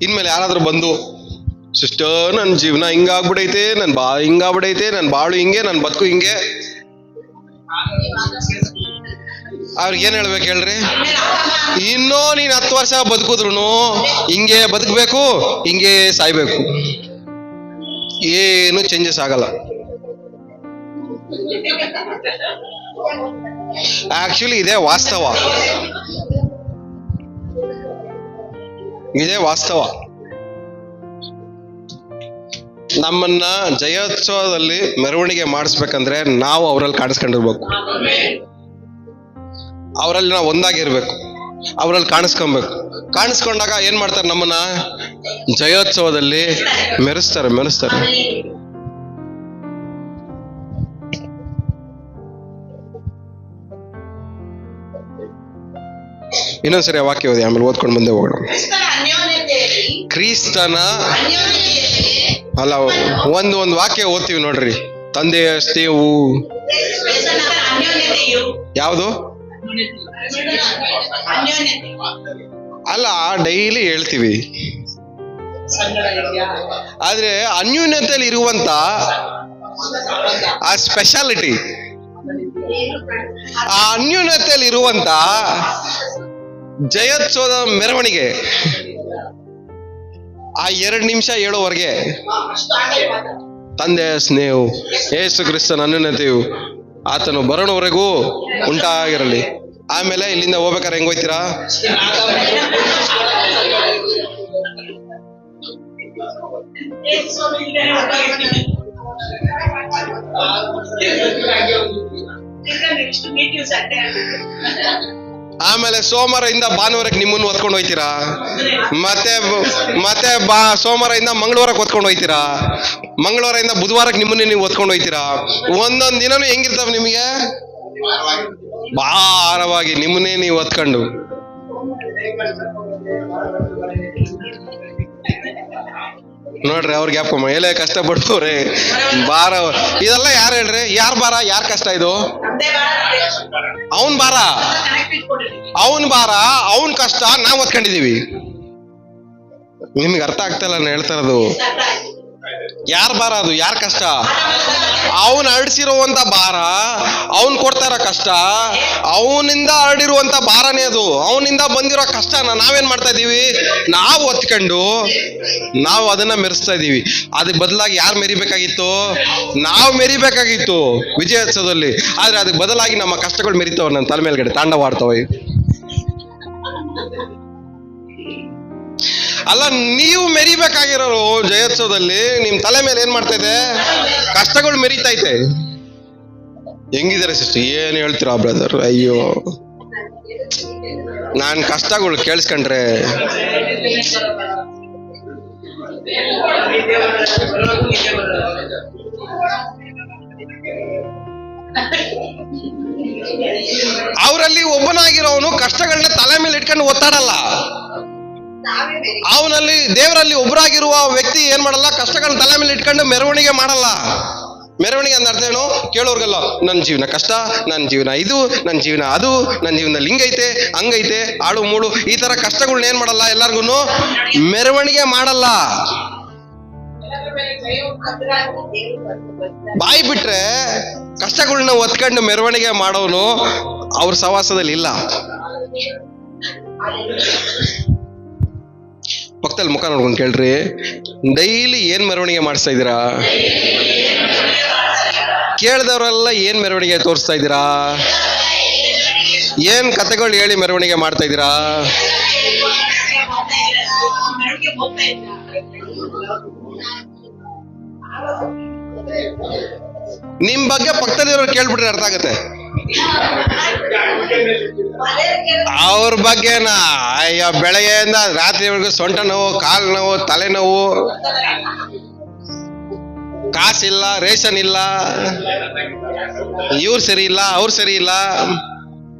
[SPEAKER 1] ಇನ್ಮೇಲೆ ಯಾರಾದ್ರೂ ಬಂದು, ಸಿಸ್ಟರ್ ನನ್ನ ಜೀವನ ಹಿಂಗಾಗ್ಬಿಡೈತೆ, ನನ್ ಹಿಂಗಾಗ್ಬಿಡೈತೆ, ನನ್ ಬಾಳು ಹಿಂಗೆ, ನನ್ ಬದುಕು ಹಿಂಗೆ, ಅವ್ರಿಗೆ ಏನ್ ಹೇಳ್ಬೇಕು ಹೇಳ್ರಿ? ಇನ್ನೂ ನೀನ್ 10 ವರ್ಷ ಬದುಕಿದ್ರು ಹಿಂಗೆ ಬದುಕಬೇಕು, ಹಿಂಗೆ ಸಾಯ್ಬೇಕು, ಏನು ಚೇಂಜಸ್ ಆಗಲ್ಲ. ಆಕ್ಚುಲಿ ಇದೇ ವಾಸ್ತವ, ಇದೇ ವಾಸ್ತವ. ನಮ್ಮನ್ನ ಜಯೋತ್ಸವದಲ್ಲಿ ಮೆರವಣಿಗೆ ಮಾಡಿಸ್ಬೇಕಂದ್ರೆ ನಾವು ಅವರಲ್ಲಿ ಕಾಣಿಸ್ಕೊಂಡಿರ್ಬೇಕು, ಅವರಲ್ಲಿ ನಾವು ಒಂದಾಗಿರ್ಬೇಕು, ಅವರಲ್ಲಿ ಕಾಣಿಸ್ಕೊಬೇಕು. ಕಾಣಿಸ್ಕೊಂಡಾಗ ಏನ್ ಮಾಡ್ತಾರೆ? ನಮ್ಮನ್ನ ಜಯೋತ್ಸವದಲ್ಲಿ ಮೆರೆಸ್ತಾರೆ. ಇನ್ನೊಂದ್ಸರಿ ಆ ವಾಕ್ಯ ಓದಿ, ಆಮೇಲೆ ಓದ್ಕೊಂಡು ಮುಂದೆ ಹೋಗೋಣ. ಕ್ರಿಸ್ತನ ಅಲ್ಲ, ಒಂದು ವಾಕ್ಯ ಓದ್ತೀವಿ ನೋಡ್ರಿ. ತಂದೆಯ ಸ್ನೇಹವು ಯಾವುದು? ಅಲ್ಲ, ಡೈಲಿ ಹೇಳ್ತೀವಿ. ಆದ್ರೆ ಅನ್ಯೋನ್ಯತೆಯಲ್ಲಿ ಇರುವಂತ ಆ ಸ್ಪೆಷಾಲಿಟಿ, ಆ ಅನ್ಯೋನ್ಯತೆಯಲ್ಲಿ ಇರುವಂತ ಜಯೋತ್ಸವದ ಮೆರವಣಿಗೆ, ಆ 2 ನಿಮಿಷ ಹೇಳೋವರೆಗೆ ತಂದೆಯ ಸ್ನೇಹವು, ಯೇಸು ಕ್ರಿಸ್ತನ ಅನ್ಯೋನ್ಯತೆಯು ಆತನು ಬರೋಣವರೆಗೂ ಉಂಟಾಗಿರಲಿ. ಆಮೇಲೆ ಇಲ್ಲಿಂದ ಹೋಗ್ಬೇಕಾದ್ರೆ ಹೆಂಗ್ ಹೋಯ್ತೀರಾ? ಆಮೇಲೆ ಸೋಮವಾರದಿಂದ ಭಾನುವಾರಕ್ಕೆ ನಿಮ್ಮನ್ನು ಹೊತ್ಕೊಂಡು ಹೋಯ್ತೀರಾ, ಮತ್ತೆ ಸೋಮವಾರದಿಂದ ಮಂಗಳವಾರಕ್ಕೆ ಹೊತ್ಕೊಂಡು ಹೋಯ್ತೀರಾ, ಮಂಗಳವಾರದಿಂದ ಬುಧವಾರಕ್ಕೆ ನಿಮ್ಮನ್ನೇ ನೀವು ಹೊತ್ಕೊಂಡು ಹೋಯ್ತೀರಾ. ಒಂದೊಂದ್ ದಿನನೂ ಹೆಂಗಿರ್ತಾವ ನಿಮಗೆ? ಭಾರವಾಗಿ ನಿಮ್ಮನ್ನೇ ನೀವು ಹೊತ್ಕೊಂಡು. ನೋಡ್ರಿ, ಅವ್ರ ಜ್ಞಾಪಕ ಎಲೆ ಕಷ್ಟಪಡ್ತವ್ರೆ, ಭಾರ. ಇದೆಲ್ಲ ಯಾರು ಹೇಳ್ರಿ? ಯಾರ್ ಭಾರ, ಯಾರ್ ಕಷ್ಟ ಇದು? ಅವನ್ ಭಾರ, ಅವನ್ ಕಷ್ಟ ನಾವ್ ಹೊತ್ಕೊಂಡಿದೀವಿ. ನಿಮ್ಗೆ ಅರ್ಥ ಆಗ್ತಾ ಇಲ್ಲ ನಾನು ಹೇಳ್ತಾ ಇರೋದು. ಯಾರ್ ಭಾರ ಅದು? ಯಾರ್ ಕಷ್ಟ? ಅವನ್ ಹರಡಿಸಿರುವಂತ ಭಾರ, ಅವನ್ ಕೊಡ್ತಾ ಇರೋ ಕಷ್ಟ, ಅವನಿಂದ ಹರಡಿರುವಂತ ಭಾರನೇ ಅದು. ಅವನಿಂದ ಬಂದಿರೋ ಕಷ್ಟನ ನಾವೇನ್ ಮಾಡ್ತಾ ಇದೀವಿ? ನಾವು ಹೊತ್ಕೊಂಡು ನಾವು ಅದನ್ನ ಮೆರೆಸ್ತಾ ಇದೀವಿ. ಅದಕ್ಕೆ ಬದಲಾಗಿ ಯಾರು ಮೆರಿಬೇಕಾಗಿತ್ತು? ನಾವು ಮೆರಿಬೇಕಾಗಿತ್ತು ವಿಜಯೋತ್ಸವದಲ್ಲಿ. ಆದ್ರೆ ಅದಕ್ಕೆ ಬದಲಾಗಿ ನಮ್ಮ ಕಷ್ಟಗಳು ಮೆರಿತಾವ, ನನ್ನ ತಲೆ ಮೇಲ್ಗಡೆ ತಾಂಡವಾಡ್ತಾವೆ. ಅಲ್ಲ, ನೀವು ಮೆರಿಬೇಕಾಗಿರೋರು ಜಯೋತ್ಸವದಲ್ಲಿ ನಿಮ್ ತಲೆ ಮೇಲೆ ಏನ್ ಮಾಡ್ತಾ ಇದೆ? ಕಷ್ಟಗಳು ಮೆರಿತೈತೆ. ಹೆಂಗಿದ್ದಾರೆ ಸಿಸ್ಟರ್? ಏನ್ ಹೇಳ್ತೀರಾ ಬ್ರದರ್? ಅಯ್ಯೋ, ನಾನ್ ಕಷ್ಟಗಳು ಕೇಳಿಸ್ಕೊಂಡ್ರೆ ಅವರಲ್ಲಿ ಒಬ್ಬನಾಗಿರೋನು ಕಷ್ಟಗಳನ್ನ ತಲೆ ಮೇಲೆ ಇಟ್ಕೊಂಡು ಒತ್ತಾಡಲ್ಲ. ಅವನಲ್ಲಿ ದೇವರಲ್ಲಿ ಒಬ್ಬರಾಗಿರುವ ವ್ಯಕ್ತಿ ಏನ್ ಮಾಡಲ್ಲ? ಕಷ್ಟಗಳನ್ನ ತಲೆ ಮೇಲೆ ಇಟ್ಕೊಂಡು ಮೆರವಣಿಗೆ ಮಾಡಲ್ಲ. ಮೆರವಣಿಗೆ ಅಂತ ಅರ್ಥ ಏನು? ಕೇಳೋರ್ಗಲ್ಲ, ನನ್ನ ಜೀವನ ಕಷ್ಟ, ನನ್ನ ಜೀವನ ಇದು, ನನ್ನ ಜೀವನ ಅದು, ನನ್ನ ಜೀವನದಲ್ಲಿ ಹಿಂಗೈತೆ ಹಂಗೈತೆ, ಆಳು ಮೂಳು, ಈ ತರ ಕಷ್ಟಗಳನ್ನ ಏನ್ ಮಾಡಲ್ಲ, ಎಲ್ಲಾರ್ಗು ಮೆರವಣಿಗೆ ಮಾಡಲ್ಲ. ಬಾಯಿ ಬಿಟ್ರೆ ಕಷ್ಟಗಳನ್ನ ಒತ್ಕೊಂಡು ಮೆರವಣಿಗೆ ಮಾಡೋನು ಅವ್ರ ಸವಾಸದಲ್ಲಿ ಇಲ್ಲ. ಪಕ್ಕದಲ್ಲಿ ಮುಖ ನೋಡ್ಕೊಂಡು ಕೇಳ್ರಿ, ಡೈಲಿ ಏನ್ ಮೆರವಣಿಗೆ ಮಾಡಿಸ್ತಾ ಇದ್ದೀರಾ? ಕೇಳ್ದವ್ರೆಲ್ಲ ಏನ್ ಮೆರವಣಿಗೆ ತೋರಿಸ್ತಾ ಇದ್ದೀರಾ? ಏನ್ ಕತೆಗಳು ಹೇಳಿ ಮೆರವಣಿಗೆ ಮಾಡ್ತಾ ಇದ್ದೀರಾ? ನಿಮ್ ಬಗ್ಗೆ ಪಕ್ಕದಲ್ಲಿರೋರು ಕೇಳ್ಬಿಟ್ರೆ ಅರ್ಥ ಆಗತ್ತೆ. ಅವ್ರ ಬಗ್ಗೆನ ಅಯ್ಯೋ ಬೆಳಗ್ಗೆಯಿಂದ ರಾತ್ರಿವರೆಗೂ ಸೊಂಟ ನೋವು, ಕಾಲು ನೋವು, ತಲೆನೋವು, ಕಾಸಿಲ್ಲ, ರೇಷನ್ ಇಲ್ಲ, ಇವ್ರು ಸರಿ ಇಲ್ಲ, ಅವ್ರು ಸರಿ ಇಲ್ಲ,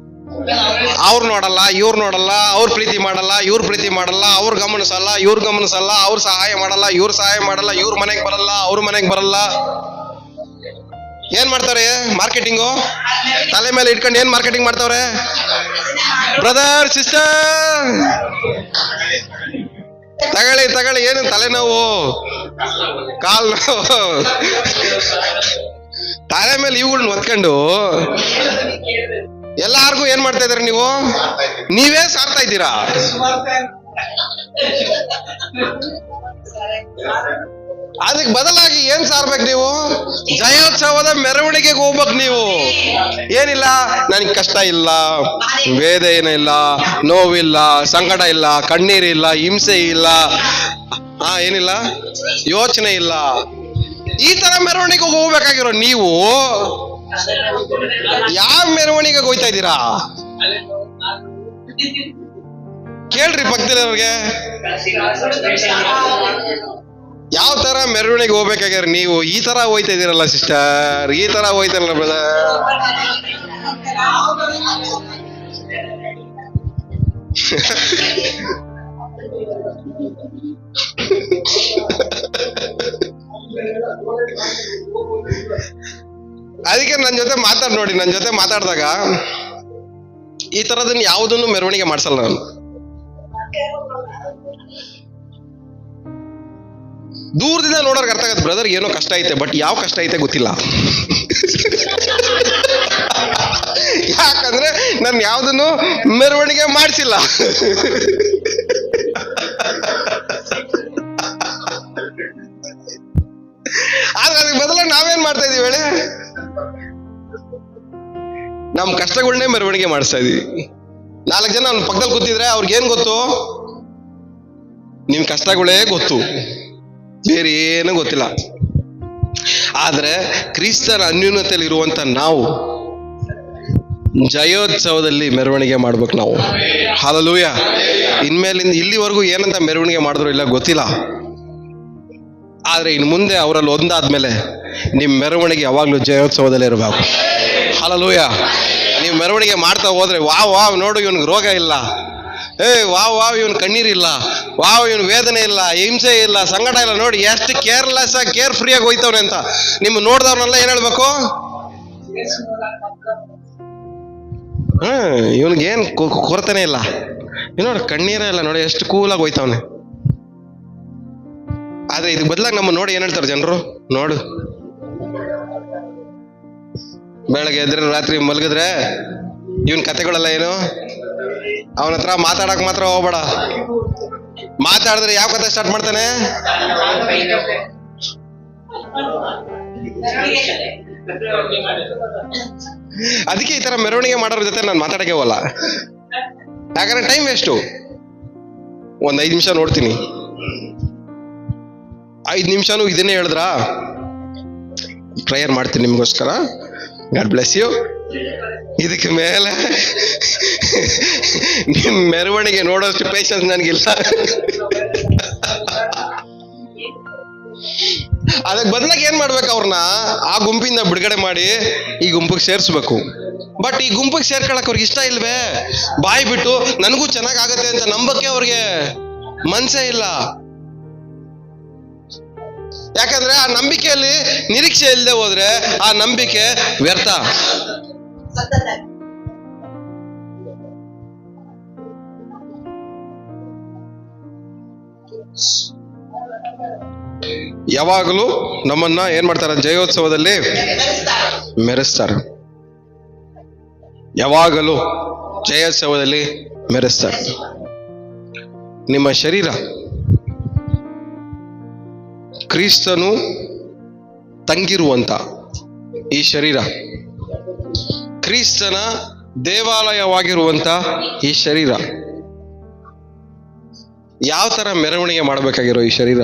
[SPEAKER 1] ಅವ್ರು ನೋಡಲ್ಲ, ಇವ್ರು ನೋಡಲ್ಲ, ಅವ್ರ ಪ್ರೀತಿ ಮಾಡಲ್ಲ, ಇವ್ರ ಪ್ರೀತಿ ಮಾಡಲ್ಲ, ಅವ್ರು ಗಮನಿಸಲ್ಲ, ಇವ್ರು ಗಮನಿಸಲ್ಲ, ಅವ್ರು ಸಹಾಯ ಮಾಡಲ್ಲ, ಇವ್ರು ಸಹಾಯ ಮಾಡಲ್ಲ, ಇವ್ರ ಮನೆಗೆ ಬರಲ್ಲ, ಅವ್ರ ಮನೆಗೆ ಬರಲ್ಲ. ಏನ್ ಮಾಡ್ತಾರೆ ಮಾರ್ಕೆಟಿಂಗು? ತಲೆ ಮೇಲೆ ಇಟ್ಕೊಂಡು ಏನ್ ಮಾರ್ಕೆಟಿಂಗ್ ಮಾಡ್ತಾವ್ರೆ? ಬ್ರದರ್, ಸಿಸ್ಟರ್, ತಗೊಳ್ಳಿ, ಏನು ತಲೆನೋವು, ಕಾಲ್ ನೋವು, ತಲೆ ಮೇಲೆ ಇವುಗಳನ್ನ ಒತ್ಕೊಂಡು ಎಲ್ಲಾರ್ಗು ಏನ್ ಮಾಡ್ತಾ ಇದಾರೆ ನೀವು? ನೀವೇ ಸಾರ್ತಾ ಇದ್ದೀರಾ. ಅದಕ್ಕೆ ಬದಲಾಗಿ ಏನ್ ಸಾರ್ಬೇಕು ನೀವು? ಜಯೋತ್ಸವದ ಮೆರವಣಿಗೆಗೆ ಹೋಗ್ಬೇಕು ನೀವು. ಏನಿಲ್ಲ, ನನಗೆ ಕಷ್ಟ ಇಲ್ಲ, ವೇದನೆ ಇಲ್ಲ, ನೋವಿಲ್ಲ, ಸಂಕಟ ಇಲ್ಲ, ಕಣ್ಣೀರಿಲ್ಲ, ಹಿಂಸೆ ಇಲ್ಲ, ಏನಿಲ್ಲ, ಯೋಚನೆ ಇಲ್ಲ. ಈ ತರ ಮೆರವಣಿಗೆಗೆ ಹೋಗ್ಬೇಕಾಗಿರೋ ನೀವು ಯಾವ ಮೆರವಣಿಗೆಗೆ ಹೋಗ್ತಾ ಇದ್ದೀರಾ? ಕೇಳ್ರಿ ಪಕ್ಕದಲ್ಲಿರೋರ್ಗೆ, ಯಾವ ತರ ಮೆರವಣಿಗೆ ಹೋಗ್ಬೇಕಾಗ್ಯಾರ ನೀವು? ಈ ತರ ಹೋಯ್ತಾ ಇದೀರಲ್ಲ ಸಿಸ್ಟರ್, ಈ ತರ ಹೋಯ್ತಾರಲ್ಲ ಬ್ರದರ್. ಅದಕ್ಕೆ ನನ್ನ ಜೊತೆ ಮಾತಾಡ್ ನೋಡಿ, ನನ್ನ ಜೊತೆ ಮಾತಾಡಿದಾಗ ಈ ತರದನ್ನ ಯಾವುದನ್ನು ಮೆರವಣಿಗೆ ಮಾಡ್ಸಲ್ಲ ನಾನು. ದೂರದಿಂದ ನೋಡೋರ್ಗೆ ಅರ್ಥ ಆಗತ್ತೆ, ಬ್ರದರ್ ಏನೋ ಕಷ್ಟ ಐತೆ, ಬಟ್ ಯಾವ ಕಷ್ಟ ಐತೆ ಗೊತ್ತಿಲ್ಲ. ಯಾಕಂದ್ರೆ ನಾನು ಯಾವ್ದನ್ನು ಮೆರವಣಿಗೆ ಮಾಡಿಸಿಲ್ಲ. ಆದ್ರೆ ಅದಕ್ಕೆ ಬದಲಾಗಿ ನಾವೇನ್ ಮಾಡ್ತಾ ಇದೀವಿ ಹೇಳಿ? ನಮ್ ಕಷ್ಟಗಳನ್ನೇ ಮೆರವಣಿಗೆ ಮಾಡಿಸ್ತಾ ಇದೀವಿ. 4 ಜನ ಅವ್ನ ಪಕ್ಕದಲ್ಲಿ ಕೂತಿದ್ರೆ ಅವ್ರಿಗೇನ್ ಗೊತ್ತು? ನಿಮ್ ಕಷ್ಟಗಳೇ ಗೊತ್ತು, ಬೇರೆ ಏನು ಗೊತ್ತಿಲ್ಲ. ಆದ್ರೆ ಕ್ರಿಸ್ತನ ಅನ್ಯೂನ್ಯತೆಯಲ್ಲಿ ಇರುವಂತ ನಾವು ಜಯೋತ್ಸವದಲ್ಲಿ ಮೆರವಣಿಗೆ ಮಾಡ್ಬೇಕು ನಾವು. ಹಲ್ಲೆಲೂಯಾ. ಇನ್ಮೇಲಿಂದ ಇಲ್ಲಿವರೆಗೂ ಏನಂತ ಮೆರವಣಿಗೆ ಮಾಡಿದ್ರು ಇಲ್ಲ ಗೊತ್ತಿಲ್ಲ. ಆದ್ರೆ ಇನ್ನು ಮುಂದೆ ಅವರಲ್ಲಿ ಒಂದಾದ್ಮೇಲೆ ನಿಮ್ ಮೆರವಣಿಗೆ ಯಾವಾಗ್ಲೂ ಜಯೋತ್ಸವದಲ್ಲೇ ಇರಬೇಕು. ಹಲ್ಲೆಲೂಯಾ. ನೀವು ಮೆರವಣಿಗೆ ಮಾಡ್ತಾ ಹೋದ್ರೆ ವಾವ್ ನೋಡು ಇವನ್ಗೆ ರೋಗ ಇಲ್ಲ, ವಾವ್ ಇವನ್ ಕಣ್ಣೀರಿಲ್ಲ, ಇವನ್ ವೇದನೆ ಇಲ್ಲ, ಹಿಂಸೆ ಇಲ್ಲ, ಸಂಕಟ ಇಲ್ಲ, ನೋಡಿ ಎಷ್ಟು ಕೇರ್ಲೆಸ್ ಆಗಿ ಕೇರ್ ಫ್ರೀ ಆಗಿ ಹೋಯ್ತವ್ರೆ ಅಂತ ನಿಮ್ಮ ನೋಡ್ದವ್ರನ್ನೆಲ್ಲ ಏನ್ ಹೇಳ್ಬೇಕು? ಇವನ್ಗೇನ್ ಕೊರತೆನೆ ಇಲ್ಲ, ನೋಡಿ ಕಣ್ಣೀರ ಇಲ್ಲ, ನೋಡಿ ಎಷ್ಟು ಕೂಲಾಗಿ ಹೋಯ್ತವನೆ. ಆದ್ರೆ ಇದಕ್ಕೆ ಬದಲಾಗಿ ನಮ್ಮ ನೋಡಿ ಏನ್ ಹೇಳ್ತಾರೆ ಜನರು? ನೋಡು, ಬೆಳಗ್ಗೆ ಎದ್ರೆ ರಾತ್ರಿ ಮಲಗಿದ್ರೆ ಇವನ್ ಕತೆಗಳೆಲ್ಲ ಏನು? ಅವನ ಹತ್ರ ಮಾತಾಡಕ್ ಮಾತ್ರ ಹೋಗ್ಬೇಡ. ಮಾತಾಡಿದ್ರೆ ಯಾವ ಕತೆ ಸ್ಟಾರ್ಟ್ ಮಾಡ್ತಾನೆ? ಅದಕ್ಕೆ ಈ ತರ ಮೆರವಣಿಗೆ ಮಾಡೋರ ಜೊತೆ ನಾನು ಮಾತಾಡಕ್ಕೆ ಹೋಗಲ್ಲ. ಯಾಕಂದ್ರೆ ಟೈಮ್ ವೇಸ್ಟು. 5 ನಿಮಿಷ ನೋಡ್ತೀನಿ, 5 ನಿಮಿಷನೂ ಇದನ್ನೇ ಹೇಳಿದ್ರ ಪ್ರೇಯರ್ ಮಾಡ್ತೀನಿ ನಿಮ್ಗೋಸ್ಕರ, ಗಾಡ್ ಬ್ಲೆಸ್ ಯು. ಇದಕ್ಕೆ ಮೇಲೆ ನಿಮ್ ಮೆರವಣಿಗೆ ನೋಡೋಷ್ಟು ಪೇಷನ್ಸ್ ನನಗಿಲ್ಲ. ಅದಕ್ಕೆ ಬದಲಾಗಿ ಏನ್ ಮಾಡ್ಬೇಕು? ಅವ್ರನ್ನ ಆ ಗುಂಪಿಂದ ಬಿಡುಗಡೆ ಮಾಡಿ ಈ ಗುಂಪಿಗೆ ಸೇರಿಸ್ಬೇಕು. ಬಟ್ ಈ ಗುಂಪಿಗೆ ಸೇರ್ಕೊಳಕ್ ಅವ್ರಿಗೆ ಇಷ್ಟ ಇಲ್ವೇ? ಬಾಯಿ ಬಿಟ್ಟು ನನಗೂ ಚೆನ್ನಾಗ್ ಆಗತ್ತೆ ಅಂತ ನಂಬಕ್ಕೆ ಅವ್ರಿಗೆ ಮನ್ಸೇ ಇಲ್ಲ. ಯಾಕಂದ್ರೆ ಆ ನಂಬಿಕೆಯಲ್ಲಿ ನಿರೀಕ್ಷೆ ಇಲ್ಲದೆ ಹೋದ್ರೆ ಆ ನಂಬಿಕೆ ವ್ಯರ್ಥ. ಯಾವಾಗಲೂ ನಮ್ಮನ್ನ ಏನ್ ಮಾಡ್ತಾರೆ? ಜಯೋತ್ಸವದಲ್ಲಿ ಮೆರೆಸ್ತಾರೆ. ಯಾವಾಗಲೂ ಜಯೋತ್ಸವದಲ್ಲಿ ಮೆರೆಸ್ತಾರೆ. ನಿಮ್ಮ ಶರೀರ ಕ್ರಿಸ್ತನು ತಂಗಿರುವಂತ ಈ ಶರೀರ, ಕ್ರಿಸ್ತನ ದೇವಾಲಯವಾಗಿರುವಂತ ಈ ಶರೀರ ಯಾವ ತರ ಮೆರವಣಿಗೆ ಮಾಡಬೇಕಾಗಿರೋ ಈ ಶರೀರ?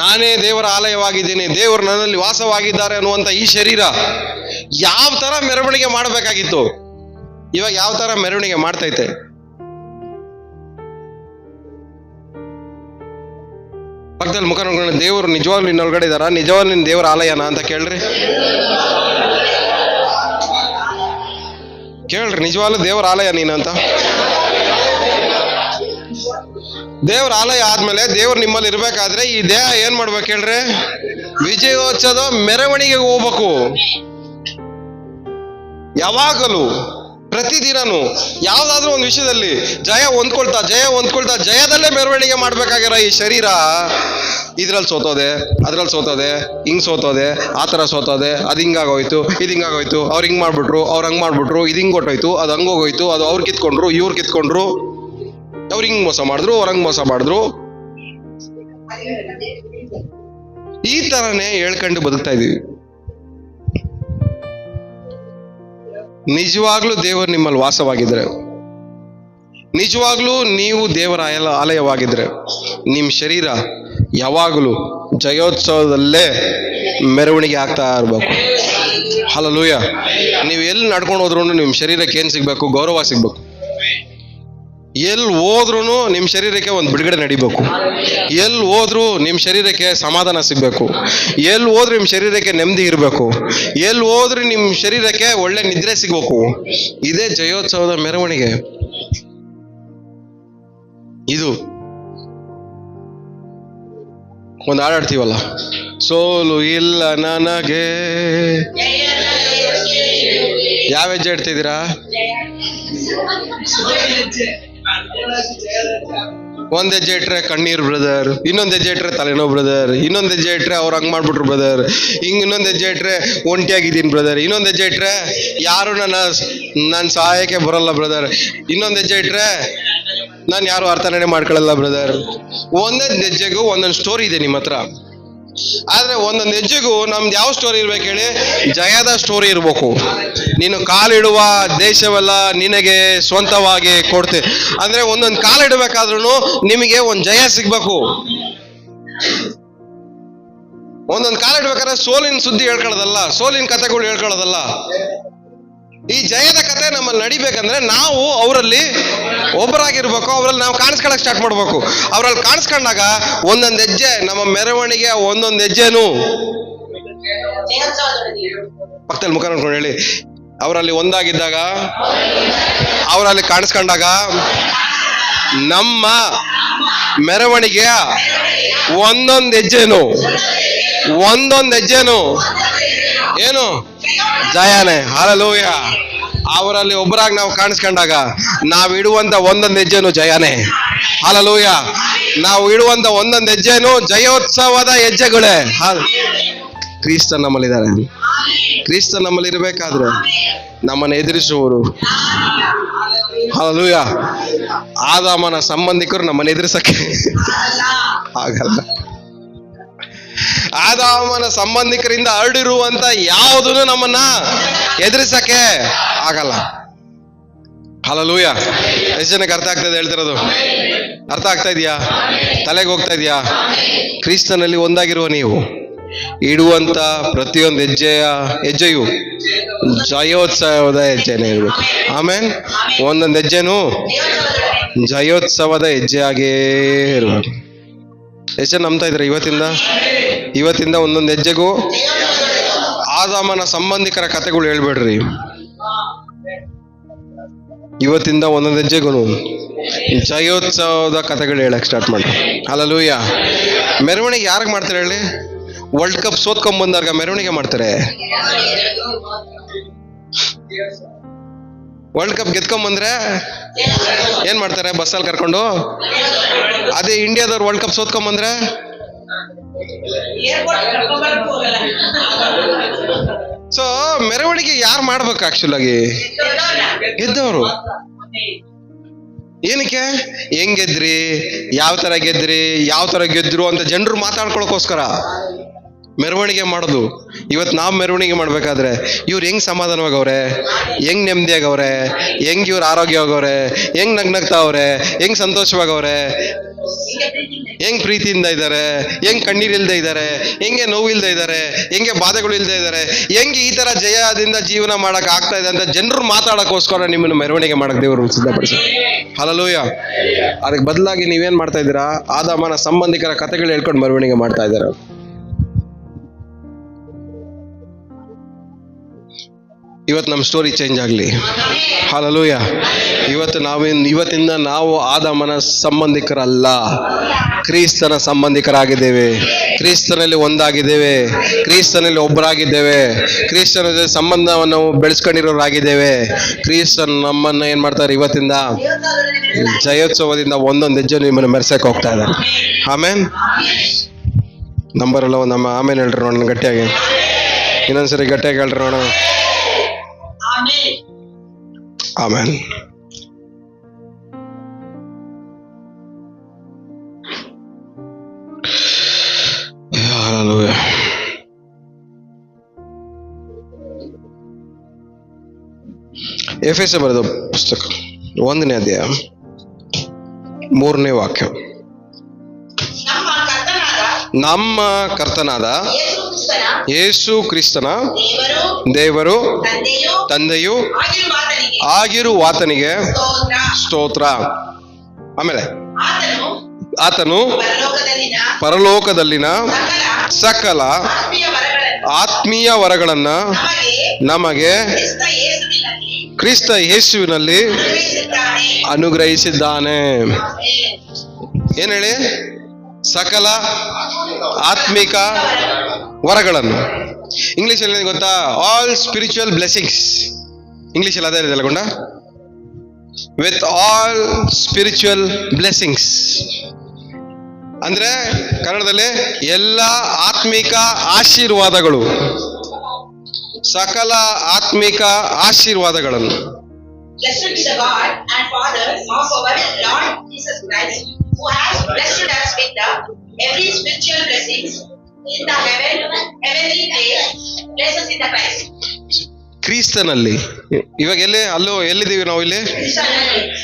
[SPEAKER 1] ನಾನೇ ದೇವರ ಆಲಯವಾಗಿದ್ದೀನಿ, ದೇವರು ನನ್ನಲ್ಲಿ ವಾಸವಾಗಿದ್ದಾರೆ ಅನ್ನುವಂತ ಈ ಶರೀರ ಯಾವ ತರ ಮೆರವಣಿಗೆ ಮಾಡಬೇಕಾಗಿತ್ತು? ಇವಾಗ ಯಾವ ತರ ಮೆರವಣಿಗೆ ಮಾಡ್ತೈತೆ? ಪಕ್ಕದಲ್ಲಿ ಮುಖ ನೋಡ್ಕೊಂಡು ದೇವರು ನಿಜವಾಗ್ಲೂ ನಿನ್ನೊಳಗಡೆ ಇದ್ದಾರಾ? ನಿಜವಾಗ್ಲೂ ನಿನ್ನ ದೇವರ ಆಲಯನ ಅಂತ ಕೇಳ್ರಿ. ಕೇಳ್ರಿ, ನಿಜವಾಗ್ಲೂ ದೇವರ ಆಲಯ ನೀನಂತ. ದೇವರ ಆಲಯ ಆದ್ಮೇಲೆ ದೇವ್ರು ನಿಮ್ಮಲ್ಲಿ ಇರ್ಬೇಕಾದ್ರೆ ಈ ದೇಹ ಏನ್ ಮಾಡ್ಬೇಕು ಹೇಳ್ರಿ? ವಿಜಯೋತ್ಸವದ ಮೆರವಣಿಗೆಗೆ ಹೋಗ್ಬೇಕು. ಯಾವಾಗಲೂ ಪ್ರತಿದಿನನು ಯಾವ್ದಾದ್ರೂ ಒಂದು ವಿಷಯದಲ್ಲಿ ಜಯ ಹೊಂದ್ಕೊಳ್ತಾ ಜಯದಲ್ಲೇ ಮೆರವಣಿಗೆ ಮಾಡ್ಬೇಕಾಗಿರೋ ಈ ಶರೀರ ಇದ್ರಲ್ಲಿ ಸೋತೋದೆ, ಅದ್ರಲ್ಲಿ ಸೋತೋದೆ, ಹಿಂಗ್ ಸೋತೋದೆ, ಆ ಥರ ಸೋತೋದೆ, ಅದು ಹಿಂಗಾಗೋಯ್ತು, ಇದು ಹಿಂಗಾಗೋಯ್ತು, ಅವ್ರು ಹಿಂಗ್ ಮಾಡ್ಬಿಟ್ರು, ಅವ್ರು ಹಂಗ್ ಮಾಡ್ಬಿಟ್ರು, ಇದು ಹಿಂಗ್ ಕೊಟ್ಟೋಯ್ತು, ಅದು ಹಂಗೋಗೋಯ್ತು, ಅದು ಅವ್ರು ಕಿತ್ಕೊಂಡ್ರು, ಇವ್ರು ಕಿತ್ಕೊಂಡ್ರು, ಅವ್ರು ಹಿಂಗ್ ಮೋಸ ಮಾಡಿದ್ರು, ಅವ್ರು ಹಂಗ್ ಮೋಸ ಮಾಡಿದ್ರು, ಈ ತರನೇ ಹೇಳ್ಕೊಂಡು ಬದುಕ್ತಾ ಇದೀವಿ. ನಿಜವಾಗ್ಲೂ ದೇವರು ನಿಮ್ಮಲ್ಲಿ ವಾಸವಾಗಿದ್ರೆ, ನಿಜವಾಗ್ಲೂ ನೀವು ದೇವರ ಆಲಯವಾಗಿದ್ರೆ, ನಿಮ್ಮ ಶರೀರ ಯಾವಾಗಲೂ ಜಯೋತ್ಸವದಲ್ಲೇ ಮೆರವಣಿಗೆ ಆಗ್ತಾ ಇರ್ಬೇಕು. ಹಲ್ಲೆಲೂಯ. ನೀವು ಎಲ್ಲಿ ನಡ್ಕೊಂಡು ಹೋದ್ರೂ ನಿಮ್ಮ ಶರೀರಕ್ಕೆ ಏನು ಸಿಗ್ಬೇಕು? ಗೌರವ ಸಿಗ್ಬೇಕು. ಎಲ್ಲಿ ಹೋದ್ರೂ ನಿಮ್ಮ ಶರೀರಕ್ಕೆ ಒಂದು ಬಿಡುಗಡೆ ನಡಿಬೇಕು. ಎಲ್ಲಿ ಹೋದ್ರೂ ನಿಮ್ಮ ಶರೀರಕ್ಕೆ ಸಮಾಧಾನ ಸಿಗಬೇಕು. ಎಲ್ಲಿ ಹೋದ್ರೂ ನಿಮ್ಮ ಶರೀರಕ್ಕೆ ನೆಮ್ಮದಿ ಇರಬೇಕು. ಎಲ್ಲಿ ಹೋದ್ರೂ ನಿಮ್ಮ ಶರೀರಕ್ಕೆ ಒಳ್ಳೆ ನಿದ್ರೆ ಸಿಗಬೇಕು. ಇದೇ ಜಯೋತ್ಸವದ ಮೆರವಣಿಗೆ. ಇದು ಒಂದು ಹಾಡಾಡ್ತೀವಲ್ಲ, ಸೋಲು ಇಲ್ಲ ನನಗೆ. ಯಾವ ಹೆಜ್ಜೆ ಇಡ್ತಿದ್ದೀರಾ? ಒಂದ್ ಹೆಜ್ಜೆ ಇಟ್ರೆ ಕಣ್ಣೀರ್ ಬ್ರದರ್, ಇನ್ನೊಂದ್ ಹೆಜ್ಜೆ ಇಟ್ರೆ ತಲೆನೋವು ಬ್ರದರ್, ಇನ್ನೊಂದ್ ಹೆಜ್ಜೆ ಇಟ್ರೆ ಅವ್ರು ಹಂಗ್ ಮಾಡ್ಬಿಟ್ರು ಬ್ರದರ್, ಇನ್ನೊಂದ್ ಹೆಜ್ಜೆ ಇಟ್ರೆ ಒಂಟಿಯಾಗಿದ್ದೀನಿ ಬ್ರದರ್, ಇನ್ನೊಂದ್ ಹೆಜ್ಜೆ ಇಟ್ರೆ ಯಾರು ನನ್ನ ಸಹಾಯಕ್ಕೆ ಬರಲ್ಲ ಬ್ರದರ್, ಇನ್ನೊಂದ್ ಹೆಜ್ಜೆ ಇಟ್ರೆ ನಾನು ಯಾರು ಅರ್ಥನೇ ಮಾಡ್ಕೊಳ್ಳಲ್ಲ ಬ್ರದರ್. ಒಂದೊಂದು ಹೆಜ್ಜೆಗೂ ಒಂದೊಂದು ಸ್ಟೋರಿ ಇದೆ ನಿಮ್ಮ ಹತ್ರ. ಆದ್ರೆ ಒಂದೊಂದು ಹೆಜ್ಜೆಗೂ ನಮ್ದು ಯಾವ ಸ್ಟೋರಿ ಇರ್ಬೇಕು ಹೇಳಿ? ಜಯದ ಸ್ಟೋರಿ ಇರ್ಬೇಕು. ನೀನು ಕಾಲಿಡುವ ದೇಶವೆಲ್ಲ ನಿನಗೆ ಸ್ವಂತವಾಗಿ ಕೊಡ್ತೆ ಅಂದ್ರೆ ಒಂದೊಂದು ಕಾಲಿಡ್ಬೇಕಾದ್ರೂ ನಿಮಗೆ ಒಂದು ಜಯ ಸಿಗ್ಬೇಕು. ಒಂದೊಂದು ಕಾಲಿಡ್ಬೇಕಾದ್ರೆ ಸೋಲಿನ ಸುದ್ದಿ ಹೇಳ್ಕೊಳ್ಳೋದಲ್ಲ, ಸೋಲಿನ ಕಥೆಗಳು ಹೇಳ್ಕೊಳ್ಳೋದಲ್ಲ. ಈ ಜಯದ ಕತೆ ನಮ್ಮಲ್ಲಿ ನಡಿಬೇಕಂದ್ರೆ ನಾವು ಅವರಲ್ಲಿ ಒಬ್ಬರಾಗಿರ್ಬೇಕು. ಅವರಲ್ಲಿ ನಾವು ಕಾಣಿಸ್ಕೊಳಕ್ ಸ್ಟಾರ್ಟ್ ಮಾಡ್ಬೇಕು. ಅವರಲ್ಲಿ ಕಾಣಿಸ್ಕೊಂಡಾಗ ಒಂದೊಂದು ಹೆಜ್ಜೆ ನಮ್ಮ ಮೆರವಣಿಗೆ, ಒಂದೊಂದು ಹೆಜ್ಜೆನು ಪಕ್ಕದಲ್ಲಿ ಮುಖ ನೋಡ್ಕೊಂಡು ಹೇಳಿ, ಅವರಲ್ಲಿ ಒಂದಾಗಿದ್ದಾಗ, ಅವರಲ್ಲಿ ಕಾಣಿಸ್ಕೊಂಡಾಗ ನಮ್ಮ ಮೆರವಣಿಗೆಯ ಒಂದೊಂದು ಹೆಜ್ಜೆನು ಏನು ಜಯನೇ. ಹಲ್ಲೆಲೂಯ. ಅವರಲ್ಲಿ ಒಬ್ಬರಾಗಿ ನಾವು ಕಾಣಿಸ್ಕೊಂಡಾಗ ನಾವು ಇಡುವಂತ ಒಂದೊಂದು ಹೆಜ್ಜೆನು ಜಯನೇ. ಹಲ್ಲೆಲೂಯ. ನಾವು ಇಡುವಂತ ಒಂದೊಂದು ಹೆಜ್ಜೆನು ಜಯೋತ್ಸವದ ಹೆಜ್ಜೆಗಳೇ. ಕ್ರಿಸ್ತ ನಮ್ಮಲ್ಲಿದ್ದಾರೆ. ಕ್ರಿಸ್ತ ನಮ್ಮಲ್ಲಿ ಇರಬೇಕಾದ್ರೆ ನಮ್ಮನ್ನು ಎದುರಿಸುವವರು, ಹಲ್ಲೆಲೂಯ, ಆದಾಮನ ಸಂಬಂಧಿಕರು ನಮ್ಮನ್ನು ಎದುರಿಸಕ್ಕೆ ಆಗಲ್ಲ. ಆದಾಮನ ಸಂಬಂಧಿಕರಿಂದ ಹರಡಿರುವಂತ ಯಾವುದನ್ನು ನಮ್ಮನ್ನ ಎದುರಿಸಕ್ಕೆ ಆಗಲ್ಲ. ಹಲ್ಲೆಲೂಯ. ಎಷ್ಟು ಜನಕ್ಕೆ ಅರ್ಥ ಆಗ್ತದೆ ಹೇಳ್ತಿರೋದು? ಅರ್ಥ ಆಗ್ತಾ ಇದೆಯಾ? ತಲೆಗೆ ಹೋಗ್ತಾ ಇದೆಯಾ? ಕ್ರಿಸ್ತನಲ್ಲಿ ಒಂದಾಗಿರುವ ನೀವು ಇಡುವಂತ ಪ್ರತಿಯೊಂದು ಹೆಜ್ಜೆಯು ಜಯೋತ್ಸವದ ಹೆಜ್ಜೆನೇ ಇರಬೇಕು. ಆಮೇಲೆ ಒಂದೊಂದು ಹೆಜ್ಜೆನೂ ಜಯೋತ್ಸವದ ಹೆಜ್ಜೆಯಾಗೇ ಇರಬೇಕು. ಎಷ್ಟು ಜನ ನಂಬ್ತಾ ಇದ್ರೆ ಇವತ್ತಿಂದ ಒಂದೊಂದು ಹೆಜ್ಜೆಗೂ ಆದಾಮನ ಸಂಬಂಧಿಕರ ಕಥೆಗಳು ಹೇಳ್ಬೇಡ್ರಿ. ಇವತ್ತಿಂದ ಒಂದೊಂದು ಹೆಜ್ಜೆಗೂ ಜಯೋತ್ಸವದ ಕಥೆಗಳು ಹೇಳಕ್ ಸ್ಟಾರ್ಟ್ ಮಾಡ್ರಿ. ಹಲ್ಲೆಲೂಯ. ಮೆರವಣಿಗೆ ಯಾರಿಗೆ ಮಾಡ್ತಾರೆ ಹೇಳಿ? ವರ್ಲ್ಡ್ ಕಪ್ ಸೋತ್ಕೊಂಡ್ಬಂದಾಗ ಮೆರವಣಿಗೆ ಮಾಡ್ತಾರೆ. ವರ್ಲ್ಡ್ ಕಪ್ ಗೆದ್ಕೊಂಡ್ಬಂದ್ರೆ ಏನ್ ಮಾಡ್ತಾರೆ? ಬಸ್ಸಲ್ಲಿ ಕರ್ಕೊಂಡು. ಅದೇ ಇಂಡಿಯಾದವ್ರು ವರ್ಲ್ಡ್ ಕಪ್ ಸೋತ್ಕೊಂಡ್ಬಂದ್ರೆ ಸೊ ಮೆರವಣಿಗೆ ಯಾರು ಮಾಡ್ಬೇಕು? ಆಕ್ಚುಲ್ ಆಗಿ ಗೆದ್ದವರು. ಏನಕ್ಕೆ? ಹೆಂಗ್ ಗೆದ್ರಿ, ಯಾವ ತರ ಗೆದ್ರು ಅಂತ ಜನರು ಮಾತಾಡ್ಕೊಳಕೋಸ್ಕರ ಮೆರವಣಿಗೆ ಮಾಡೋದು. ಇವತ್ತು ನಾವು ಮೆರವಣಿಗೆ ಮಾಡ್ಬೇಕಾದ್ರೆ ಇವ್ರು ಹೆಂಗ್ ಸಮಾಧಾನವಾಗವ್ರೆ, ಹೆಂಗ್ ನೆಮ್ಮದಿಯಾಗವ್ರೆ, ಹೆಂಗ್ ಇವ್ರು ಆರೋಗ್ಯವಾಗವ್ರೆ, ಹೆಂಗ್ ನಗ್ನಗ್ತಾವ್ರೆ, ಹೆಂಗ್ ಸಂತೋಷವಾಗವ್ರೆ, ಹೆಂಗ್ ಪ್ರೀತಿಯಿಂದ ಇದ್ದಾರೆ, ಹೆಂಗ್ ಕಣ್ಣೀರಿಲ್ದೆ ಇದ್ದಾರೆ, ಹೆಂಗೆ ನೋವಿಲ್ದೆ ಇದ್ದಾರೆ, ಹೆಂಗೆ ಬಾಧೆಗಳು ಇಲ್ದೆ ಇದ್ದಾರೆ, ಹೆಂಗೆ ಈ ತರ ಜಯದಿಂದ ಜೀವನ ಮಾಡಕ್ ಆಗ್ತಾ ಇದೆ ಅಂತ ಜನರು ಮಾತಾಡಕ್ಕೋಸ್ಕರ ನಿಮ್ಮನ್ನು ಮೆರವಣಿಗೆ ಮಾಡಕ್ ದೇವರು ಸಿದ್ಧಪಡಿಸಿ. ಹಲ್ಲೆಲೂಯ. ಅದಕ್ಕೆ ಬದಲಾಗಿ ನೀವೇನ್ ಮಾಡ್ತಾ ಇದ್ದೀರಾ? ಆದಾಮನ ಸಂಬಂಧಿಕರ ಕಥೆಗಳು ಹೇಳ್ಕೊಂಡು ಮೆರವಣಿಗೆ ಮಾಡ್ತಾ ಇದ್ದಾರೆ. ಇವತ್ತು ನಮ್ಮ ಸ್ಟೋರಿ ಚೇಂಜ್ ಆಗಲಿ. ಹಲ್ಲೆಲೂಯ. ಇವತ್ತಿಂದ ನಾವು ಆದಾಮನ ಸಂಬಂಧಿಕರಲ್ಲ, ಕ್ರಿಸ್ತನ ಸಂಬಂಧಿಕರಾಗಿದ್ದೇವೆ. ಕ್ರಿಸ್ತನಲ್ಲಿ ಒಂದಾಗಿದ್ದೇವೆ, ಕ್ರಿಸ್ತನಲ್ಲಿ ಒಬ್ಬರಾಗಿದ್ದೇವೆ, ಕ್ರಿಸ್ತನ ಜೊತೆ ಸಂಬಂಧವನ್ನು ಬೆಳೆಸ್ಕೊಂಡಿರೋರಾಗಿದ್ದೇವೆ. ಕ್ರಿಸ್ತನ್ ನಮ್ಮನ್ನ ಏನ್ ಮಾಡ್ತಾರೆ ಇವತ್ತಿಂದ ಜಯೋತ್ಸವದಿಂದ ಒಂದೊಂದು ಹೆಜ್ಜೆ ನಿಮ್ಮನ್ನು ಮೆರೆಸಕ್ಕೆ ಹೋಗ್ತಾ ಇದ್ದಾರೆ. ಆಮೇನ್. ನಂಬರ್ ಎಲ್ಲ ನಮ್ಮ ಆಮೇಲೆ ಹೇಳ್ರಿ ನೋಡೋಣ ಗಟ್ಟಿಯಾಗಿ, ಇನ್ನೊಂದ್ಸರಿ ಗಟ್ಟಿಯಾಗಿ ಹೇಳ್ರಿ ನೋಡೋಣ. ಆಮೇನ್. ಹಲ್ಲೆಲೂಯಾ. ಎಫೆಸ ಬರೆದ ಪುಸ್ತಕ 1ನೇ ಅಧ್ಯಾಯ 3ನೇ ವಾಕ್ಯ. ನಮ್ಮ ಕರ್ತನಾದ ಯೇಸು ಕ್ರಿಸ್ತನ ದೇವರು ತಂದೆಯು ಆಗಿರುವಾತನಿಗೆ ಸ್ತೋತ್ರ. ಆಮೇಲೆ ಆತನು ಪರಲೋಕದಲ್ಲಿನ ಸಕಲ ಆತ್ಮೀಯ ವರಗಳನ್ನ ನಮಗೆ ಕ್ರಿಸ್ತ ಯೇಸುವಿನಲ್ಲಿ ಅನುಗ್ರಹಿಸಿದ್ದಾನೆ. ಏನ್ ಹೇಳಿ? ಸಕಲ ಆತ್ಮಿಕ ವರಗಳನ್ನು. ಇಂಗ್ಲಿಷಲ್ಲಿ ಗೊತ್ತಾ? All spiritual blessings. ಇಂಗ್ಲಿಷಲ್ಲಿ ಅದೇ ಇದೆ ಗೊಂಡ, ವಿತ್ ಆಲ್ ಸ್ಪಿರಿಚುವಲ್ ಬ್ಲೆಸ್ಸಿಂಗ್ಸ್ ಅಂದ್ರೆ ಕನ್ನಡದಲ್ಲಿ ಎಲ್ಲ ಆತ್ಮಿಕ ಆಶೀರ್ವಾದಗಳು, ಸಕಲ ಆತ್ಮಿಕ ಆಶೀರ್ವಾದಗಳನ್ನು.
[SPEAKER 2] Blessed be the God and Father of our Lord Jesus Christ, who has blessed us with every spiritual blessings in the heavenly places in the Christ.
[SPEAKER 1] ಕ್ರಿಸ್ತನಲ್ಲಿ. ಇವಾಗ ಎಲ್ಲಿದ್ದೀವಿ ನಾವು? ಇಲ್ಲಿ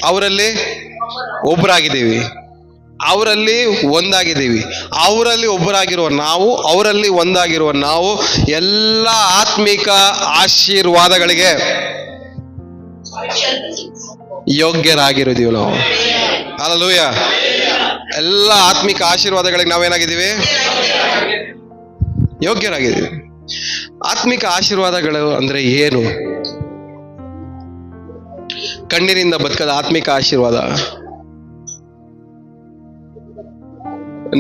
[SPEAKER 1] ಅವರಲ್ಲಿ ಒಬ್ಬರಾಗಿದ್ದೀವಿ, ಅವರಲ್ಲಿ ಒಂದಾಗಿದ್ದೀವಿ. ಅವರಲ್ಲಿ ಒಬ್ಬರಾಗಿರುವ ನಾವು, ಅವರಲ್ಲಿ ಒಂದಾಗಿರುವ ನಾವು ಎಲ್ಲ ಆತ್ಮಿಕ ಆಶೀರ್ವಾದಗಳಿಗೆ ಯೋಗ್ಯರಾಗಿರುವುದಿವಿ ನಾವು. ಹಲ್ಲೆಲೂಯ. ಎಲ್ಲ ಆತ್ಮಿಕ ಆಶೀರ್ವಾದಗಳಿಗೆ ನಾವೇನಾಗಿದ್ದೀವಿ? ಯೋಗ್ಯರಾಗಿದ್ದೀವಿ. ಆತ್ಮಿಕ ಆಶೀರ್ವಾದಗಳು ಅಂದ್ರೆ ಏನು? ಕಣ್ಣಿನಿಂದ ಬದುಕದ ಆತ್ಮಿಕ ಆಶೀರ್ವಾದ,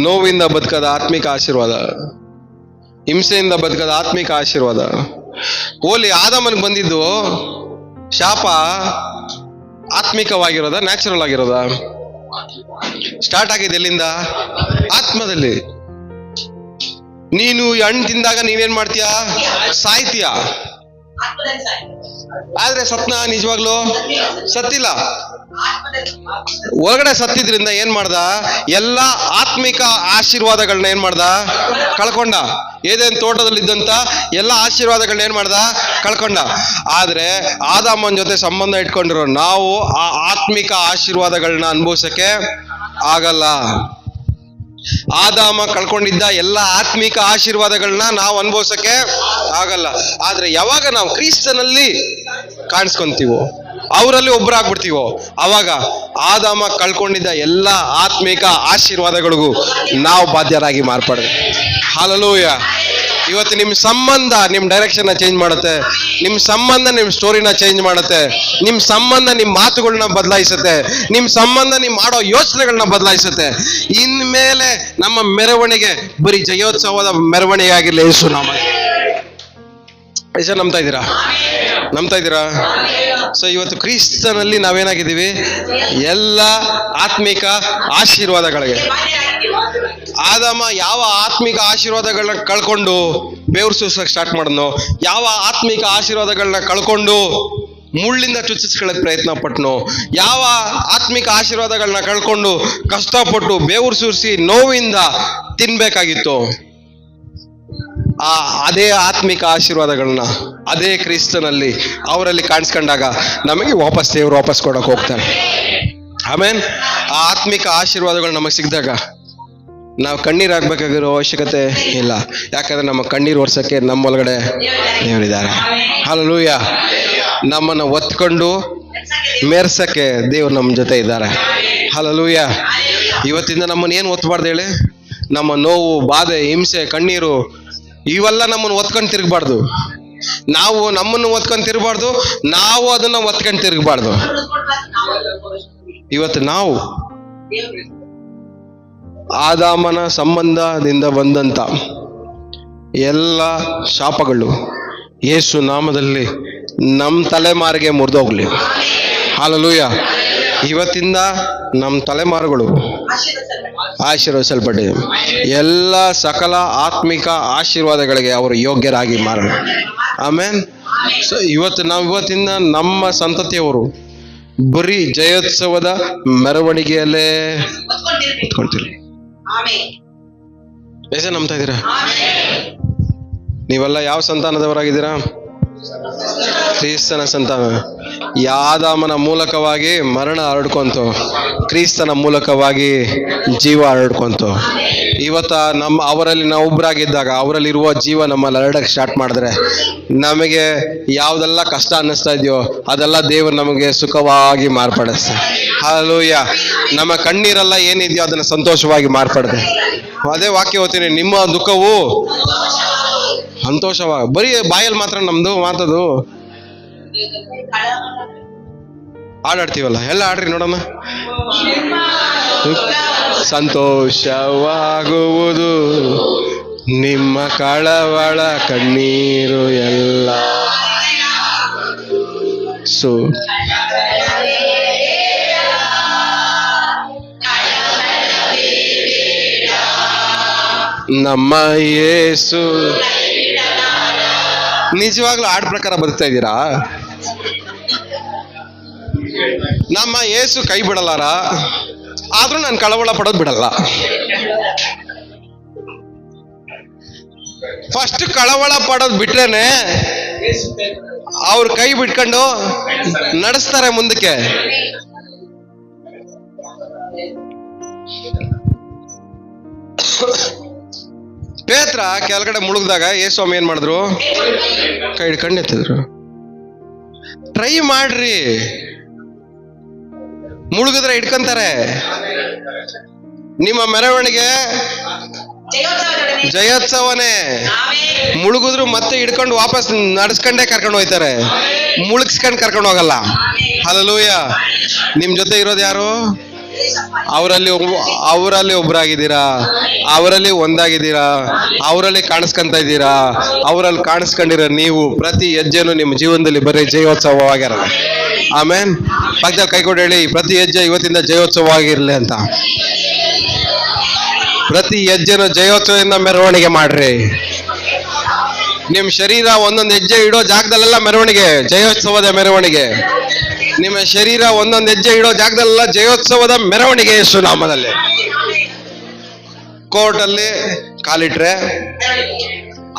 [SPEAKER 1] ನೋವಿಂದ ಬದುಕದ ಆತ್ಮಿಕ ಆಶೀರ್ವಾದ, ಹಿಂಸೆಯಿಂದ ಬದುಕದ ಆತ್ಮಿಕ ಆಶೀರ್ವಾದ. ಓಲಿ ಆದಾಮನಿಗೆ ಬಂದಿದ್ದು ಶಾಪ ಆತ್ಮಿಕವಾಗಿರೋದ, ನ್ಯಾಚುರಲ್ ಆಗಿರೋದ? ಸ್ಟಾರ್ಟ್ ಆಗಿದೆ ಎಲ್ಲಿಂದ? ಆತ್ಮದಲ್ಲಿ. ನೀನು ಹಣ್ಣು ತಿಂದಾಗ ನೀವೇನ್ ಮಾಡ್ತೀಯ? ಸಾಯ್ತೀಯ. ಆದ್ರೆ ಸತ್ನ ನಿಜವಾಗ್ಲು ಸತ್ತಿಲ್ಲ. ಒಳಗಡೆ ಸತ್ತಿದ್ರಿಂದ ಏನ್ ಮಾಡ್ದ? ಎಲ್ಲ ಆತ್ಮಿಕ ಆಶೀರ್ವಾದಗಳನ್ನ ಏನ್ ಮಾಡ್ದ? ಕಳ್ಕೊಂಡ. ಏದೇನ್ ತೋಟದಲ್ಲಿದ್ದಂತ ಎಲ್ಲ ಆಶೀರ್ವಾದಗಳನ್ನ ಏನ್ ಮಾಡ್ದ? ಕಳ್ಕೊಂಡ. ಆದ್ರೆ ಆದಾಮನ ಜೊತೆ ಸಂಬಂಧ ಇಟ್ಕೊಂಡಿರೋ ನಾವು ಆ ಆತ್ಮಿಕ ಆಶೀರ್ವಾದಗಳನ್ನ ಅನುಭವಿಸಕ್ಕೆ ಆಗಲ್ಲ. ಆದಾಮ ಕಳ್ಕೊಂಡಿದ್ದ ಎಲ್ಲ ಆತ್ಮಿಕ ಆಶೀರ್ವಾದಗಳನ್ನ ನಾವು ಅನುಭವಿಸಕ್ಕೆ ಆಗಲ್ಲ. ಆದ್ರೆ ಯಾವಾಗ ನಾವು ಕ್ರಿಸ್ತನಲ್ಲಿ ಕಾಣಿಸ್ಕೊಂತೀವೋ, ಅವರಲ್ಲಿ ಒಬ್ಬರಾಗ್ಬಿಡ್ತೀವೋ, ಅವಾಗ ಆದಾಮ ಕಳ್ಕೊಂಡಿದ್ದ ಎಲ್ಲ ಆತ್ಮಿಕ ಆಶೀರ್ವಾದಗಳಿಗೂ ನಾವು ಬಾಧ್ಯರಾಗಿ ಮಾರ್ಪಡ್ತೀವಿ. ಹಲ್ಲೆಲೂಯ. ಇವತ್ತು ನಿಮ್ಮ ಸಂಬಂಧ ನಿಮ್ಮ ಡೈರೆಕ್ಷನ್ ಚೇಂಜ್ ಮಾಡುತ್ತೆ. ನಿಮ್ಮ ಸಂಬಂಧ ನಿಮ್ಮ ಸ್ಟೋರಿನ ಚೇಂಜ್ ಮಾಡುತ್ತೆ. ನಿಮ್ಮ ಸಂಬಂಧ ನಿಮ್ಮ ಮಾತುಗಳನ್ನ ಬದಲಾಯಿಸುತ್ತೆ. ನಿಮ್ಮ ಸಂಬಂಧ ನೀವು ಮಾಡೋ ಯೋಚನೆಗಳನ್ನ ಬದಲಾಯಿಸುತ್ತೆ. ಇನ್ಮೇಲೆ ನಮ್ಮ ಮೆರವಣಿಗೆ ಬರೀ ಜಯೋತ್ಸವದ ಮೆರವಣಿಗೆ ಆಗಿರಲಿ. ಯೇಸು ನಾಮ. ಯೇಸು ನಂಬ್ತಾ ಇದ್ದೀರಾ? ನಂಬ್ತಾ ಇದ್ದೀರಾ? ಸೊ ಇವತ್ತು ಕ್ರಿಸ್ತನಲ್ಲಿ ನಾವೇನಾಗಿದ್ದೀವಿ? ಎಲ್ಲ ಆತ್ಮಿಕ ಆಶೀರ್ವಾದಗಳಿಗೆ. ಆದಾಮ ಯಾವ ಆತ್ಮಿಕ ಆಶೀರ್ವಾದಗಳನ್ನ ಕಳ್ಕೊಂಡು ಬೇವ್ರು ಸೂಸಕ್ಕೆ ಸ್ಟಾರ್ಟ್ ಮಾಡಿದ್ನೋ, ಯಾವ ಆತ್ಮಿಕ ಆಶೀರ್ವಾದಗಳನ್ನ ಕಳ್ಕೊಂಡು ಮುಳ್ಳಿಂದ ಚುಚ್ಚಿಸ್ಕೊಳ್ಳೋಕೆ ಪ್ರಯತ್ನ ಪಟ್ನೋ, ಯಾವ ಆತ್ಮಿಕ ಆಶೀರ್ವಾದಗಳನ್ನ ಕಳ್ಕೊಂಡು ಕಷ್ಟಪಟ್ಟು ಬೇವ್ರು ಸೂರಿಸಿ ನೋವಿಂದ ತಿನ್ಬೇಕಾಗಿತ್ತು, ಅದೇ ಆತ್ಮಿಕ ಆಶೀರ್ವಾದಗಳನ್ನ ಅದೇ ಕ್ರಿಸ್ತನಲ್ಲಿ ಅವರಲ್ಲಿ ಕಾಣಿಸ್ಕೊಂಡಾಗ ನಮಗೆ ದೇವರು ವಾಪಸ್ ಕೊಡಕ್ಕೆ ಹೋಗ್ತಾನೆ. ಆಮೇನ್. ಆ ಆತ್ಮಿಕ ಆಶೀರ್ವಾದಗಳು ನಮಗೆ ಸಿಕ್ಕಿದಾಗ ನಾವು ಕಣ್ಣೀರಾಗಬೇಕಾಗಿರೋ ಅವಶ್ಯಕತೆ ಇಲ್ಲ. ಯಾಕಂದ್ರೆ ನಮ್ಮ ಕಣ್ಣೀರು ಒರ್ಸಕ್ಕೆ ನಮ್ಮೊಳಗಡೆ ದೇವರಿದ್ದಾರೆ. ಹಲ್ಲೆಲೂಯ. ನಮ್ಮನ್ನು ಒತ್ಕೊಂಡು ಮೆರ್ಸಕ್ಕೆ ದೇವ್ರು ನಮ್ಮ ಜೊತೆ ಇದ್ದಾರೆ. ಹಲ್ಲೆಲೂಯ. ಇವತ್ತಿಂದ ನಮ್ಮನ್ನು ಏನು ಒತ್ತಬಾರ್ದು ಹೇಳಿ? ನಮ್ಮ ನೋವು, ಬಾಧೆ, ಹಿಂಸೆ, ಕಣ್ಣೀರು ಇವೆಲ್ಲ ನಮ್ಮನ್ನು ಒತ್ಕೊಂಡು ತಿರುಗಬಾರ್ದು. ನಾವು ನಮ್ಮನ್ನು ಒತ್ಕೊಂಡು ತಿರುಗಬಾರ್ದು, ನಾವು ಅದನ್ನ ಒತ್ಕೊಂಡು ತಿರುಗಬಾರ್ದು. ಇವತ್ತು ನಾವು ಆದಾಮನ ಸಂಬಂಧದಿಂದ ಬಂದಂತ ಎಲ್ಲ ಶಾಪಗಳು ಯೇಸು ನಾಮದಲ್ಲಿ ನಮ್ಮ ತಲೆಮಾರಿಗೆ ಮುರಿದೋಗ್ಲಿ. ಹಲ್ಲೆಲೂಯ. ಇವತ್ತಿಂದ ನಮ್ಮ ತಲೆಮಾರುಗಳು ಆಶೀರ್ವದಿಸಲ್ಪಟ್ಟಿದೆ. ಎಲ್ಲ ಸಕಲ ಆತ್ಮಿಕ ಆಶೀರ್ವಾದಗಳಿಗೆ ಅವರು ಯೋಗ್ಯರಾಗಿ ಮಾರೋಣ. ಆಮೇನ್. ಸೊ ಇವತ್ತಿಂದ ನಮ್ಮ ಸಂತತಿಯವರು ಬರೀ ಜಯೋತ್ಸವದ ಮೆರವಣಿಗೆಯಲ್ಲೇ ಕೂತ್ಕೊಳ್ತೀರಿ. ಎಷ್ಟೇ ನಂಬ್ತಾ ಇದ್ದೀರಾ? ನೀವೆಲ್ಲ ಯಾವ ಸಂತಾನದವರಾಗಿದ್ದೀರಾ? ಕ್ರಿಸ್ತನ ಸಂತಾನ. ಆದಾಮನ ಮೂಲಕವಾಗಿ ಮರಣ ಹರಡ್ಕೊಂತು, ಕ್ರಿಸ್ತನ ಮೂಲಕವಾಗಿ ಜೀವ ಹರಡ್ಕೊಂತು. ಅವರಲ್ಲಿ ನಾವು ಒಬ್ಬರಾಗಿದ್ದಾಗ ಅವರಲ್ಲಿರುವ ಜೀವ ನಮ್ಮಲ್ಲಿ ಹರಡಕ್ಕೆ ಸ್ಟಾರ್ಟ್ ಮಾಡಿದ್ರೆ ನಮಗೆ ಯಾವುದೆಲ್ಲ ಕಷ್ಟ ಅನ್ನಿಸ್ತಾ ಇದೆಯೋ ಅದೆಲ್ಲ ದೇವರು ನಮಗೆ ಸುಖವಾಗಿ ಮಾರ್ಪಡಿಸ್ತಾರೆ. ಹಲ್ಲೆಲೂಯ. ನಮ್ಮ ಕಣ್ಣೀರೆಲ್ಲ ಏನಿದೆಯೋ ಅದನ್ನ ಸಂತೋಷವಾಗಿ ಮಾರ್ಪಡಿದೆ. ಅದೇ ವಾಕ್ಯ ಓದ್ತೀನಿ, ನಿಮ್ಮ ದುಃಖವು ಸಂತೋಷವಾಗಿ. ಬರೀ ಬಾಯಲ್ಲಿ ಮಾತ್ರ ನಮ್ದು ಮಾತದು. ಹಾಡಾಡ್ತೀವಲ್ಲ, ಎಲ್ಲ ಆಡ್ರಿ ನೋಡೋಣ. ಸಂತೋಷವಾಗುವುದು ನಿಮ್ಮ ಕಳವಳ ಕಣ್ಣೀರು ಎಲ್ಲ ನಮ್ಮ ಯೇಸು. ನಿಜವಾಗ್ಲೂ ಹಾಡ್ ಪ್ರಕಾರ ಬದುಕ್ತಾ ಇದ್ದೀರಾ? ನಮ್ಮ ಯೇಸು ಕೈ ಬಿಡಲಾರ, ಆದ್ರೂ ನಾನು ಕಳವಳ ಪಡೋದು ಬಿಡಲ್ಲ. ಫಸ್ಟ್ ಕಳವಳ ಪಡೋದು ಬಿಟ್ರೇನೆ ಅವ್ರ ಕೈ ಬಿಟ್ಕೊಂಡು ನಡೆಸ್ತಾರೆ ಮುಂದಕ್ಕೆ. ಪೇತ್ರ ಕೆಳಗಡೆ ಮುಳುಗ್ದಾಗ ಯೇಸ್ವಾಮಿ ಏನ್ ಮಾಡಿದ್ರು? ಕೈ ಹಿಡ್ಕೊಂಡು ಎತ್ತಿದ್ರು. ಟ್ರೈ ಮಾಡ್ರಿ, ಮುಳುಗಿದ್ರೆ ಹಿಡ್ಕೊಂತಾರೆ. ನಿಮ್ಮ ಮೆರವಣಿಗೆ ಜಯೋತ್ಸವನೇ. ಮುಳುಗಿದ್ರು ಮತ್ತೆ ಹಿಡ್ಕೊಂಡು ವಾಪಸ್ ನಡ್ಸ್ಕೊಂಡೇ ಕರ್ಕೊಂಡು ಹೋಯ್ತಾರೆ, ಮುಳುಗಿಸ್ಕೊಂಡು ಕರ್ಕೊಂಡು ಹೋಗಲ್ಲ. ಹಲ್ಲೆಲೂಯ. ನಿಮ್ ಜೊತೆ ಇರೋದು ಯಾರು? ಅವರಲ್ಲಿ ಒಬ್ರಾಗಿದ್ದೀರಾ, ಅವರಲ್ಲಿ ಒಂದಾಗಿದ್ದೀರಾ, ಅವರಲ್ಲಿ ಕಾಣಿಸ್ಕೊಂತ ಇದ್ದೀರಾ. ಅವರಲ್ಲಿ ಕಾಣಿಸ್ಕೊಂಡಿರೋ ನೀವು ಪ್ರತಿ ಹೆಜ್ಜೆನು ನಿಮ್ಮ ಜೀವನದಲ್ಲಿ ಬರೀ ಜಯೋತ್ಸವವಾಗಿರಲ್ಲ. ಆಮೇನ್. ಪಕ್ಕದಲ್ಲಿ ಕೈ ಕೊಟ್ಟು ಹೇಳಿ, ಪ್ರತಿ ಹೆಜ್ಜೆ ಇವತ್ತಿಂದ ಜಯೋತ್ಸವವಾಗಿರ್ಲಿ ಅಂತ. ಪ್ರತಿ ಹೆಜ್ಜೆನು ಜಯೋತ್ಸವದಿಂದ ಮೆರವಣಿಗೆ ಮಾಡ್ರಿ. ನಿಮ್ ಶರೀರ ಒಂದೊಂದು ಹೆಜ್ಜೆ ಇಡೋ ಜಾಗದಲ್ಲೆಲ್ಲ ಮೆರವಣಿಗೆ, ಜಯೋತ್ಸವದ ಮೆರವಣಿಗೆ. ನಿಮ್ಮ ಶರೀರ ಒಂದೊಂದು ಹೆಜ್ಜೆ ಇಡೋ ಜಾಗದಲ್ಲೆಲ್ಲ ಜಯೋತ್ಸವದ ಮೆರವಣಿಗೆ ಯೇಸು ನಾಮದಲ್ಲಿ. ಕೋರ್ಟಲ್ಲಿ ಕಾಲಿಟ್ರೆ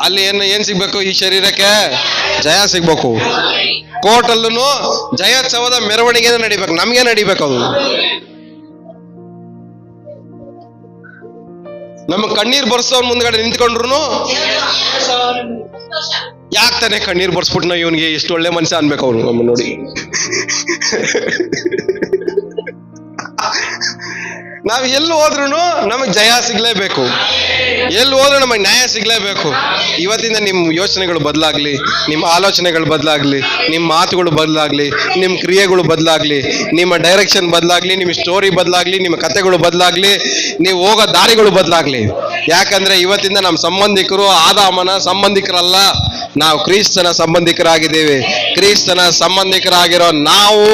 [SPEAKER 1] ಅಲ್ಲಿ ಏನ್ ಸಿಗ್ಬೇಕು? ಈ ಶರೀರಕ್ಕೆ ಜಯ ಸಿಗ್ಬೇಕು. ಕೋರ್ಟಲ್ಲೂ ಜಯೋತ್ಸವದ ಮೆರವಣಿಗೆ ನಡಿಬೇಕು, ನಮ್ಗೆ ನಡಿಬೇಕು. ಅದು ನಮ್ಮ ಕಣ್ಣೀರ್ ಬರ್ಸೋನ್ ಮುಂದ್ಗಡೆ ನಿಂತ್ಕೊಂಡ್ರು ಯಾಕೆ ತಾನೆ ಕಣ್ಣೀರ್ ಬರ್ಸ್ಬಿಟ್ಟು ನಾವು ಇವನಿಗೆ ಎಷ್ಟು ಒಳ್ಳೆ ಮನುಷ್ಯ ಅನ್ಬೇಕು ಅವ್ರು ನಮ್ಮ ನೋಡಿ. ನಾವ್ ಎಲ್ಲಿ ಹೋದ್ರು ನಮಗ್ ಜಯ ಸಿಗ್ಲೇಬೇಕು, ಎಲ್ಲಿ ಹೋದ್ರು ನಮಗ್ ನ್ಯಾಯ ಸಿಗ್ಲೇಬೇಕು. ಇವತ್ತಿಂದ ನಿಮ್ ಯೋಚನೆಗಳು ಬದಲಾಗ್ಲಿ, ನಿಮ್ಮ ಆಲೋಚನೆಗಳು ಬದಲಾಗ್ಲಿ, ನಿಮ್ಮ ಮಾತುಗಳು ಬದಲಾಗ್ಲಿ, ನಿಮ್ಮ ಕ್ರಿಯೆಗಳು ಬದಲಾಗ್ಲಿ, ನಿಮ್ಮ ಡೈರೆಕ್ಷನ್ ಬದಲಾಗ್ಲಿ, ನಿಮ್ಮ ಸ್ಟೋರಿ ಬದಲಾಗ್ಲಿ, ನಿಮ್ಮ ಕಥೆಗಳು ಬದಲಾಗ್ಲಿ, ನೀವು ಹೋಗೋ ದಾರಿಗಳು ಬದಲಾಗ್ಲಿ. ಯಾಕಂದ್ರೆ ಇವತ್ತಿಂದ ನಮ್ಮ ಸಂಬಂಧಿಕರು ಆದಾಮನ ಸಂಬಂಧಿಕರಲ್ಲ, ನಾವು ಕ್ರಿಸ್ತನ ಸಂಬಂಧಿಕರಾಗಿದ್ದೇವೆ. ಕ್ರಿಸ್ತನ ಸಂಬಂಧಿಕರಾಗಿರೋ ನಾವು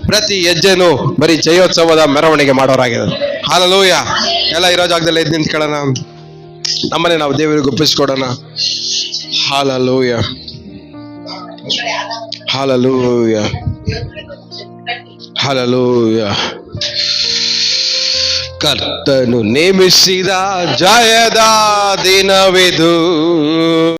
[SPEAKER 1] ಪ್ರತಿ ಹೆಜ್ಜೆನು ಬರೀ ಜಯೋತ್ಸವದ ಮೆರವಣಿಗೆ ಮಾಡೋರಾಗಿದೆ. ಹಲ್ಲೆಲೂಯ. ಎಲ್ಲ ಇರೋ ಜಾಗದಲ್ಲಿ ಎದ್ದು ನಿಂತ್ಕೊಳ್ಳೋಣ, ನಮ್ಮನೆ ನಾವು ದೇವರಿಗೆ ಒಪ್ಪಿಸ್ಕೊಡೋಣ. Hallelujah, hallelujah, hallelujah. ಕರ್ತನು ನೇಮಿಸಿದ ಜಯದ ದಿನವಿದು.